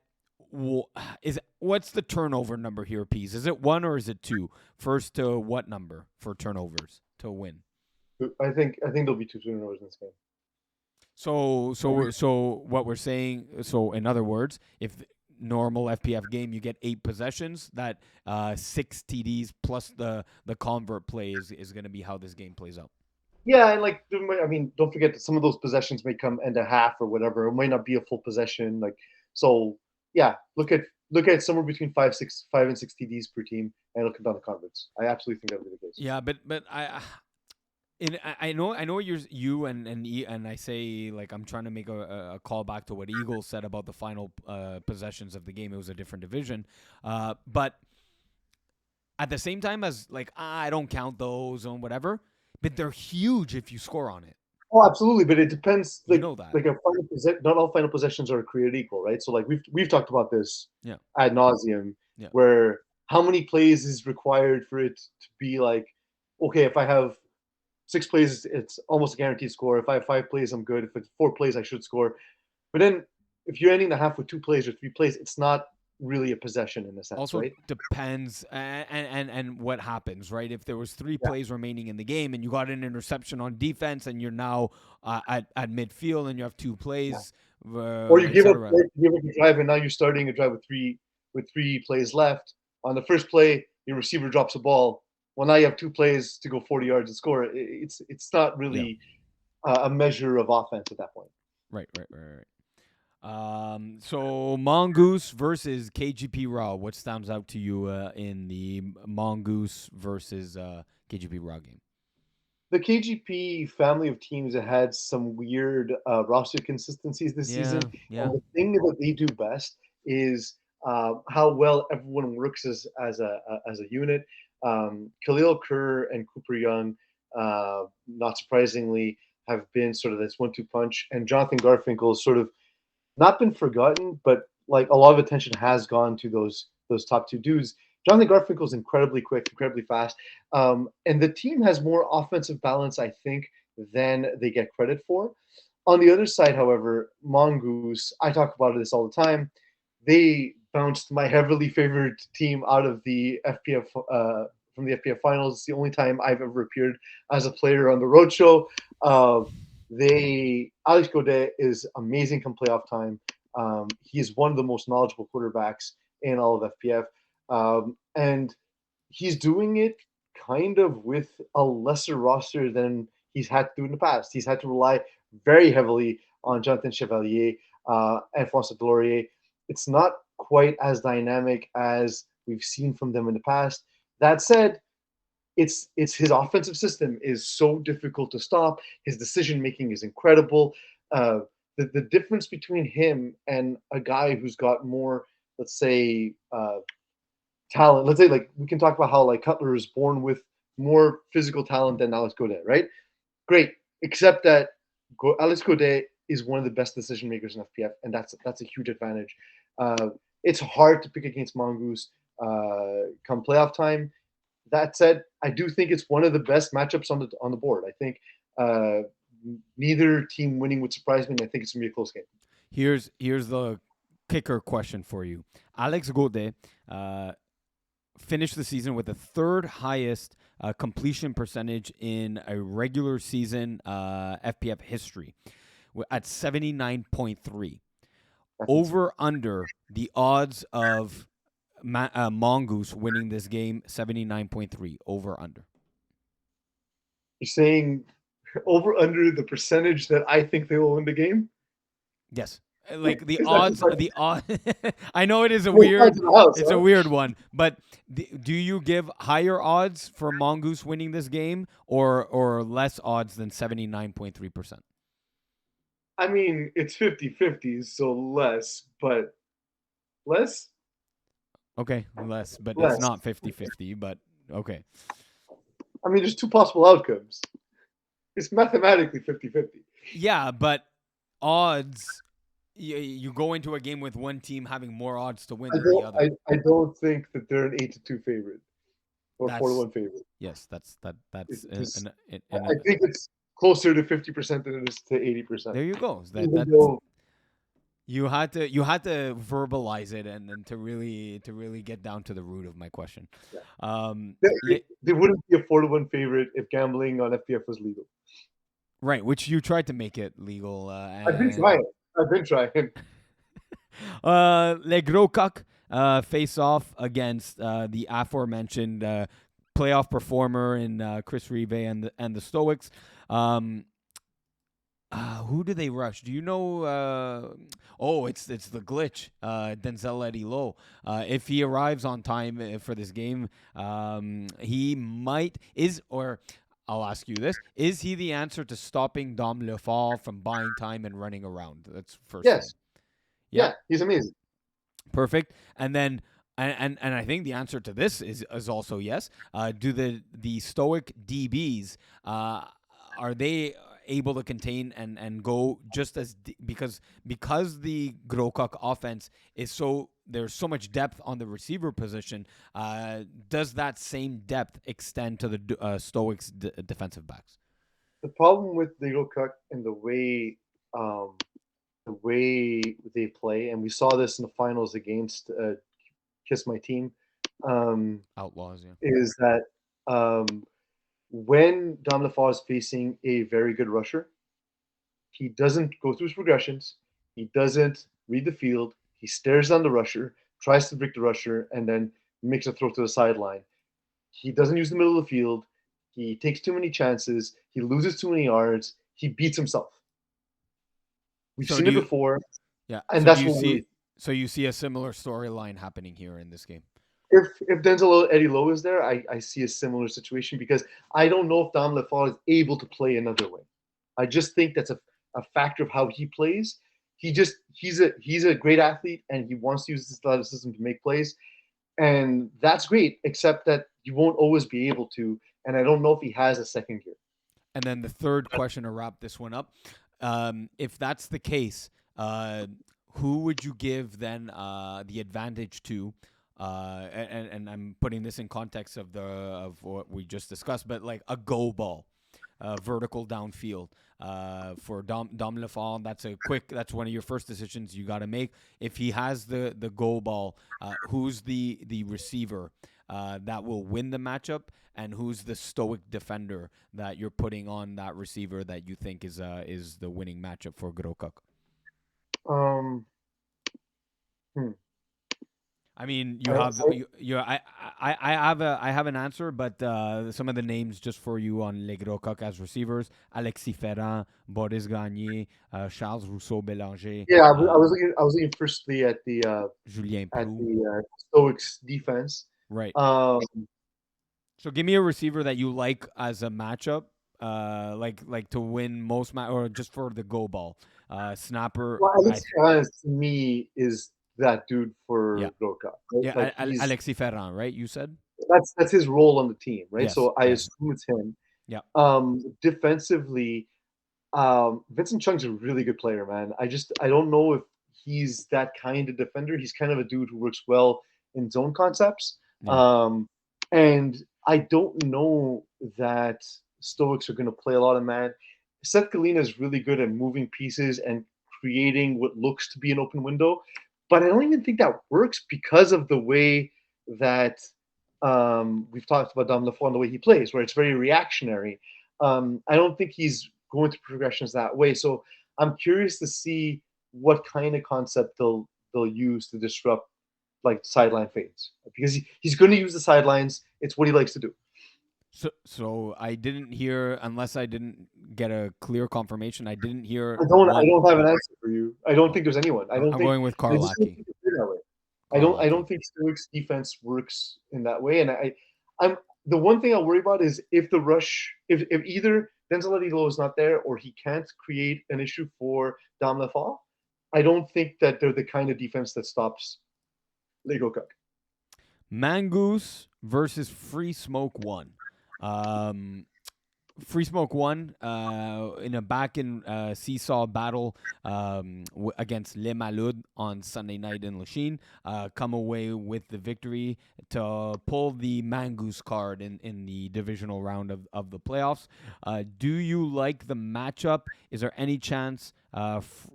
A: What's the turnover number here, Pease? Is it 1 or is it 2? First to what number for turnovers to win?
B: I think there'll be 2 turnovers in this game.
A: So what we're saying. So in other words, if normal FPF game you get 8 possessions, that 6 TDs plus the convert play is going to be how this game plays out.
B: Yeah, and like I mean, don't forget that some of those possessions may come end a half or whatever. It might not be a full possession. Like so. Yeah, look at somewhere between 5 and 6 TDs per team, and it'll come down to converts. I absolutely think that'll be the case.
A: Yeah, but I know you and I say, like, I'm trying to make a call back to what Eagles said about the final possessions of the game. It was a different division, but at the same time as like I don't count those and whatever, but they're huge if you score on it.
B: Oh, absolutely, but it depends. Like,
A: you know that.
B: Like not all final possessions are created equal, right? So like we've talked about this ad nauseum, where how many plays is required for it to be like, okay, if I have 6 plays, it's almost a guaranteed score. If I have 5 plays, I'm good. If it's 4 plays, I should score. But then if you're ending the half with 2 plays or 3 plays, it's not really a possession in a sense.
A: Also
B: right?
A: depends and what happens, right? If there was 3 plays remaining in the game and you got an interception on defense and you're now at midfield and you have 2 plays,
B: or you give up a drive and now you're starting a drive with three plays left. On the first play, your receiver drops a ball. Well, now you have 2 plays to go 40 yards and score. It's not really a measure of offense at that point.
A: Right. So Mongoose versus KGP Raw. What stands out to you in the Mongoose versus KGP Raw game?
B: The KGP family of teams that had some weird roster consistencies this season.
A: Yeah.
B: And the thing that they do best is how well everyone works as a unit. Khalil Kerr and Cooper Young, not surprisingly, have been sort of this 1-2 punch, and Jonathan Garfinkel is sort of not been forgotten, but like a lot of attention has gone to those top 2 dudes. Jonathan Garfinkel is incredibly quick, incredibly fast, and the team has more offensive balance, I think, than they get credit for. On the other side, however, Mongoose, I talk about this all the time. They bounced my heavily favored team out of the FPF from the FPF finals. It's the only time I've ever appeared as a player on the roadshow. Alex Godet is amazing come playoff time. He is one of the most knowledgeable quarterbacks in all of FPF. And he's doing it kind of with a lesser roster than he's had to do in the past. He's had to rely very heavily on Jonathan Chevalier and Francois Delorier. It's not quite as dynamic as we've seen from them in the past. That said, it's his offensive system is so difficult to stop. His decision making is incredible. The difference between him and a guy who's got more, let's say, talent. Let's say, like, we can talk about how like Cutler is born with more physical talent than Alex Godet, right? Great, except that Alex Godet is one of the best decision makers in FPF, and that's a huge advantage. It's hard to pick against Mongoose come playoff time. That said, I do think it's one of the best matchups on the board. I think neither team winning would surprise me, and I think it's gonna be a close game.
A: Here's the kicker question for you. Alex Godet finished the season with the 3rd highest completion percentage in a regular season FPF history at 79.3.
B: I think so.
A: Over under the odds of Mongoose winning this game 79.3 over under.
B: You're saying over under the percentage that I think they will win the game?
A: Yes. Like the
B: Is that just
A: odds,
B: like
A: the odd. I know it is a
B: both sides
A: weird,
B: of the house,
A: it's a
B: huh?
A: weird one, but do you give higher odds for Mongoose winning this game or less odds than 79.3%?
B: I mean, it's 50-50, so less, but less?
A: Okay, less, but it's
B: Less.
A: not 50-50, but okay.
B: I mean, there's two possible outcomes. It's mathematically 50-50.
A: Yeah, but odds, you go into a game with one team having more odds to win
B: I
A: than the
B: don't
A: other.
B: I don't think that they're an 8-2 favorite or
A: That's
B: 4-1 favorite.
A: yes, that's
B: I think it's closer to 50% than it is to 80%.
A: there you go.
B: Even though
A: You had to verbalize it and to really get down to the root of my question.
B: yeah,
A: Um,
B: they,
A: le-
B: they wouldn't be a 4-1 favorite if gambling on FPF was legal.
A: right, which you tried to make it legal.
B: I've been trying. I've been trying.
A: Les Gros Coq face off against the aforementioned playoff performer in Chris Rive and the Stoics. Um, who do they rush? Do you know? Oh, it's the glitch. Denzel Eddie Lowe. If he arrives on time for this game, he might or I'll ask you this: is he the answer to stopping Dom Lefort from buying time and running around? That's first thing.
B: Yes.
A: Yeah,
B: Yeah, he's amazing.
A: perfect. And then. And I think the answer to this is also yes. Do the Stoic DBs are they able to contain and go just as because the Grokuk offense is there's so much depth on the receiver position. Does that same depth extend to the Stoics defensive backs?
B: The problem with Legal Cook and the way they play, and we saw this in the finals against Kiss My Team, um,
A: Outlaws, yeah.
B: is that when Dom Lefort is facing a very good rusher, he doesn't go through his progressions. He doesn't read the field. He stares down the rusher, tries to break the rusher, and then makes a throw to the sideline. He doesn't use the middle of the field. He takes too many chances. He loses too many yards. He beats himself. We've
A: So
B: seen
A: do
B: it
A: you
B: before,
A: yeah?
B: and
A: So do
B: that's
A: you
B: what
A: see
B: we.
A: a similar storyline happening here in this game?
B: If Denzel Eddie Lowe is there, I see a similar situation because I don't know if Dom Lefort is able to play another way. I just think that's a factor of how he plays. He's a great athlete and he wants to use this athleticism to make plays, and that's great. Except that you won't always be able to, and I don't know if he has a second gear.
A: And then the third question to wrap this one up: if that's the case, who would you give then the advantage to? And I'm putting this in context of what we just discussed, but like a go ball, vertical downfield for Dom Lefond. That's one of your first decisions you got to make. If he has the goal ball, who's the receiver that will win the matchup, and who's the stoic defender that you're putting on that receiver that you think is the winning matchup for Grokuk?
B: Um, hmm.
A: I mean,
B: I, I,
A: I have an answer, but some of the names just for you on Les Grokuk as receivers: Alexis Ferrand, Boris Gagné, Charles Rousseau Bélanger,
B: yeah, I was looking firstly
A: Julien
B: at
A: Proulx.
B: the Stoics defense.
A: Right.
B: Um,
A: So give me a receiver that you like as a matchup, like to win or just for the go ball. Snapper,
B: well, Alex Ferrand to me is that dude
A: yeah,
B: for Roca. Right?
A: yeah,
B: Like
A: Alexis Ferrand, right? You said
B: that's his role on the team, right?
A: yes,
B: So I
A: yes,
B: assume it's him.
A: yeah.
B: Defensively, Vincent Chung's a really good player, man. I don't know if he's that kind of defender. He's kind of a dude who works well in zone concepts.
A: Yeah.
B: And I don't know that Stoics are going to play a lot of man. Seth Galina is really good at moving pieces and creating what looks to be an open window, but I don't even think that works because of the way that we've talked about Dom Lafont and the way he plays, where it's very reactionary. I don't think he's going through progressions that way. So I'm curious to see what kind of concept they'll use to disrupt like sideline fades, because he's going to use the sidelines. It's what he likes to do.
A: So I didn't hear, unless I didn't get a clear confirmation. I didn't hear
B: I
A: one.
B: don't have an answer for you. I don't
A: Oh,
B: think there's anyone.
A: I'm going with
B: I just don't
A: Karlaki.
B: think it's that way. I
A: Karlaki.
B: don't think Stoics defense works in that way. And I'm the one thing I worry about is if the rush, if either Denzel Adilo is not there or he can't create an issue for Dom Lefort, I don't think that they're the kind of defense that stops Lego Cook.
A: Mangoose versus Free Smoke 1. Free Smoke 1 in a back in seesaw battle against Les Malouds on Sunday night in Lachine, come away with the victory to pull the Mangoose card in the divisional round of the playoffs. Do you like the matchup? Is there any chance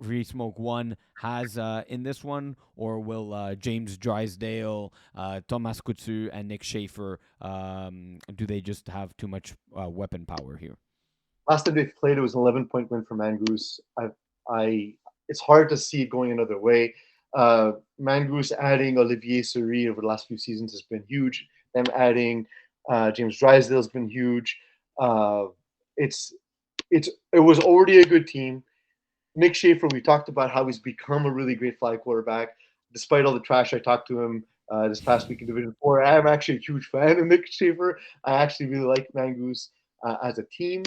A: Free Smoke 1 has in this one, or will James Drysdale, Thomas Coutu, and Nick Schaefer, do they just have too much weapon power here?
B: Last time they played, it was an 11-point win for Mangoose. It's hard to see it going another way. Mangoose adding Olivier Souris over the last few seasons has been huge. Them adding James Drysdale has been huge. It was already a good team. Nick Schaefer, we talked about how he's become a really great fly quarterback. Despite all the trash I talked to him this past week in Division 4, I am actually a huge fan of Nick Schaefer. I actually really like Mangoose as a team.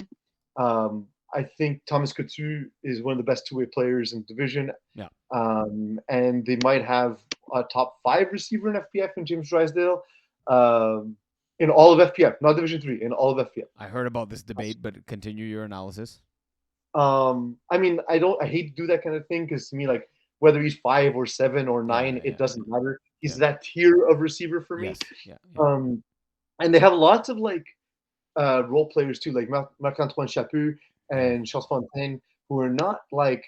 B: I think Thomas Coutu is one of the best two-way players in the division.
A: Yeah.
B: And they might have a top 5 receiver in FPF in James Drysdale. In all of FPF, not Division 3, in all of FPF.
A: I heard about this debate, but continue your analysis.
B: I mean, I hate to do that kind of thing, because to me, like, whether he's 5 or 7 or 9, it doesn't matter. He's that tier of receiver for me.
A: Yes.
B: And they have lots of like role players too, like Marc-Antoine Chaput and Charles Fontaine, who are not like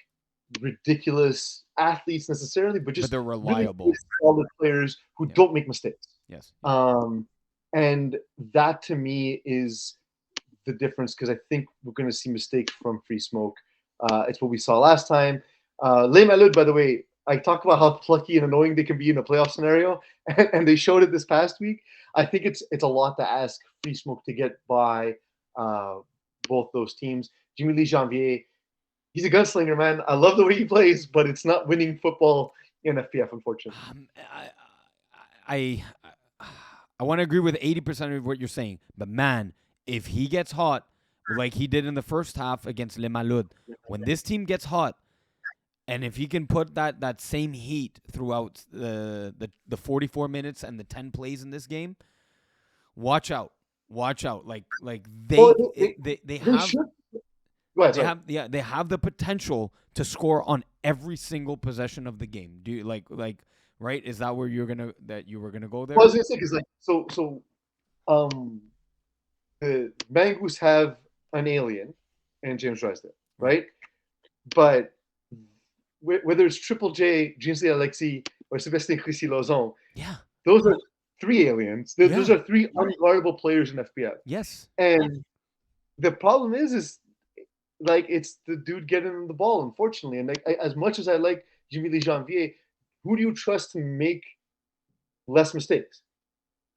B: ridiculous athletes necessarily, but just
A: they're reliable,
B: really solid players who don't make mistakes.
A: Yes.
B: And that to me is the difference, because I think we're going to see mistakes from Free Smoke. It's what we saw last time. Les Malouds, by the way, I talk about how plucky and annoying they can be in a playoff scenario, and they showed it this past week. I think it's a lot to ask Free Smoke to get by both those teams. Jimmy Lee Janvier, he's a gunslinger, man. I love the way he plays, but it's not winning football in FPF, unfortunately.
A: I want to agree with 80% of what you're saying, but man, if he gets hot, like he did in the first half against Les Malouds, when this team gets hot, and if he can put that same heat throughout the 44 minutes and the 10 plays in this game, watch out. Like they have the potential to score on every single possession of the game. Do you like right? Is that where you were gonna go there?
B: Well, I was gonna say, because like the Mangoose have an alien and James Drysdale, right? But whether it's Triple J, Jinsley Alexi, or Sebastien Chrissy-Lozon, those are 3 aliens. Those are 3 unguardable players in FPF.
A: Yes.
B: And the problem is like, it's the dude getting the ball, unfortunately. And like, as much as I like Jimmy Lee Janvier, who do you trust to make less mistakes?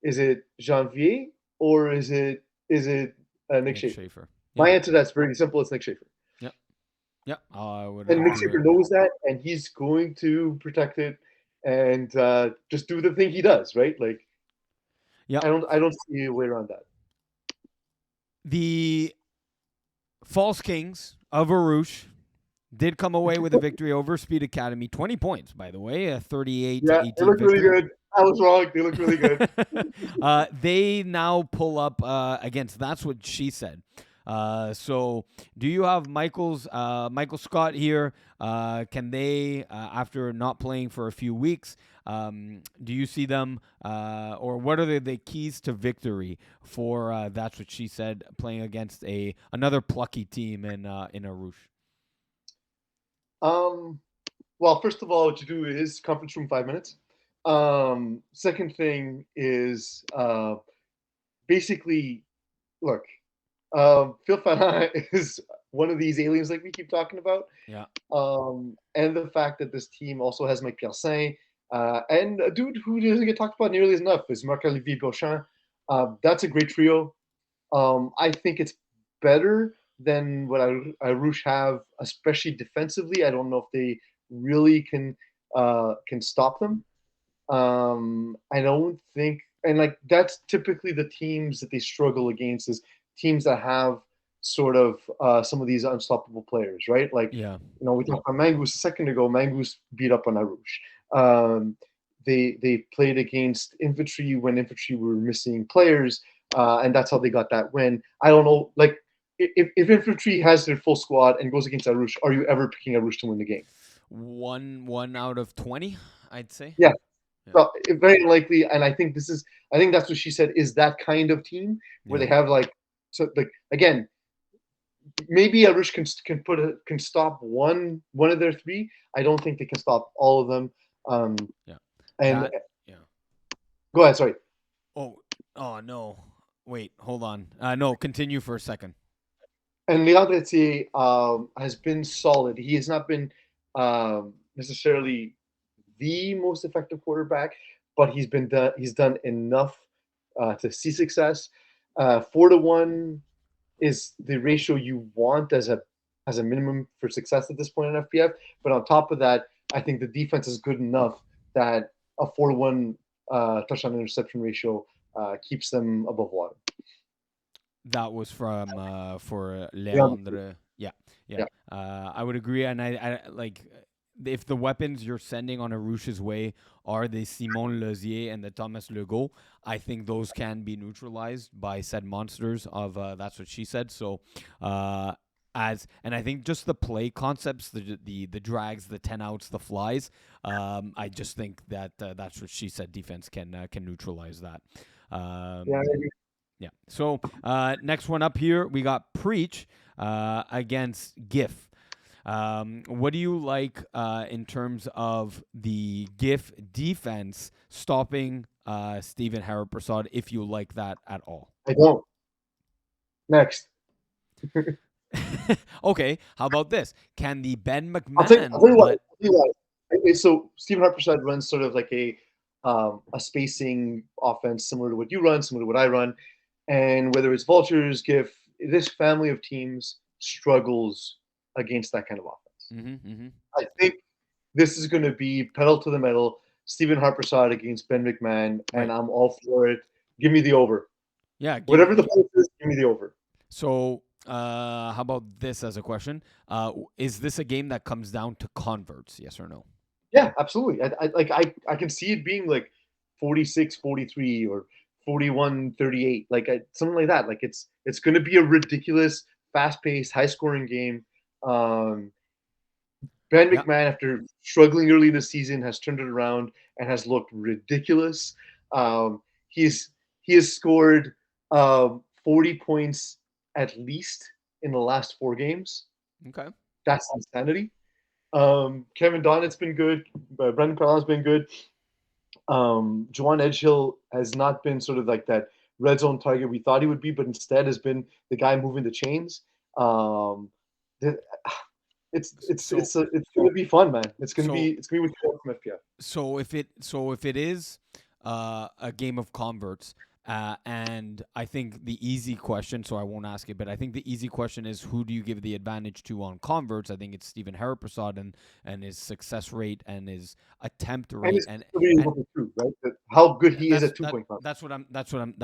B: Is it Janvier or is it Nick Schaefer? My answer to that's very simple. It's Nick Schaefer.
A: Yeah,
B: and Nick Schaefer knows that, and he's going to protect it and just do the thing he does, right? Like, I don't see a way around that.
A: The False Kings of Arouche did come away with a victory over Speed Academy, 20 points, by the way, a 38-18
B: they look
A: victory.
B: really good. I was wrong. They look really good.
A: They now pull up against That's What She Said. So do you have Michael Scott here? Can they, after not playing for a few weeks, do you see them, or what are the keys to victory for That's What She Said, playing against another plucky team in Arouche?
B: Well, first of all, what you do is conference room 5 minutes. Second thing is basically, look, Phil Fana is one of these aliens like we keep talking about.
A: Yeah.
B: And the fact that this team also has Mike Piercin, and a dude who doesn't get talked about nearly enough is Marc-Olivier Beauchamp. That's a great trio. I think it's better than what Arouche have, especially defensively. I don't know if they really can stop them. I don't think, and like that's typically the teams that they struggle against is teams that have sort of some of these unstoppable players, right? Like,
A: Yeah.
B: we talked about Mangoose a second ago. Mangoose beat up on Arouche. They played against infantry when infantry were missing players, and that's how they got that win. I don't know, like if infantry has their full squad and goes against Arouche, are you ever picking Arouche to win the game?
A: One out of 20, I'd say.
B: Yeah.
A: Yeah.
B: So very likely, and I think that's what she said is that kind of team where
A: Yeah.
B: they have like again, maybe Arush can stop one of their three. I don't think they can stop all of them.
A: Yeah.
B: And
A: That. Yeah.
B: go ahead, sorry.
A: Oh no. Wait, hold on. No, continue for a second.
B: And Leon Etier has been solid. He has not been necessarily the most effective quarterback, but he's done enough to see success. 4-1 is the ratio you want as a minimum for success at this point in FPF. But on top of that, I think the defense is good enough that a 4-1 touchdown interception ratio keeps them above water.
A: That was from for
B: Yeah,
A: Leandre. Yeah, yeah.
B: yeah.
A: I would agree, and I like if the weapons you're sending on Arouche's way are the Simon Lozier and the Thomas Legault, I think those can be neutralized by said monsters of that's what she said. So, and I think just the play concepts, the drags, the 10 outs, the flies. I just think that that's what she said. Defense can neutralize that.
B: Yeah,
A: Yeah. So next one up here, we got Preach against GIF. What do you like in terms of the GIF defense stopping Stephen Haraprasad, if you like that at all?
B: I don't. Next.
A: Okay. How about this? Can the Ben
B: I'll tell
A: McMahon
B: you what.
A: let?
B: I'll tell you what. Okay, so Stephen Harper runs sort of like a spacing offense similar to what you run, similar to what I run, and whether it's Vultures, GIF, this family of teams struggles against that kind of offense.
A: Mm-hmm, mm-hmm.
B: I think this is going to be pedal to the metal. Stephen Harper against Ben McMahon,
A: Right.
B: and I'm all for it. Give me the over.
A: Yeah.
B: Whatever the point is, give me the over.
A: So, how about this as a question? Is this a game that comes down to converts? Yes or no?
B: Yeah, absolutely. I can see it being like 46-43 or 41-38, like something like that. Like it's going to be a ridiculous, fast-paced, high-scoring game. Ben
A: Yeah.
B: McMahon, after struggling early in the season, has turned it around and has looked ridiculous. He's he has scored 40 points at least in the last 4 games.
A: Okay.
B: That's insanity. Kevin Donnett's been good. Brendan Perlin's been good. Juwan Edgehill has not been sort of like that red zone target we thought he would be, but instead has been the guy moving the chains. It's going to be fun, man. It's going to be with from FPF.
A: So if it is a game of converts, and I think the easy question, so I won't ask it, but I think the easy question is who do you give the advantage to on converts? I think it's Stephen Haraprasad and his success rate and his attempt rate and
B: too, right? How good he is at 2-point converts.
A: That's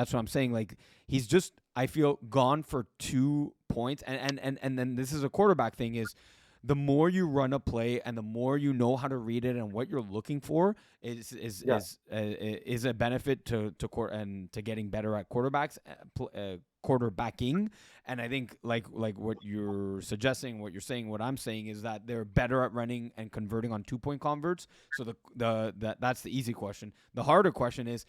A: what I'm saying. Like he's just, I feel, gone for 2 points, and then this is a quarterback thing is. The more you run a play and the more you know how to read it and what you're looking for is a benefit to getting better at quarterbacking. And I think like what you're suggesting, what you're saying, what I'm saying is that they're better at running and converting on 2-point converts. So that's the easy question. The harder question is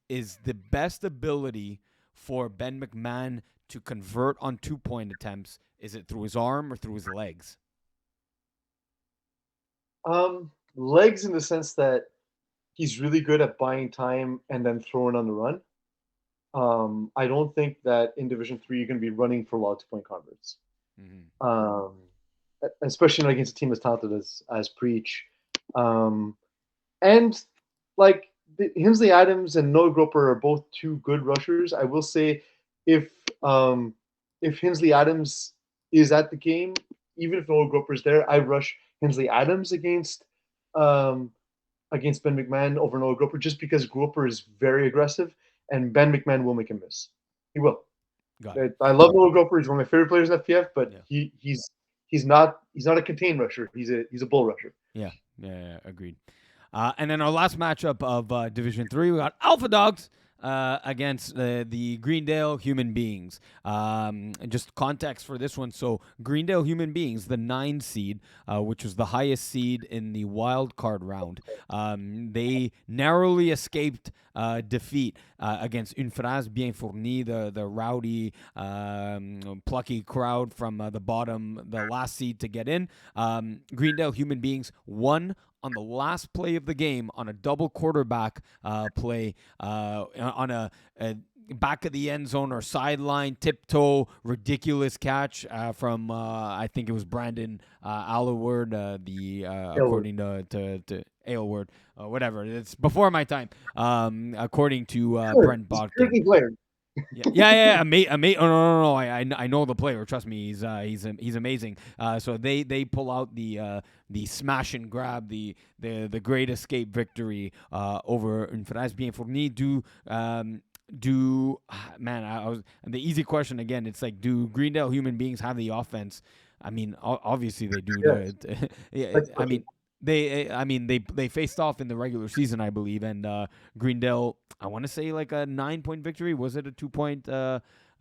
A: the best ability for Ben McMahon to convert on 2-point attempts. Is it through his arm or through his legs?
B: Legs in the sense that he's really good at buying time and then throwing on the run. I don't think that in Division 3 you're going to be running for a lot of 2-point converts. um, especially not against a team as talented as Preach. Um, and like Himsley Adams and Noah Groper are both two good rushers. I will say if um, if Himsley Adams is at the game, even if Noah Groper is there, I rush Himsley Adams um, against Ben McMahon over Noah Groper just because Groper is very aggressive and Ben McMahon will make a miss. He will.
A: Got it.
B: I love Noah Groper. He's one of my favorite players in FPF, but
A: Yeah.
B: he's not a contained rusher. He's a bull rusher.
A: Yeah, agreed. And then our last matchup of Division 3, we got Alpha Dogs against the Greendale Human Beings. Just context for this one. So Greendale Human Beings, the 9 seed, which was the highest seed in the wild card round, they narrowly escaped defeat against Une Phrase Bien Fournie, the rowdy, plucky crowd from the bottom, the last seed to get in. Greendale Human Beings won on the last play of the game on a double quarterback play on a back of the end zone or sideline tiptoe ridiculous catch from I think it was Brandon Aylward, according to Aylward, whatever. It's before my time, according to Brent Bodkin. Yeah. No. I know the player. Trust me, he's amazing. So they pull out the smash and grab, the great escape victory over Une Phrase Bien Fournie. The easy question again. It's like, do Greendale Human Beings have the offense? I mean, obviously they do.
B: Yes.
A: They faced off in the regular season, I believe, and Greendale, I want to say like a 9-point victory. Was it a 2-point?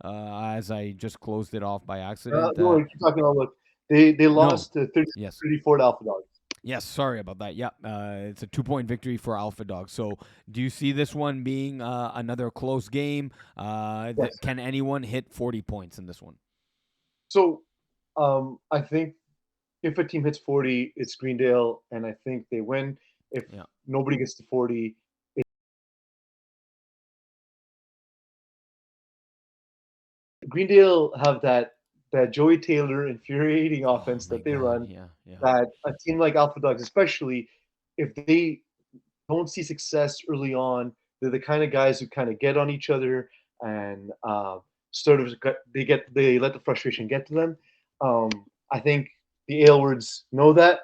A: As I just closed it off by accident.
B: No, keep talking about look. They lost to 34 to Alpha Dogs.
A: Yes, sorry about that. Yeah, it's a 2-point victory for Alpha Dog. So, do you see this one being another close game?
B: Yes.
A: Can anyone hit 40 points in this one?
B: So, I think if a team hits 40, it's Greendale, and I think they win. If nobody gets to 40, Greendale have that Joey Taylor infuriating offense that they run.
A: Yeah.
B: That a team like Alpha Dogs, especially if they don't see success early on, they're the kind of guys who kind of get on each other and sort of they let the frustration get to them. I think the Aylwards know that,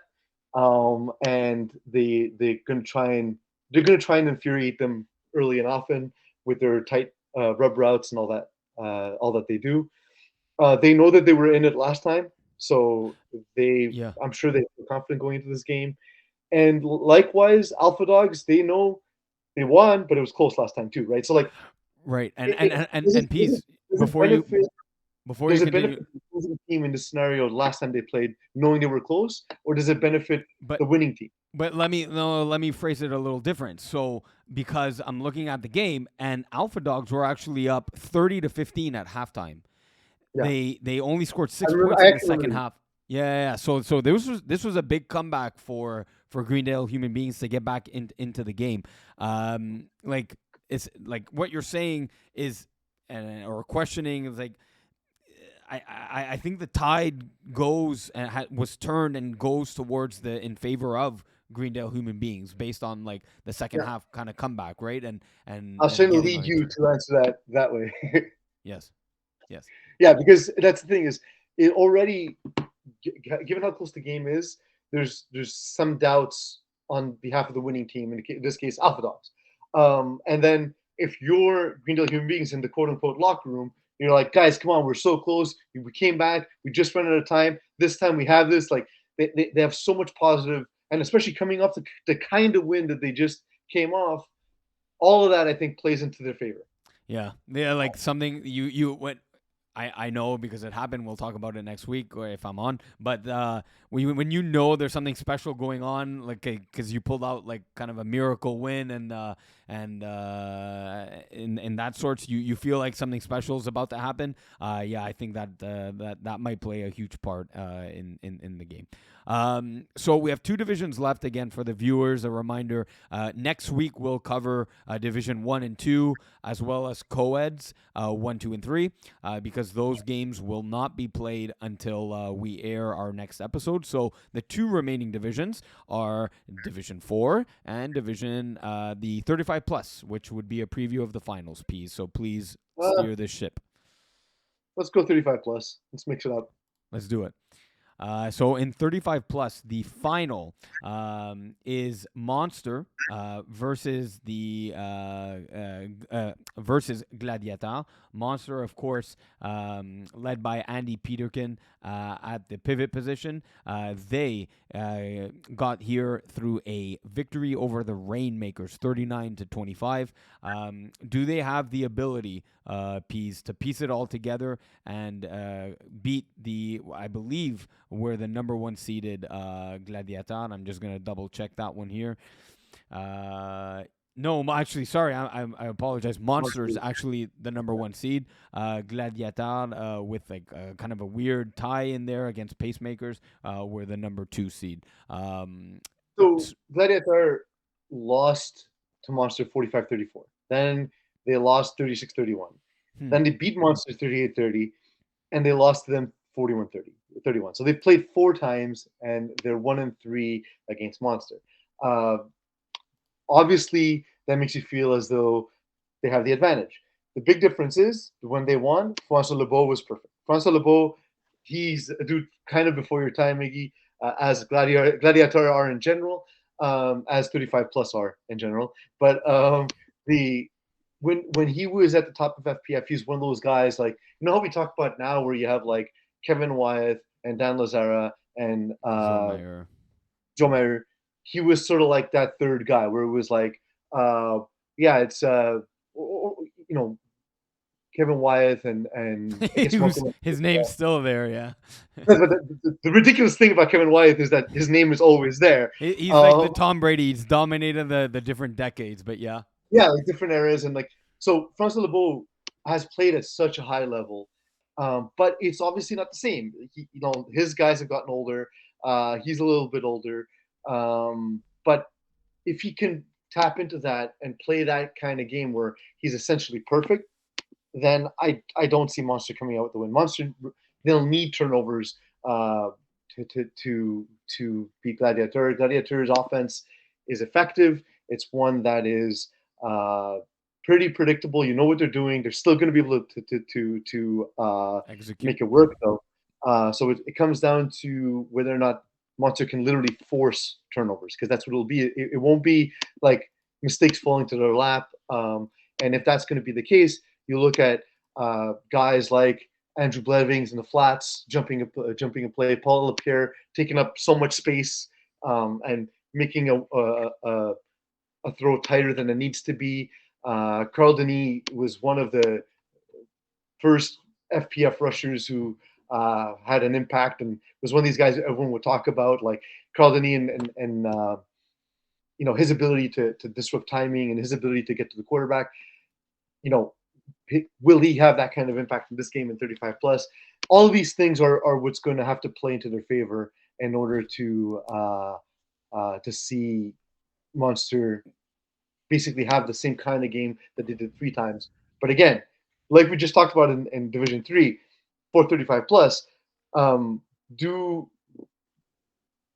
B: and they're gonna try and infuriate them early and often with their tight rub routes and all that they do. They know that they were in it last time, so I'm sure they feel confident going into this game. And likewise, Alpha Dogs, they know they won, but it was close last time too, right? So like,
A: right, and Peace, before you continue,
B: the team in this scenario last time they played, knowing they were close, or does it benefit the winning team?
A: But let me phrase it a little different. So because I'm looking at the game, and Alpha Dogs were actually up 30-15 at halftime. Yeah. They only scored 6 points in the second half. Yeah. So this was a big comeback for Greendale Human Beings to get back into the game. Like it's like what you're saying is, or questioning is like, I think the tide was turned and goes towards in favor of Greendale Human Beings based on like the second half kind of comeback, right? And
B: I'll certainly lead you to answer that way.
A: Yes.
B: Yeah, because that's the thing is, it already, given how close the game is, there's some doubts on behalf of the winning team, in this case, Alpha Dogs. And then if you're Greendale Human Beings in the quote-unquote locker room, you're like, guys, come on, we're so close. We came back. We just ran out of time. This time we have this. Like, they have so much positive, and especially coming off the kind of win that they just came off, all of that, I think, plays into their favor.
A: Yeah, like something you went. I know because it happened. We'll talk about it next week or if I'm on. But when you know there's something special going on, like because you pulled out like kind of a miracle win and in that sorts, you feel like something special is about to happen. I think that might play a huge part in the game. So we have 2 divisions left again for the viewers. A reminder, next week we'll cover Division 1 and 2 as well as co-eds 1, 2, and 3 because those games will not be played until we air our next episode. So the 2 remaining divisions are Division 4 and Division the 35 plus, which would be a preview of the finals piece. So please steer this ship.
B: Let's go 35 plus. Let's mix it up.
A: Let's do it. So in 35 plus, the final is Monster versus the versus Gladiator. Monster, of course, led by Andy Peterkin at the pivot position. They got here through a victory over the Rainmakers, 39-25. Do they have the ability, Pease, to piece it all together and beat the, I believe, we're the number 1 seeded Gladiator? I'm just going to double check that one here. No, actually, sorry, I apologize. Monster is actually the number 1 seed. Gladiator, with like kind of a weird tie in there against Pacemakers, were the number 2 seed.
B: So Gladiator lost to Monster 45-34. Then they lost 36-31. Then they beat Monster 38-30, and they lost to them 41-31. So they've played 4 times, and they're 1-3 against Monster. Obviously, that makes you feel as though they have the advantage. The big difference is when they won, Francois Lebeau was perfect. Francois Lebeau, he's a dude kind of before your time, Miggy, as Gladiator are in general, as 35 plus are in general. But when he was at the top of FPF, he's one of those guys like, you know how we talk about now where you have like Kevin Wyeth and Dan Lazara and Joe Mayer. He was sort of like that third guy where it was like, it's Kevin Wyeth and
A: his name's still there, yeah.
B: But the ridiculous thing about Kevin Wyeth is that his name is always there.
A: He's like the Tom Brady. He's dominated the different decades, but yeah.
B: Yeah, like different eras, and like so Francois Lebeau has played at such a high level, but it's obviously not the same. His guys have gotten older. He's a little bit older. But if he can tap into that and play that kind of game where he's essentially perfect, then I don't see Monster coming out with the win. Monster, they'll need turnovers to beat Gladiator. Gladiator's offense is effective. It's one that is pretty predictable. You know what they're doing. They're still going to be able to make it work though. So it comes down to whether or not Monster can literally force turnovers, because that's what it'll be. It won't be like mistakes falling to their lap. And if that's going to be the case, you look at guys like Andrew Blevings in the flats, jumping a play, Paul Lapierre taking up so much space and making a throw tighter than it needs to be. Carl Denis was one of the first FPF rushers who had an impact and was one of these guys everyone would talk about, like Carl Denis and his ability to disrupt timing and his ability to get to the quarterback. Will he have that kind of impact in this game in 35 plus? All of these things are what's going to have to play into their favor in order to see Monster basically have the same kind of game that they did 3 times. But again, like we just talked about in Division 3, 435 plus, do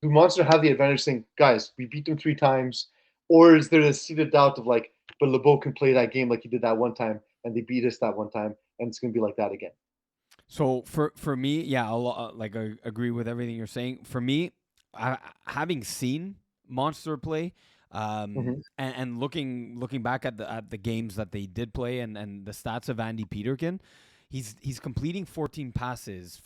B: Monster have the advantage saying, guys, we beat them 3 times? Or is there a seeded doubt of like, but LeBeau can play that game like he did that one time and they beat us that one time and it's going to be like that again?
A: So for me, yeah, I'll agree with everything you're saying. For me, having seen Monster play, and looking back at the games that they did play and the stats of Andy Peterkin, he's completing 15 passes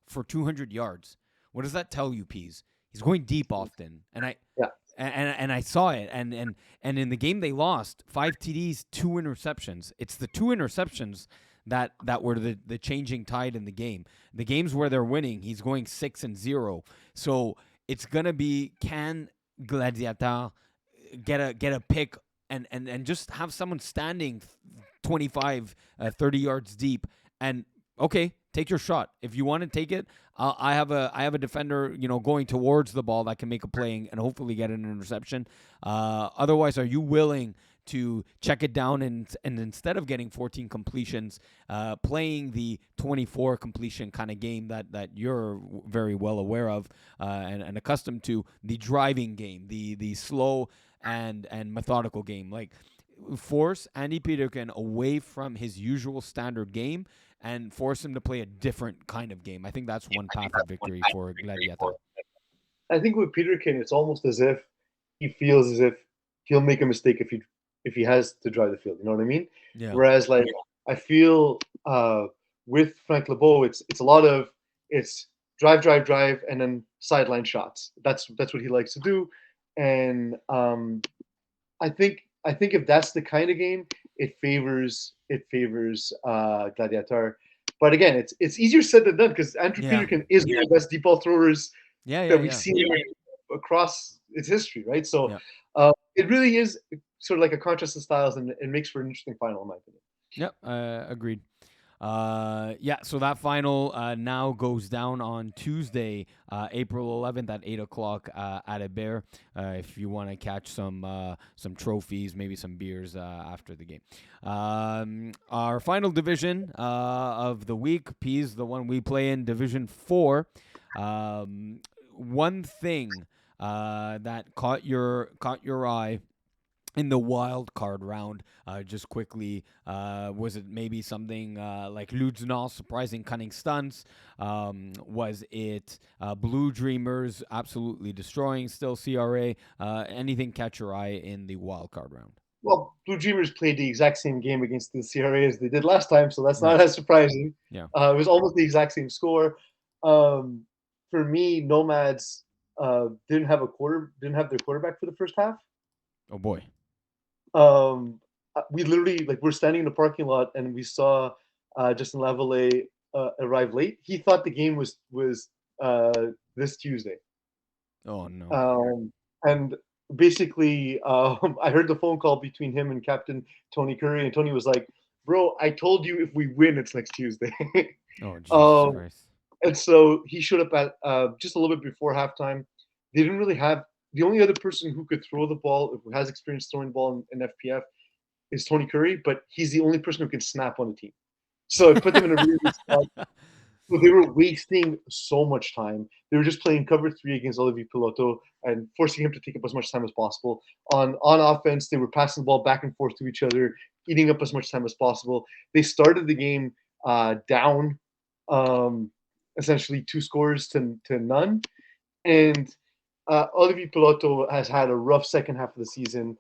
A: for 200 yards. What does that tell you, Pease? He's going deep often, and I saw it, and in the game they lost, 5 TDs, 2 interceptions. It's the 2 interceptions that were the changing tide in the game. The games where they're winning, he's going 6-0. So it's gonna be, can Gladiator get a pick and just have someone standing 25, 30 yards deep, and okay, take your shot. If you want to take it, I have a defender, going towards the ball that can make a play and hopefully get an interception. Otherwise, are you willing to check it down and instead of getting 14 completions, playing the 24 completion kind of game that you're very well aware of and accustomed to, the driving game, the slow and methodical game, like force Andy Peterkin away from his usual standard game and force him to play a different kind of game. I think that's one path of victory for Gladiator.
B: I think with Peterkin, it's almost as if he feels as if he'll make a mistake if he has to drive the field. You know what I mean?
A: Yeah.
B: Whereas, like, I feel with Frank Lebeau, it's a lot of it's drive, and then sideline shots. That's what he likes to do, and I think if that's the kind of game, it favors Gladiator. But again, it's easier said than done because Andrew Peterkin is one of the best deep ball throwers that we've seen across its history, right? So it really is sort of like a contrast of styles, and it makes for an interesting final, in my opinion.
A: Yep, agreed. So that final now goes down on Tuesday, April 11th at 8 o'clock at Hebert. If you want to catch some trophies, maybe some beers after the game. Our final division of the week, P's the one we play in, Division 4. One thing that caught your eye in the wild card round, just quickly, was it maybe something like Ludenau surprising cunning stunts? Was it Blue Dreamers absolutely destroying still CRA? Anything catch your eye in the wild card round?
B: Well, Blue Dreamers played the exact same game against the CRA as they did last time, so that's not as surprising.
A: Yeah.
B: It was almost the exact same score. For me, Nomads didn't have their quarterback for the first half.
A: Oh boy.
B: We literally, like, we're standing in the parking lot and we saw Justin Lavallee arrive late. He thought the game was this Tuesday.
A: Oh no.
B: And basically, I heard the phone call between him and Captain Tony Curry, and Tony was like, "Bro, I told you if we win, it's next Tuesday."
A: Oh Jesus Christ.
B: And so he showed up at just a little bit before halftime. They didn't really have the only other person who could throw the ball, who has experience throwing the ball in FPF, is Tony Curry, but he's the only person who can snap on the team. So it put them in a really good spot. So they were wasting so much time. They were just playing cover 3 against Olivier Piloto and forcing him to take up as much time as possible. On offense, they were passing the ball back and forth to each other, eating up as much time as possible. They started the game down, essentially 2 scores to none. And Olivier Piloto has had a rough second half of the season,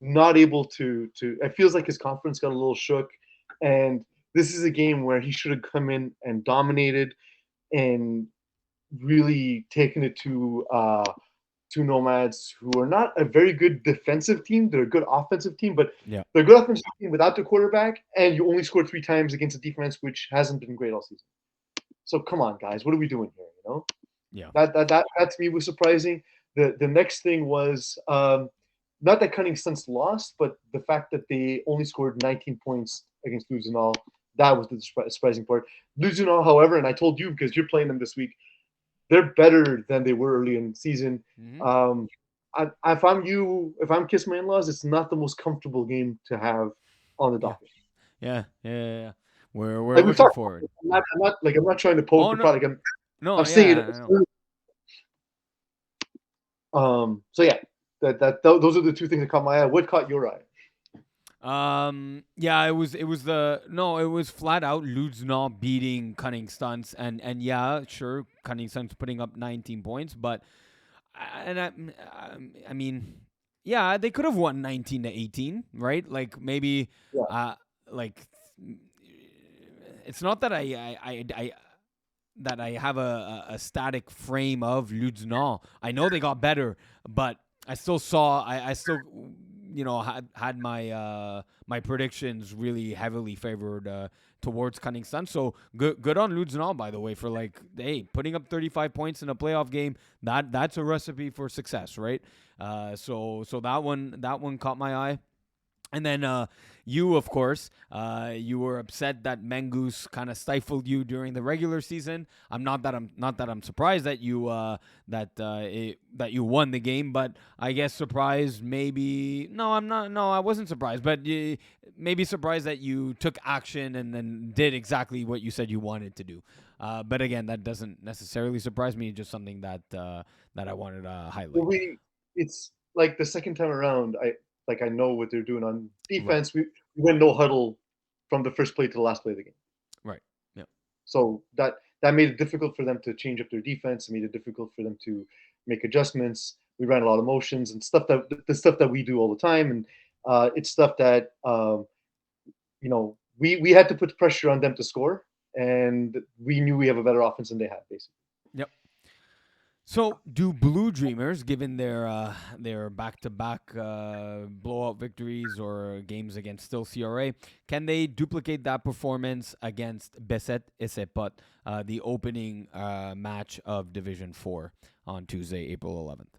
B: not able to. It feels like his confidence got a little shook, and this is a game where he should have come in and dominated, and really taken it to Nomads, who are not a very good defensive team. They're a good offensive team, but they're a good offensive team without their quarterback, and you only scored 3 times against a defense which hasn't been great all season. So come on, guys, what are we doing here? You know?
A: Yeah.
B: That to me was surprising. The next thing was not that Cunning Stunts lost, but the fact that they only scored 19 points against Ludenau. That was the surprising part. Ludenau, however, and I told you because you're playing them this week, they're better than they were early in the season.
A: Mm-hmm.
B: If I'm Kiss My In-Laws, it's not the most comfortable game to have on the docket.
A: Yeah. We're looking forward.
B: I'm not trying to poke the product. I'm saying it. So yeah, those are the 2 things that caught my eye. What caught your eye?
A: It was flat out Ludenau beating Cunning Stunts, and yeah, sure, Cunning Stunts putting up 19 points, but I mean, yeah, they could have won 19-18, right? Like maybe, it's not that I have a static frame of Ludenau. I know they got better, but I still saw I still had my predictions really heavily favored towards Cunning Stunts. So good on Ludenau, by the way, for putting up 35 points in a playoff game. That's a recipe for success, right? So that one caught my eye. And then you, of course, you were upset that Mengus kind of stifled you during the regular season. I'm surprised that that you won the game, but I guess surprised maybe. No, I'm not. No, I wasn't surprised, but maybe surprised that you took action and then did exactly what you said you wanted to do. But again, that doesn't necessarily surprise me. Just something that I wanted to highlight.
B: Well, it's like the second time around. I know what they're doing on
A: Right.
B: defense. We went no huddle from the first play to the last play of the game.
A: Right. Yeah.
B: So that made it difficult for them to change up their defense. It made it difficult for them to make adjustments. We ran a lot of motions and stuff that the stuff that we do all the time, and it's stuff that we had to put pressure on them to score, and we knew we have a better offense than they had, basically.
A: Yep. So, do Blue Dreamers, given their back-to-back blowout victories or games against still CRA, can they duplicate that performance against Beset Esepot, the opening match of Division 4 on Tuesday, April 11th?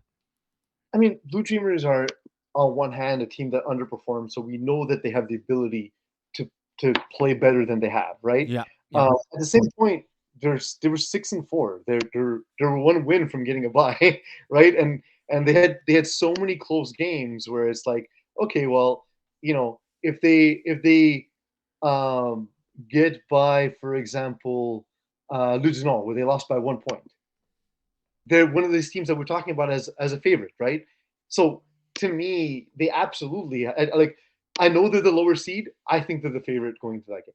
B: I mean, Blue Dreamers are on one hand a team that underperformed, so we know that they have the ability to to play better than they have, right?
A: Yeah. Yeah.
B: At the same point, they were 6-4. They're one win from getting a bye, right? And they had so many close games where it's like, okay, well, if they um, get by, for example, Ludinon, where they lost by 1 point, they're one of these teams that we're talking about as a favorite, right? So to me, they absolutely like. I know they're the lower seed. I think they're the favorite going into that game.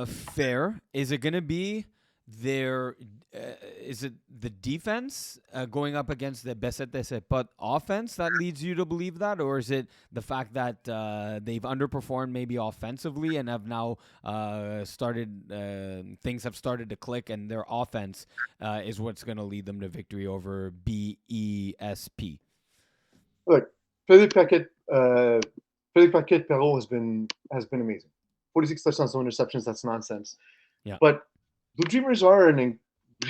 A: Fair. Is it going to be their? Is it the defense going up against the Besetese but offense that leads you to believe that, or is it the fact that they've underperformed maybe offensively and have now started things have started to click and their offense is what's going to lead them to victory over BESP?
B: Look, Philippe Paquet, Philippe Paquet Perrault has been amazing. 46 touchdowns, no interceptions. That's nonsense.
A: Yeah.
B: But Blue Dreamers are an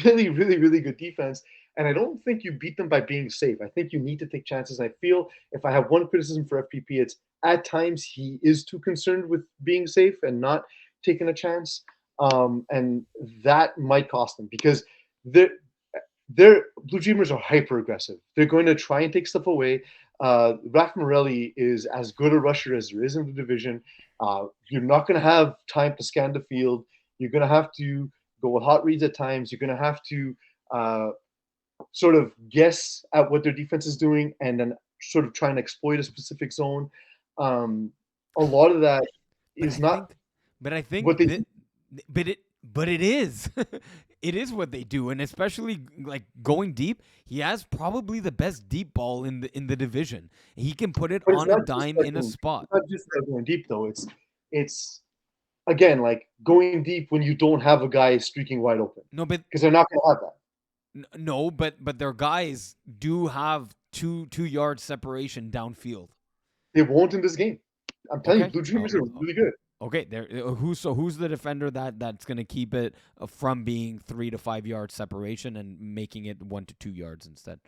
B: really, really, really good defense, and I don't think you beat them by being safe. I think you need to take chances. I feel if I have one criticism for FPP, it's at times he is too concerned with being safe and not taking a chance, and that might cost them because they're Blue Dreamers are hyper aggressive. They're going to try and take stuff away. Raf Morelli is as good a rusher as there is in the division. You're not going to have time to scan the field. You're going to have to go with hot reads at times. You're going to have to sort of guess at what their defense is doing and then sort of try and exploit a specific zone. A lot of that is not
A: But I think
B: what they
A: that, but it is. It is what they do, and especially like going deep. He has probably the best deep ball in the division. He can put it
B: But it's
A: on a
B: not just
A: dime
B: like
A: in a spot.
B: it's not just like going deep though. It's again like going deep when you don't have a guy streaking wide open
A: No, but
B: because they're not going to have that.
A: no, but their guys do have two yard separation downfield.
B: They won't in this game. I'm telling you,
A: Okay.
B: Blue Dreamers are really good.
A: Okay, there. Who's the defender that's going to keep it from being 3 to 5 yard separation and making it 1 to 2 yards instead?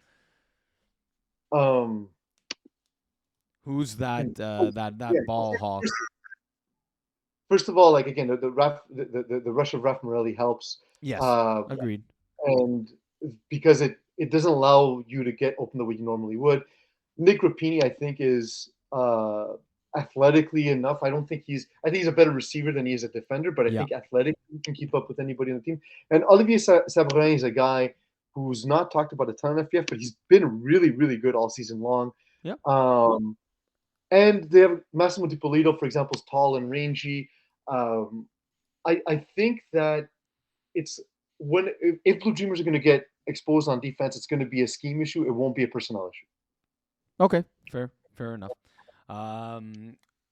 B: Um,
A: Who's that
B: yeah.
A: ball hawk?
B: First of all, like again, the rush of Raf Morelli helps,
A: Yes,
B: uh,
A: agreed.
B: and because it doesn't allow you to get open the way you normally would. Nick Rapini, I think, is athletically enough. I think he's a better receiver than he is a defender, but I
A: Yeah.
B: think athletically he can keep up with anybody on the team. And Olivier Sabrin is a guy who's not talked about a ton of yet, but he's been really, really good all season long.
A: Yeah.
B: And they have Massimo Di Polito, for example, is tall and rangy. Um, I think that it's if Blue Dreamers are going to get exposed on defense, it's going to be a scheme issue. It won't be a personnel issue.
A: Okay, fair enough.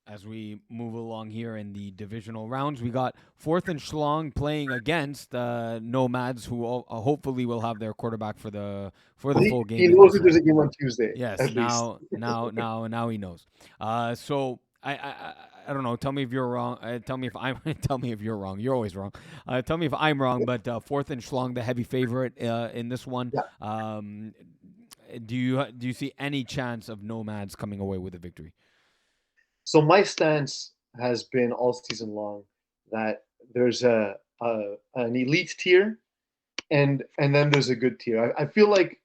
A: As we move along here in the divisional rounds, we got Fourth and Schlong playing against Nomads, who hopefully will have their quarterback for the full game.
B: He knows that there's a game on Tuesday.
A: Yes,
B: at
A: now he knows. So I don't know. Tell me if you're wrong. Tell me if I'm. Tell me if you're wrong. You're always wrong. Tell me if I'm wrong. But Fourth and Schlong, the heavy favorite in this one.
B: Yeah.
A: Do you see any chance of Nomads coming away with a victory?
B: So my stance has been all season long that there's an elite tier and then there's a good tier. I feel like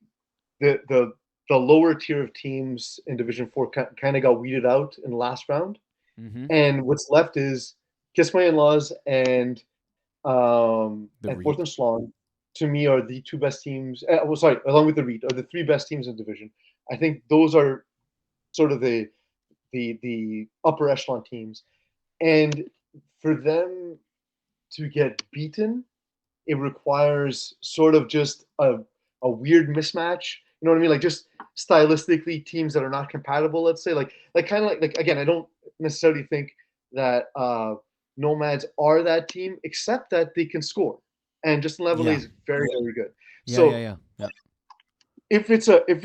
B: the lower tier of teams in Division Four kind of got weeded out in the last round,
A: Mm-hmm.
B: and what's left is Kiss My In-Laws
A: The
B: and Fourth
A: Reed.
B: and Schlong. To me, are the two best teams. Well, sorry, along with the Reed, are the three best teams in division. I think those are sort of the upper echelon teams, and for them to get beaten, it requires sort of just a weird mismatch. You know what I mean? Like just stylistically, teams that are not compatible. Let's say like kind of like again, I don't necessarily think that Nomads are that team, except that they can score, and Justin Leverley
A: Yeah.
B: is very very good.
A: Yeah. Yeah.
B: So
A: Yeah. Yeah.
B: if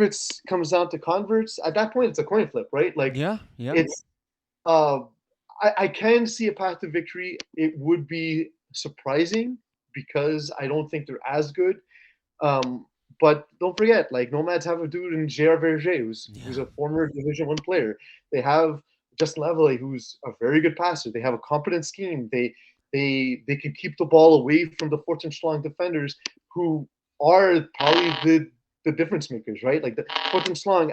B: it's comes down to converts, at that point it's a coin flip, right? Like
A: Yeah. Yeah.
B: it's uh, I can see a path to victory. It would be surprising because I don't think they're as good. But don't forget, like Nomads have a dude in J.R. Verger who's
A: Yeah.
B: a former Division One player. They have Justin Leverley, who's a very good passer. They have a competent scheme. They can keep the ball away from the Fortune Schlong defenders, who are probably the difference makers, right? Like the Fortune Schlong,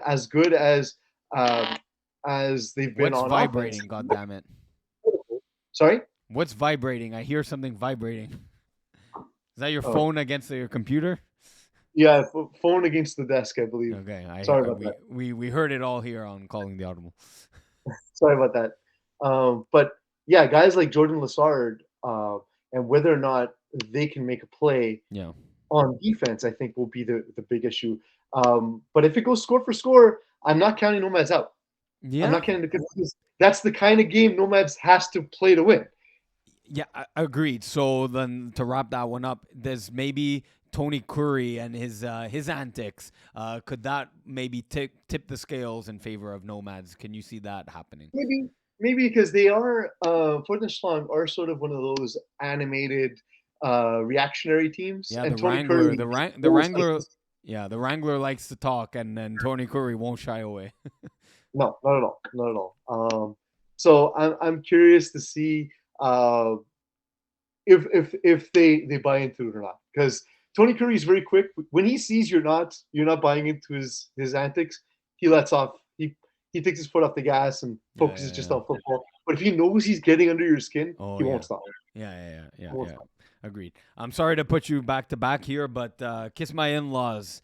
B: as they've been
A: What's
B: on offense.
A: vibrating? God damn it!
B: Sorry.
A: What's vibrating? I hear something vibrating. Is that your
B: Oh,
A: phone against your computer?
B: yeah, phone against the desk, I believe.
A: Okay,
B: Sorry
A: I
B: about that.
A: we heard it all here on calling the audible.
B: Sorry about that. But yeah, guys like Jordan Lassard, and whether or not they can make a play
A: Yeah.
B: on defense, I think will be the big issue. But if it goes score for score, I'm not counting Nomads out. I'm
A: Yeah.
B: not counting because that's the kind of game Nomads has to play to win.
A: Yeah, agreed. So then to wrap that one up, there's maybe Tony Curry and his antics. Could that maybe tip the scales in favor of Nomads? Can you see that happening?
B: Maybe because they are Fortnite are sort of one of those animated reactionary teams,
A: Yeah,
B: and Tony Curry
A: The
B: always likes
A: Wrangler. Yeah, the Wrangler likes to talk, and then Tony Curry won't shy away.
B: no, not at all, not at all. So I'm curious to see uh, if they buy into it or not, because Tony Curry is very quick. When he sees you're not buying into his antics, he lets off. He takes his foot off the gas and
A: Yeah,
B: focuses
A: yeah,
B: just
A: yeah.
B: on football. But if he knows he's getting under your skin,
A: Oh
B: he won't
A: yeah.
B: stop.
A: Yeah, yeah, yeah,
B: He
A: yeah,
B: won't
A: yeah.
B: stop.
A: Agreed. I'm sorry to put you back to back here, but Kiss My In-Laws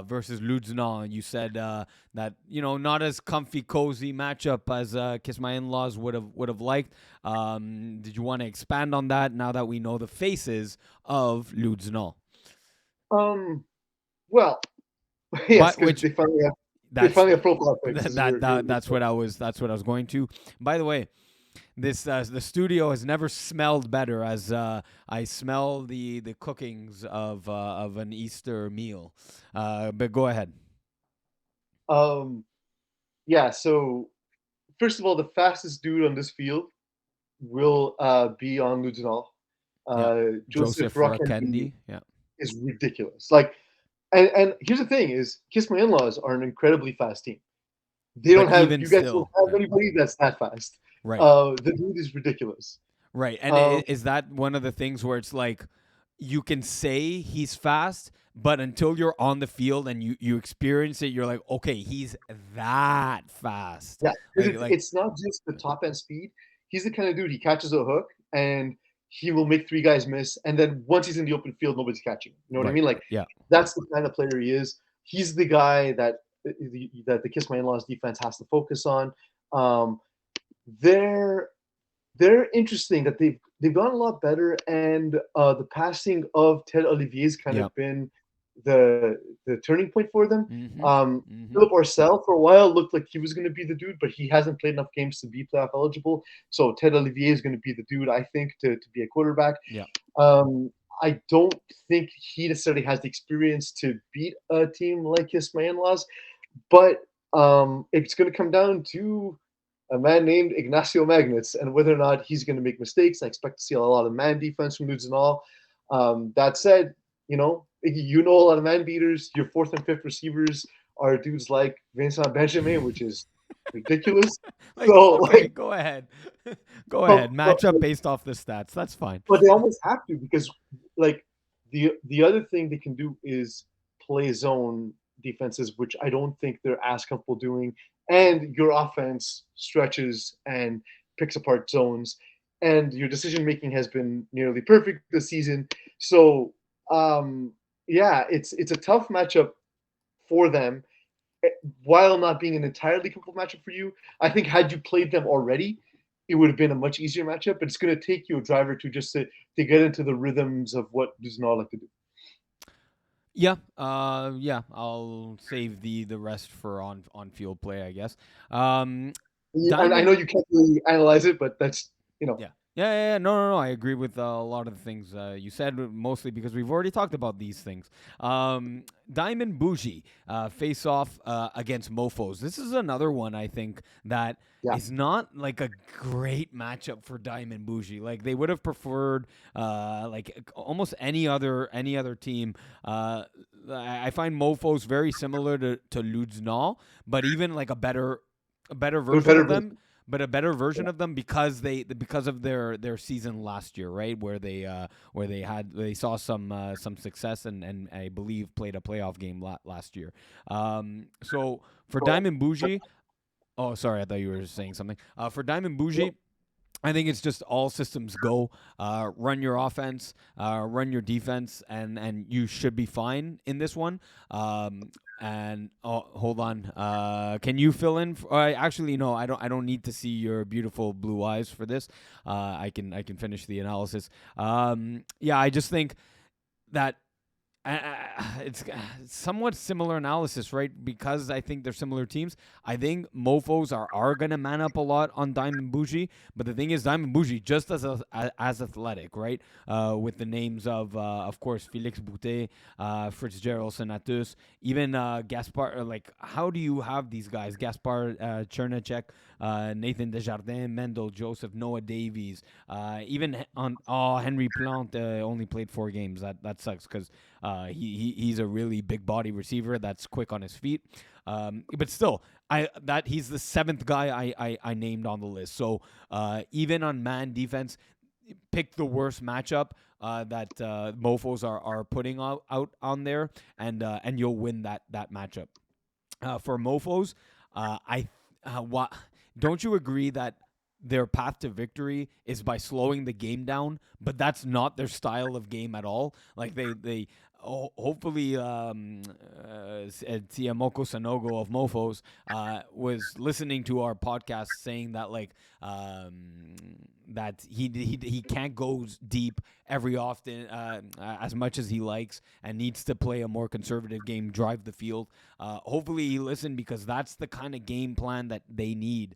A: versus Ludzna. You said that not as comfy, cozy matchup as Kiss My In-Laws would have liked. Did you want to expand on that now that we know the faces of Ludzna?
B: Um, well, yes,
A: But
B: because
A: which
B: they
A: that's
B: finally have profile pics.
A: that's what I was going to. By the way, this the studio has never smelled better as I smell the cookings of an Easter meal. But go ahead.
B: um, yeah. So first of all, the fastest dude on this field will be on Ludinol.
A: Yeah,
B: Joseph
A: Joseph
B: Rockendi
A: Rakendi. Yeah,
B: is ridiculous. Like, and here's the thing: is Kiss My In-Laws are an incredibly fast team. They
A: but
B: don't have
A: even
B: you guys don't
A: still,
B: have
A: yeah,
B: anybody that's that fast.
A: right,
B: The dude is ridiculous.
A: right. And
B: Um,
A: is that one of the things where it's like you can say he's fast, but until you're on the field and you experience it, you're like, okay, he's that fast.
B: Yeah, because
A: Like
B: it's not just the top end speed. He's the kind of dude, he catches a hook and he will make three guys miss. And then once he's in the open field, nobody's catching him. You know what I
A: right,
B: mean? Like
A: yeah,
B: that's the kind of player he is. He's the guy that the Kiss My In-Laws defense has to focus on. Um, they're they're interesting that they've gotten a lot better, and the passing of Ted Olivier's kind
A: yeah.
B: of been the turning point for them.
A: Mm-hmm.
B: Um,
A: Mm-hmm.
B: Philip Orcel for a while looked like he was going to be the dude, but he hasn't played enough games to be playoff eligible. So Ted Olivier is going to be the dude, I think, to be a quarterback.
A: Yeah.
B: Um, I don't think he necessarily has the experience to beat a team like his my in-laws, but it's going to come down to a man named Ignacio Magnets and whether or not he's going to make mistakes. I expect to see a lot of man defense from Nudes and all. That said, you know a lot of man beaters. Your fourth and fifth receivers are dudes like Vincent Benjamin, which is ridiculous.
A: Like,
B: So
A: okay, go ahead. Go
B: but,
A: ahead.
B: but
A: Match up based off the stats. That's fine.
B: but they almost have to because like the other thing they can do is play zone defenses, which I don't think they're as comfortable doing. And your offense stretches and picks apart zones, and your decision making has been nearly perfect this season. So yeah, it's a tough matchup for them while not being an entirely comfortable matchup for you. I think had you played them already, it would have been a much easier matchup. But it's going to take you a drive or two just to get into the rhythms of what does not like to do.
A: Yeah, yeah. I'll save the rest for on field play, I guess. Um,
B: I know
A: Diamond.
B: you can't really analyze it, but that's you know
A: Yeah. Yeah. No, no, no. I agree with a lot of the things you said, mostly because we've already talked about these things. Diamond Bougie face off against Mofos. This is another one I think that
B: yeah.
A: is not like a great matchup for Diamond Bougie. Like they would have preferred like almost any other team. I find Mofos very similar to Ludsnall, but even like a better
B: They're
A: version
B: better
A: of
B: version.
A: them, but a better version
B: Yeah.
A: of them because of their season last year, right? Where they saw some success and I believe played a playoff game last year. So for Diamond Bougie, oh sorry, I thought you were saying something. For Diamond Bougie, I think it's just all systems go. Run your offense, run your defense, and you should be fine in this one. And hold on, can you fill in? Actually, no, I don't need to see your beautiful blue eyes for this. I can finish the analysis. Yeah, I just think that it's somewhat similar analysis, right? Because I think they're similar teams. I think Mofos are gonna man up a lot on Diamond Bougie, but the thing is, Diamond Bougie just as athletic, right? With the names of course, Felix Boutet, Fitzgerald Senatus, even Gaspar. Like, how do you have these guys? Gaspar Chernacek, Nathan Desjardins, Mendel Joseph, Noah Davies, even Henry Plante only played 4 games. That sucks because he's a really big body receiver that's quick on his feet. But still, he's the 7th guy I named on the list. So even on man defense, pick the worst matchup that Mofos are putting out on there, and you'll win that matchup. For Mofos, I what don't you agree that their path to victory is by slowing the game down, but that's not their style of game at all. Like they hopefully Tiamoko Sanogo of Mofos was listening to our podcast saying that like that he can't go deep every often as much as he likes and needs to play a more conservative game, drive the field. Hopefully he listened because that's the kind of game plan that they need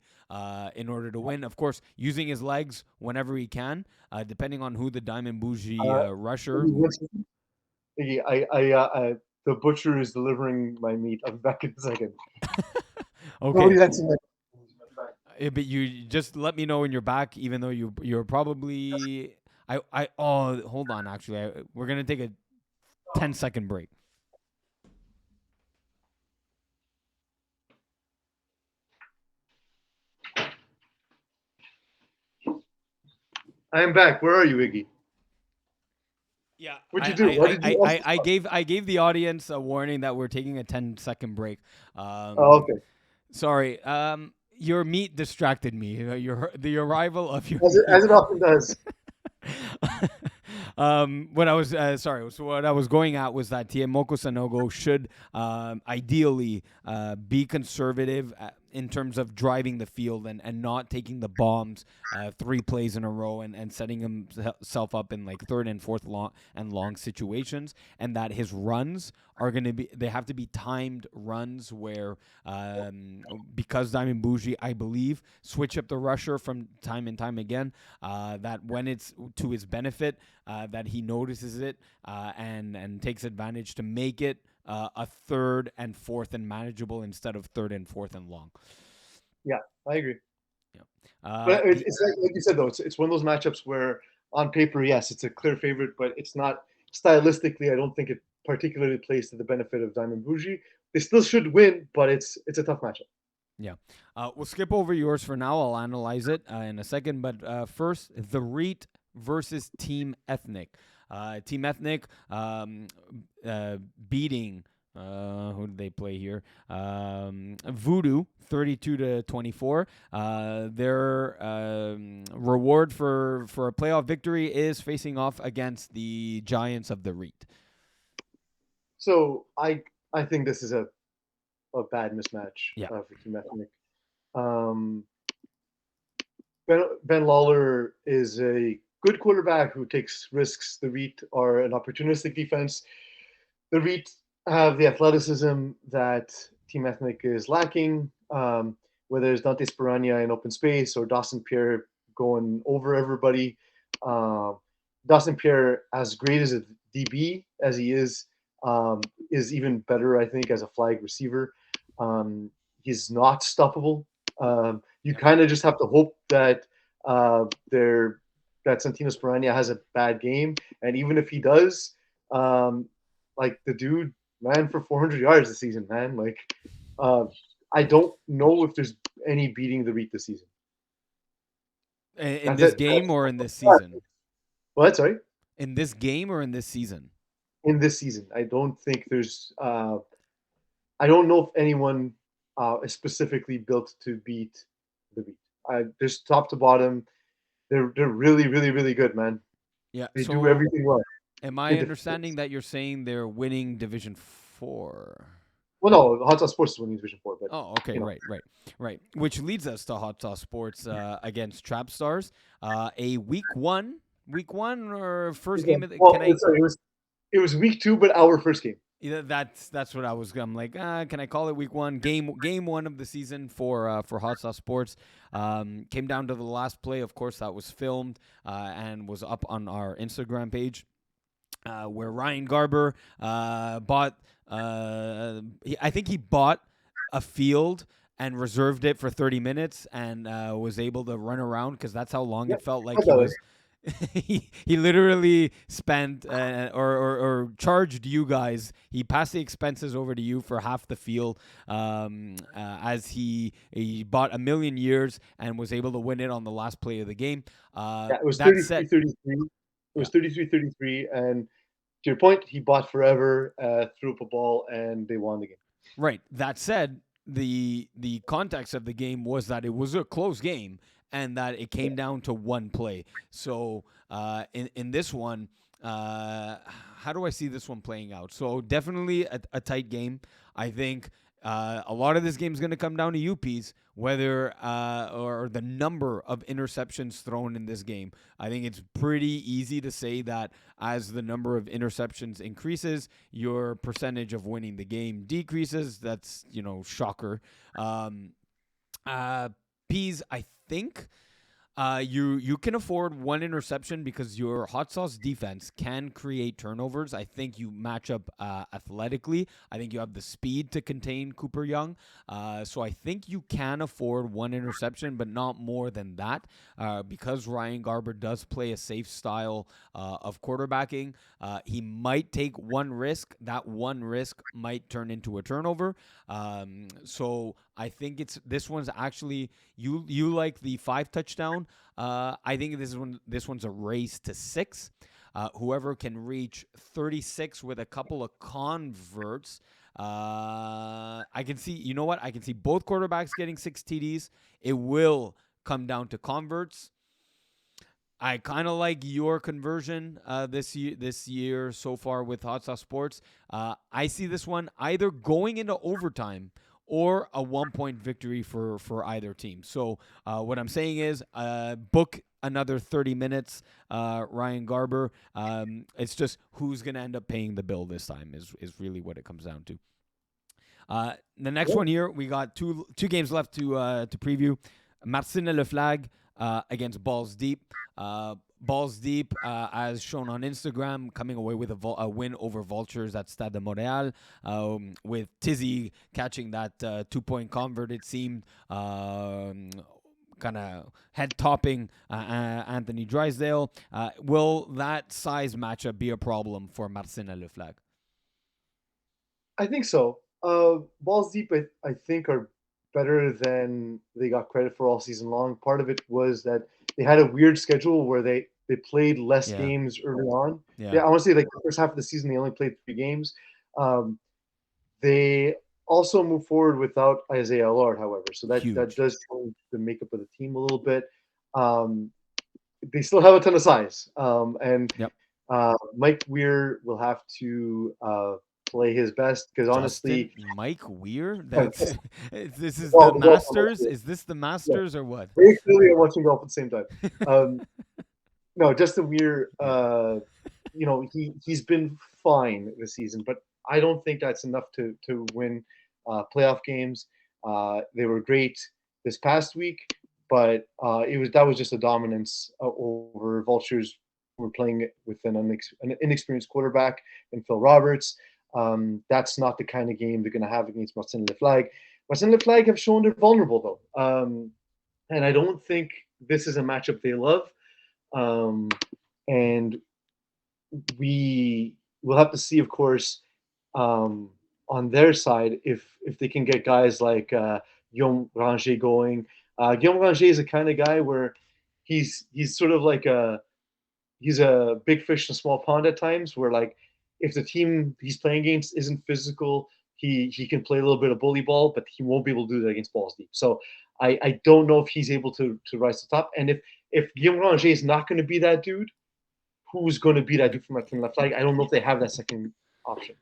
A: in order to win. Of course, using his legs whenever he can, depending on who the Diamond Bougie rusher.
B: The butcher is delivering my meat. I'll be back in a second.
A: Okay. But you just let me know when you're back, even though you're probably. Hold on. Actually, we're gonna take a 10-second break.
B: I am back. Where are you, Iggy?
A: Yeah,
B: What'd you do? What did you also
A: I gave the audience a warning that we're taking a 10-second break.
B: Oh, okay.
A: Sorry. Your meat distracted me. The arrival of your
B: As
A: meat.
B: it often does.
A: What I was sorry. So what I was going at was that Tiemoko Sanogo should ideally be conservative in terms of driving the field and not taking the bombs 3 plays in a row and setting himself up in like third and fourth long situations, and that his runs are going to be they have to be timed runs where because Diamond Bougie, I believe, switch up the rusher from time and time again, that when it's to his benefit, that he notices it and takes advantage to make it a third and fourth and manageable instead of third and fourth and long.
B: Yeah, I agree.
A: Yeah.
B: But it's like you said though, it's one of those matchups where on paper, yes, it's a clear favorite, but it's not stylistically. I don't think it particularly plays to the benefit of Diamond Bougie. They still should win, but it's a tough matchup.
A: Yeah. We'll skip over yours for now. I'll analyze it in a second. But first, the REIT versus Team Ethnic. Team Ethnic beating. Who did they play here? Voodoo, 32-24. Their reward for a playoff victory is facing off against the Giants of the REIT.
B: So I think this is a bad mismatch
A: Yeah.
B: for Team Ethnic. Um, Ben Lawler is a good quarterback who takes risks. The REIT are an opportunistic defense. The REIT have the athleticism that Team Ethnic is lacking. Whether it's Dante Sperania in open space or Dawson Pierre going over everybody. Dawson Pierre, as great as a DB as he is even better, I think, as a flag receiver. He's not stoppable. You kind of just have to hope that that Santino Sperania has a bad game, and even if he does, like the dude ran for 400 yards this season, man. Like, I don't know if there's any beating the REIT this season.
A: In this game or in this season?
B: What? Sorry?
A: In this game or in this season?
B: In this season, I don't think there's. I don't know if anyone is specifically built to beat the REIT. There's top to bottom. They're really, really, really good, man.
A: Yeah.
B: They
A: So
B: do everything well.
A: am I understanding that you're saying they're winning Division 4?
B: Well, no, Hot Sauce Sports is winning Division 4, but
A: Okay,
B: you know.
A: right. Which leads us to Hot Sauce Sports against Trap Stars. A week one or first game of the,
B: Well,
A: can I?
B: sorry, it was week 2, but our first game.
A: Yeah, that's what I was. I'm like, can I call it week one? Game one of the season for Hot Sauce Sports. Came down to the last play. Of course, that was filmed and was up on our Instagram page. Where Ryan Garber bought. I think he bought a field and reserved it for 30 minutes and was able to run around because that's how long it felt like he was. He literally spent or charged you guys. He passed the expenses over to you for half the field as he bought 1,000,000 years and was able to win it on the last play of the game.
B: It was
A: that
B: 33-33. It was 33-33, and to your point, he bought forever, threw up a ball, and they won the game.
A: Right. That said, the context of the game was that it was a close game and that it came down to one play. So in this one, how do I see this one playing out? So definitely a tight game. I think a lot of this game is going to come down to UPs, whether or the number of interceptions thrown in this game. I think it's pretty easy to say that as the number of interceptions increases, your percentage of winning the game decreases. That's, shocker. Peas, I think you can afford one interception because your hot sauce defense can create turnovers. I think you match up athletically. I think you have the speed to contain Cooper Young. So I think you can afford one interception, but not more than that because Ryan Garber does play a safe style of quarterbacking. He might take one risk. That one risk might turn into a turnover. So I think this one's actually you like the 5 touchdown. I think this one's a race to 6. Whoever can reach 36 with a couple of converts. I can see. You know what? I can see both quarterbacks getting 6 TDs. It will come down to converts. I kind of like your conversion this year so far with Hot Sauce Sports. I see this one either going into overtime or a 1-point victory for either team. So what I'm saying is book another 30 minutes, Ryan Garber. It's just who's going to end up paying the bill this time is really what it comes down to. The next one here, we got two games left to preview. Marcin Le Flag against Balls Deep. Balls Deep, as shown on Instagram, coming away with a win over Vultures at Stade de Montréal, with Tizzy catching that 2-point convert, it seemed, kind of head-topping Anthony Drysdale. Will that size matchup be a problem for Marcin Le Flag?
B: I think so. Balls Deep, I think, are better than they got credit for all season long. Part of it was that they had a weird schedule where they played less
A: Yeah.
B: games early on.
A: Yeah.
B: Yeah, I want to say like the first half of the season they only played 3 games. Um, they also moved forward without Isaiah Allard, however, so that
A: Huge.
B: does change the makeup of the team a little bit. Um, they still have a ton of size, and
A: Yep.
B: Mike Weir will have to play his best because
A: Justin
B: honestly,
A: Mike Weir.
B: uh,
A: That's this is the
B: well, well,
A: Masters. Is this the
B: yeah,
A: Masters or what?
B: very clearly I'm watching golf at the same time. Um, no, Justin Weir,
A: Yeah.
B: he's been fine this season, but I don't think that's enough to win playoff games. They were great this past week, but that was just a dominance over Vultures who were playing with an inexperienced quarterback in Phil Roberts. That's not the kind of game they're going to have against Martin Leflag. Martin Leflag have shown they're vulnerable though, and I don't think this is a matchup they love. Um, and we will have to see, of course, on their side if they can get guys like Guillaume Ranger going. Guillaume Ranger is the kind of guy where he's sort of like he's a big fish in a small pond at times. Where like if the team he's playing against isn't physical, he can play a little bit of bully ball, but he won't be able to do that against balls deep. So I don't know if he's able to rise to the top. And if Guillaume Ranger is not going to be that dude, who's going to be that dude from Martin left flag? I don't know if they have that second option.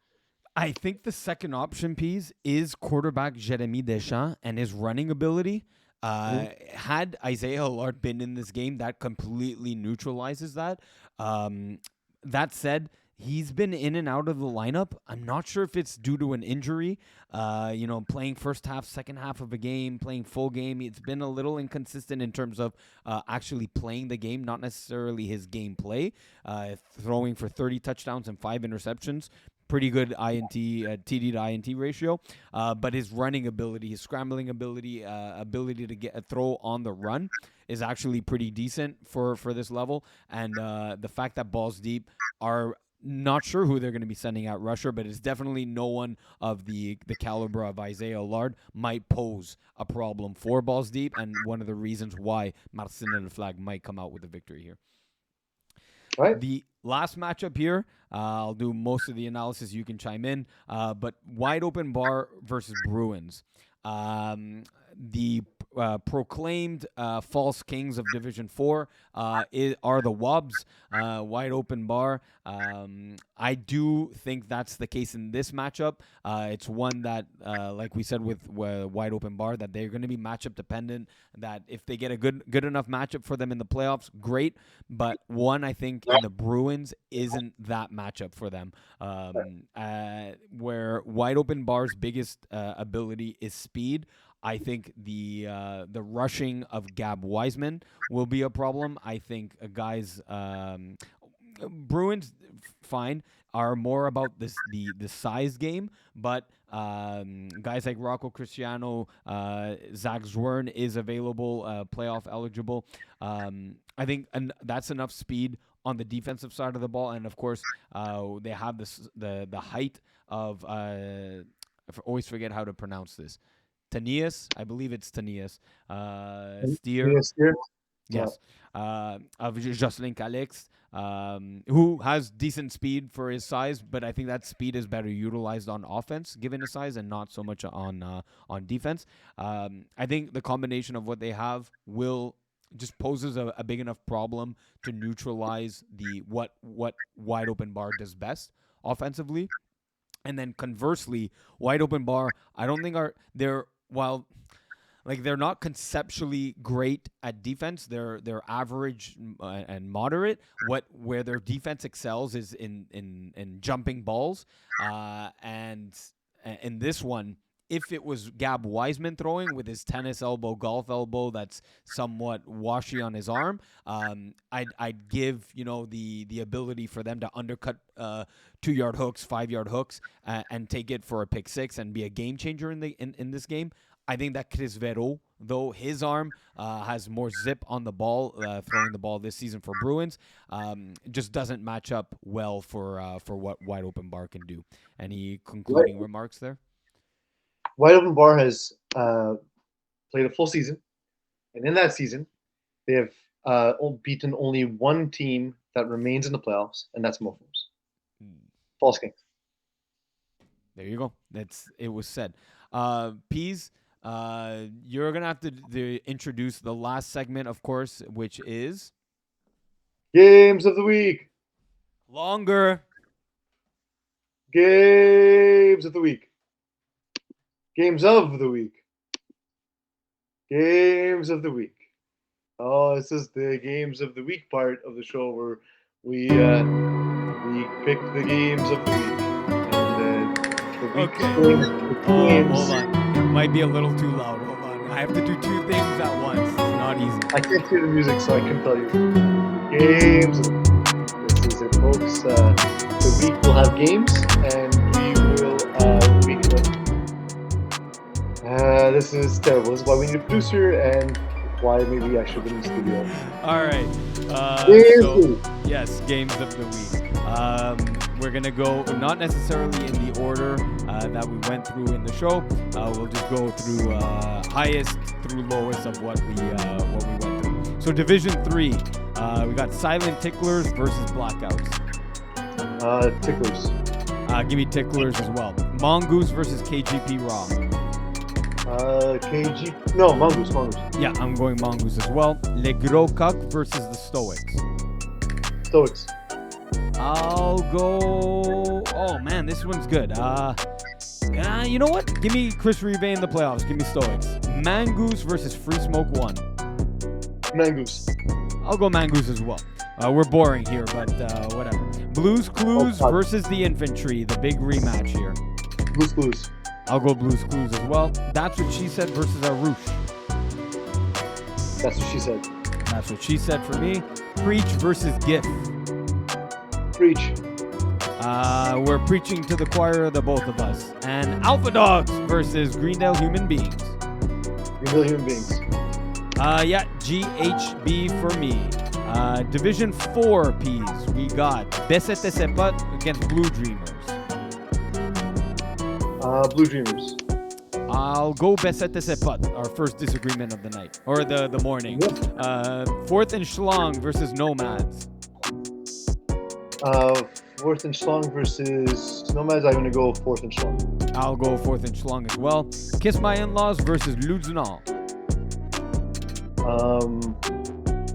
A: I think the second option piece is quarterback Jeremy Deschamps and his running ability. Had Isaiah Allard been in this game, that completely neutralizes that. That said, he's been in and out of the lineup. I'm not sure if it's due to an injury. Playing first half, second half of a game, playing full game. It's been a little inconsistent in terms of actually playing the game, not necessarily his gameplay. Throwing for 30 touchdowns and 5 interceptions. Pretty good TD to INT ratio, but his running ability, his scrambling ability, ability to get a throw on the run is actually pretty decent for this level. And the fact that balls deep are not sure who they're going to be sending out rusher, but it's definitely no one of the caliber of Isaiah Allard might pose a problem for balls deep, and one of the reasons why Marcin Leflag might come out with a victory here.
B: Right.
A: The last matchup here, I'll do most of the analysis. You can chime in. But Wide Open Bar versus Bruins. The proclaimed false kings of Division 4 are the Wobs, Wide Open Bar. I do think that's the case in this matchup. It's one that, like we said with Wide Open Bar, that they're going to be matchup dependent, that if they get a good enough matchup for them in the playoffs, great. But one, I think, in the Bruins isn't that matchup for them. Where Wide Open Bar's biggest ability is speed, I think the rushing of Gab Wiseman will be a problem. I think guys, Bruins, fine, are more about the size game, but guys like Rocco Cristiano, Zach Zwern is available, playoff eligible. I think that's enough speed on the defensive side of the ball, and of course, they have the height of I always forget how to pronounce this. Tanius, I believe it's Tanius. Steer, yes, of Jocelyn Calix, who has decent speed for his size, but I think that speed is better utilized on offense given his size and not so much on defense. I think the combination of what they have will just poses a big enough problem to neutralize what Wide Open Bar does best offensively. And then conversely, Wide Open Bar, I don't think they're not conceptually great at defense. They're average and moderate. Where their defense excels is in jumping balls. And in this one, if it was Gab Wiseman throwing with his tennis elbow, golf elbow that's somewhat washy on his arm, I'd give the ability for them to undercut 2-yard hooks, 5-yard hooks, and take it for a pick six and be a game changer in this game. I think that Chris Vero, though his arm has more zip on the ball, throwing the ball this season for Bruins, just doesn't match up well for what Wide Open Bar can do. Any concluding remarks there?
B: Wide Open Bar has played a full season, and in that season, they have beaten only one team that remains in the playoffs, and that's Mofos. False Kings.
A: There you go. It was said. Peas, you're gonna have to introduce the last segment, of course, which is
B: Games of the week.
A: longer.
B: Games of the week. Games of the week. Games of the week. Oh, this is the games of the week part of the show where we pick the games of the week. And the week games.
A: Hold on. It might be a little too loud. Hold on. I have to do two things at once. It's not easy.
B: I can't hear the music, so I can tell you. Games. This is it, folks. The week will have games, and we will this is terrible. This is why we need a producer, and why maybe I should be in the studio.
A: All right.
B: Games.
A: Yes, games of the week. We're gonna go not necessarily in the order that we went through in the show. We'll just go through highest through lowest of what we went through. So Division 3, we got Silent Ticklers versus Blackouts.
B: Ticklers.
A: Give me Ticklers as well. Mongoose versus KGP Raw.
B: Mongoose.
A: Yeah, I'm going Mongoose as well. Le Gros Coq versus the Stoics.
B: Stoics.
A: I'll go. Oh man, this one's good. You know what? Give me Chris Rive in the playoffs. Give me Stoics. Mangoose versus Free Smoke 1.
B: Mangoose.
A: I'll go Mangoose as well. We're boring here, but whatever. Blues Clues versus the Infantry, the big rematch here.
B: Blues Clues.
A: I'll go Blues Clues as well. That's What She Said versus Arush.
B: That's what she said.
A: That's What She Said for me. Preach versus GIF.
B: Preach.
A: We're preaching to the choir, the both of us. And Alpha Dogs versus Greendale Human Beings.
B: Greendale Human Beings.
A: Yeah, GHB for me. Division 4 Ps. We got Besete Sepat against Blue Dreamers.
B: Blue Dreamers.
A: I'll go Besete Sepat, our first disagreement of the night. Or the morning. Fourth and Schlong versus Nomads.
B: Fourth and Schlong versus Nomads. I'm going to go Fourth and Schlong.
A: I'll go Fourth and Schlong as well. Kiss My In-Laws versus Luznal.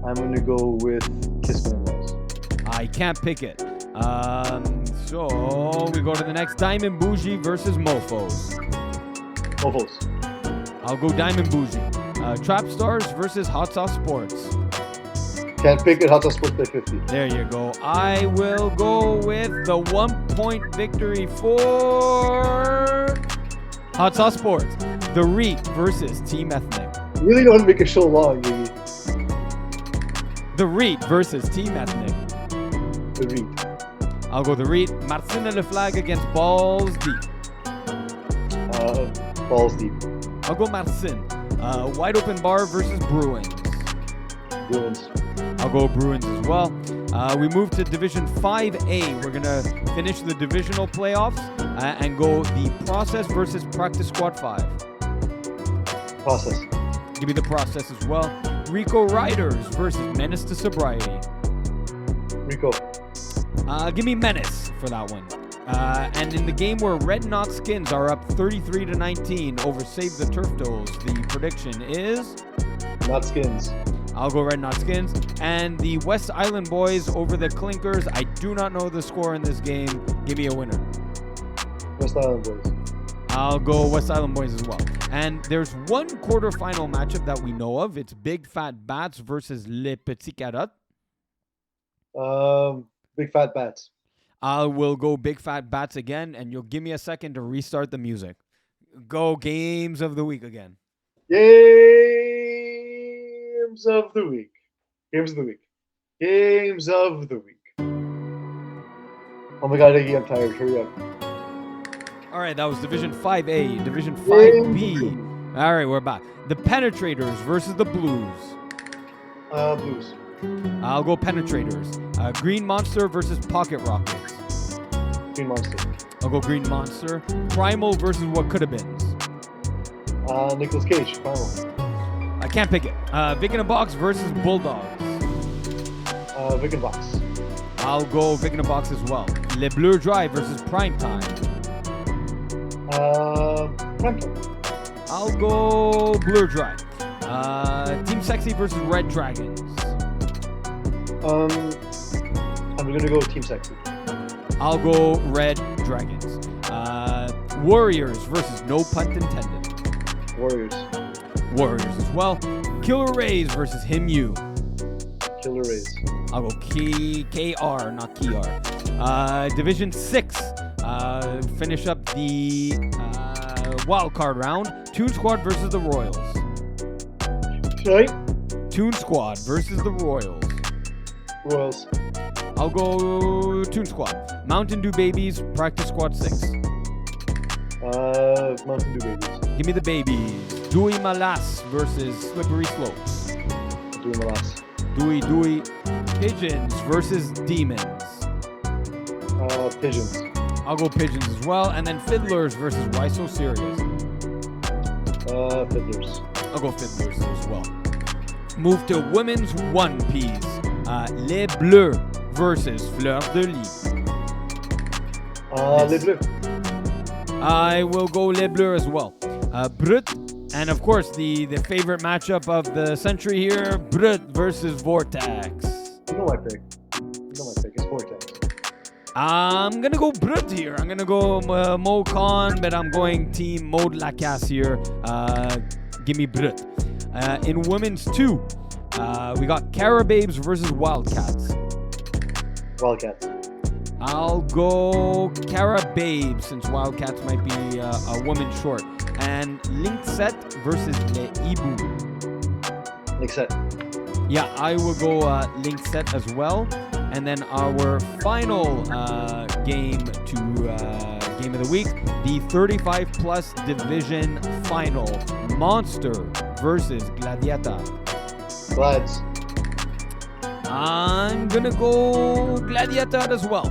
B: I'm going to go with Kiss My In-Laws.
A: I can't pick it. So we go to the next. Diamond Bougie versus Mofos.
B: Mofos.
A: I'll go Diamond Bougie. Trap Stars versus Hot Sauce Sports.
B: Can't pick it. Hot Sauce Sports by 50.
A: There you go. I will go with the 1-point victory for Hot Sauce Sports. The Reek versus Team Ethnic.
B: You really don't want to make a show long, maybe.
A: The Reek versus Team Ethnic.
B: The Reek.
A: I'll go the Reek. Marcin Le Flag against Balls Deep.
B: Balls Deep.
A: I'll go Marcin. Wide Open Bar versus Bruins.
B: Bruins.
A: I'll go Bruins as well. We move to Division 5A. We're going to finish the divisional playoffs and go the Process versus Practice Squad 5.
B: Process.
A: Give me the Process as well. Rico Riders versus Menace to Sobriety.
B: Rico.
A: Give me Menace for that one. And in the game where Red Knot Skins are up 33-19 over Save the Turf Doles, the prediction is...
B: Not Skins.
A: I'll go Red Knot Skins. And the West Island Boys over the Clinkers. I do not know the score in this game. Give me a winner.
B: West Island Boys.
A: I'll go West Island Boys as well. And there's one quarterfinal matchup that we know of. It's Big Fat Bats versus Les Petits Carottes.
B: Big Fat Bats.
A: I will go Big Fat Bats again, and you'll give me a second to restart the music. Go Games of the Week again.
B: Games of the Week. Games of the Week. Games of the Week. Oh my God, Iggy, I'm tired. Hurry up.
A: All right, that was Division 5A. Division 5B. All right, we're back. The Penetrators versus the Blues.
B: Blues.
A: I'll go Penetrators. Green Monster versus Pocket Rockets.
B: Green Monster.
A: I'll go Green Monster. Primal versus What Coulda Beens.
B: Nicolas Cage. Primal.
A: can't pick it. Vic in a Box versus Bulldogs.
B: Vic and Box.
A: I'll go Vic in a Box as well. Le Bleu Dry versus Primetime.
B: Primetime.
A: I'll go Bleu Dry. Team Sexy versus Red Dragons.
B: I'm gonna go with Team Sexy.
A: I'll go Red Dragons. Warriors versus No Pun Intended.
B: Warriors.
A: Warriors as well. Killer Rays versus Him You.
B: Killer Rays.
A: I'll go KR, not KR. Division 6. Finish up the wild card round. Toon Squad versus the Royals.
B: Sorry?
A: Toon Squad versus the Royals.
B: Royals.
A: I'll go Toon Squad. Mountain Dew Babies, Practice Squad 6.
B: Mountain Dew Babies.
A: Give me the babies. Dewey Malas versus Slippery Slopes.
B: Dewey Malas.
A: Dewey. Pigeons versus Demons.
B: Pigeons.
A: I'll go Pigeons as well. And then Fiddlers versus Why So Serious.
B: Fiddlers.
A: I'll go Fiddlers as well. Move to Women's One Piece. Les Bleus versus Fleur de Lis.
B: Les Bleus.
A: I will go Les Bleus as well. Brut, and of course the favorite matchup of the century here, Brut versus Vortex.
B: You know my pick. It's Vortex.
A: I'm gonna go Brut here. I'm gonna go Mo Khan, but I'm going Team Maud Lacasse here. Give me Brut. In Women's 2, we got Carababes versus Wildcats.
B: Wildcats.
A: I'll go Carababes since Wildcats might be a woman short. And Linkset versus Le Ibu.
B: Linkset.
A: Yeah, I will go Linkset as well. And then our final game of the week, the 35 plus division final, Monster versus Gladiator.
B: Glads.
A: I'm gonna go Gladiator as well.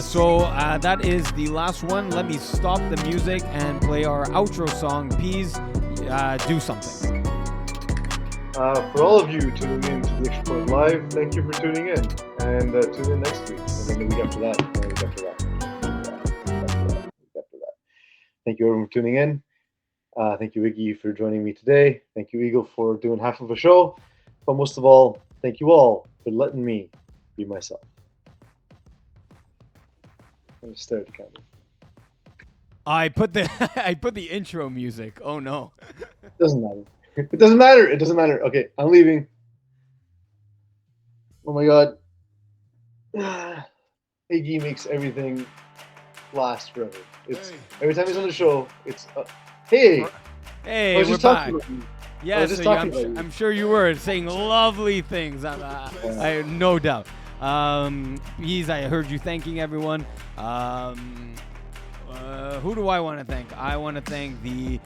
A: So that is the last one. Let me stop the music and play our outro song. Please do something.
B: For all of you tuning in to the Extra Point Live, thank you for tuning in. And tune in next week. And then the week after that. And the week after that. Thank you everyone for tuning in. Thank you, Iggy, for joining me today. Thank you, Eagle, for doing half of a show. But most of all, thank you all for letting me be myself. I'm going to stare at the camera.
A: I put the intro music. Oh no.
B: Doesn't matter. It doesn't matter. It doesn't matter. Okay, I'm leaving. Oh my god. Iggy makes everything last forever. It's every time he's on the show, it's hey.
A: Hey, we're back. Yes, so I'm sure you were saying lovely things. I have no doubt. I heard you thanking everyone. Who do I want to thank? I want to thank the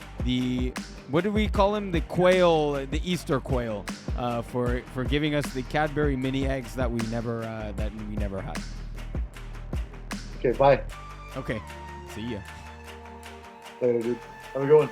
A: what do we call him? The quail, the Easter quail, for giving us the Cadbury mini eggs that we never had.
B: Okay, bye.
A: Okay, see ya.
B: Later, dude. Have a good one.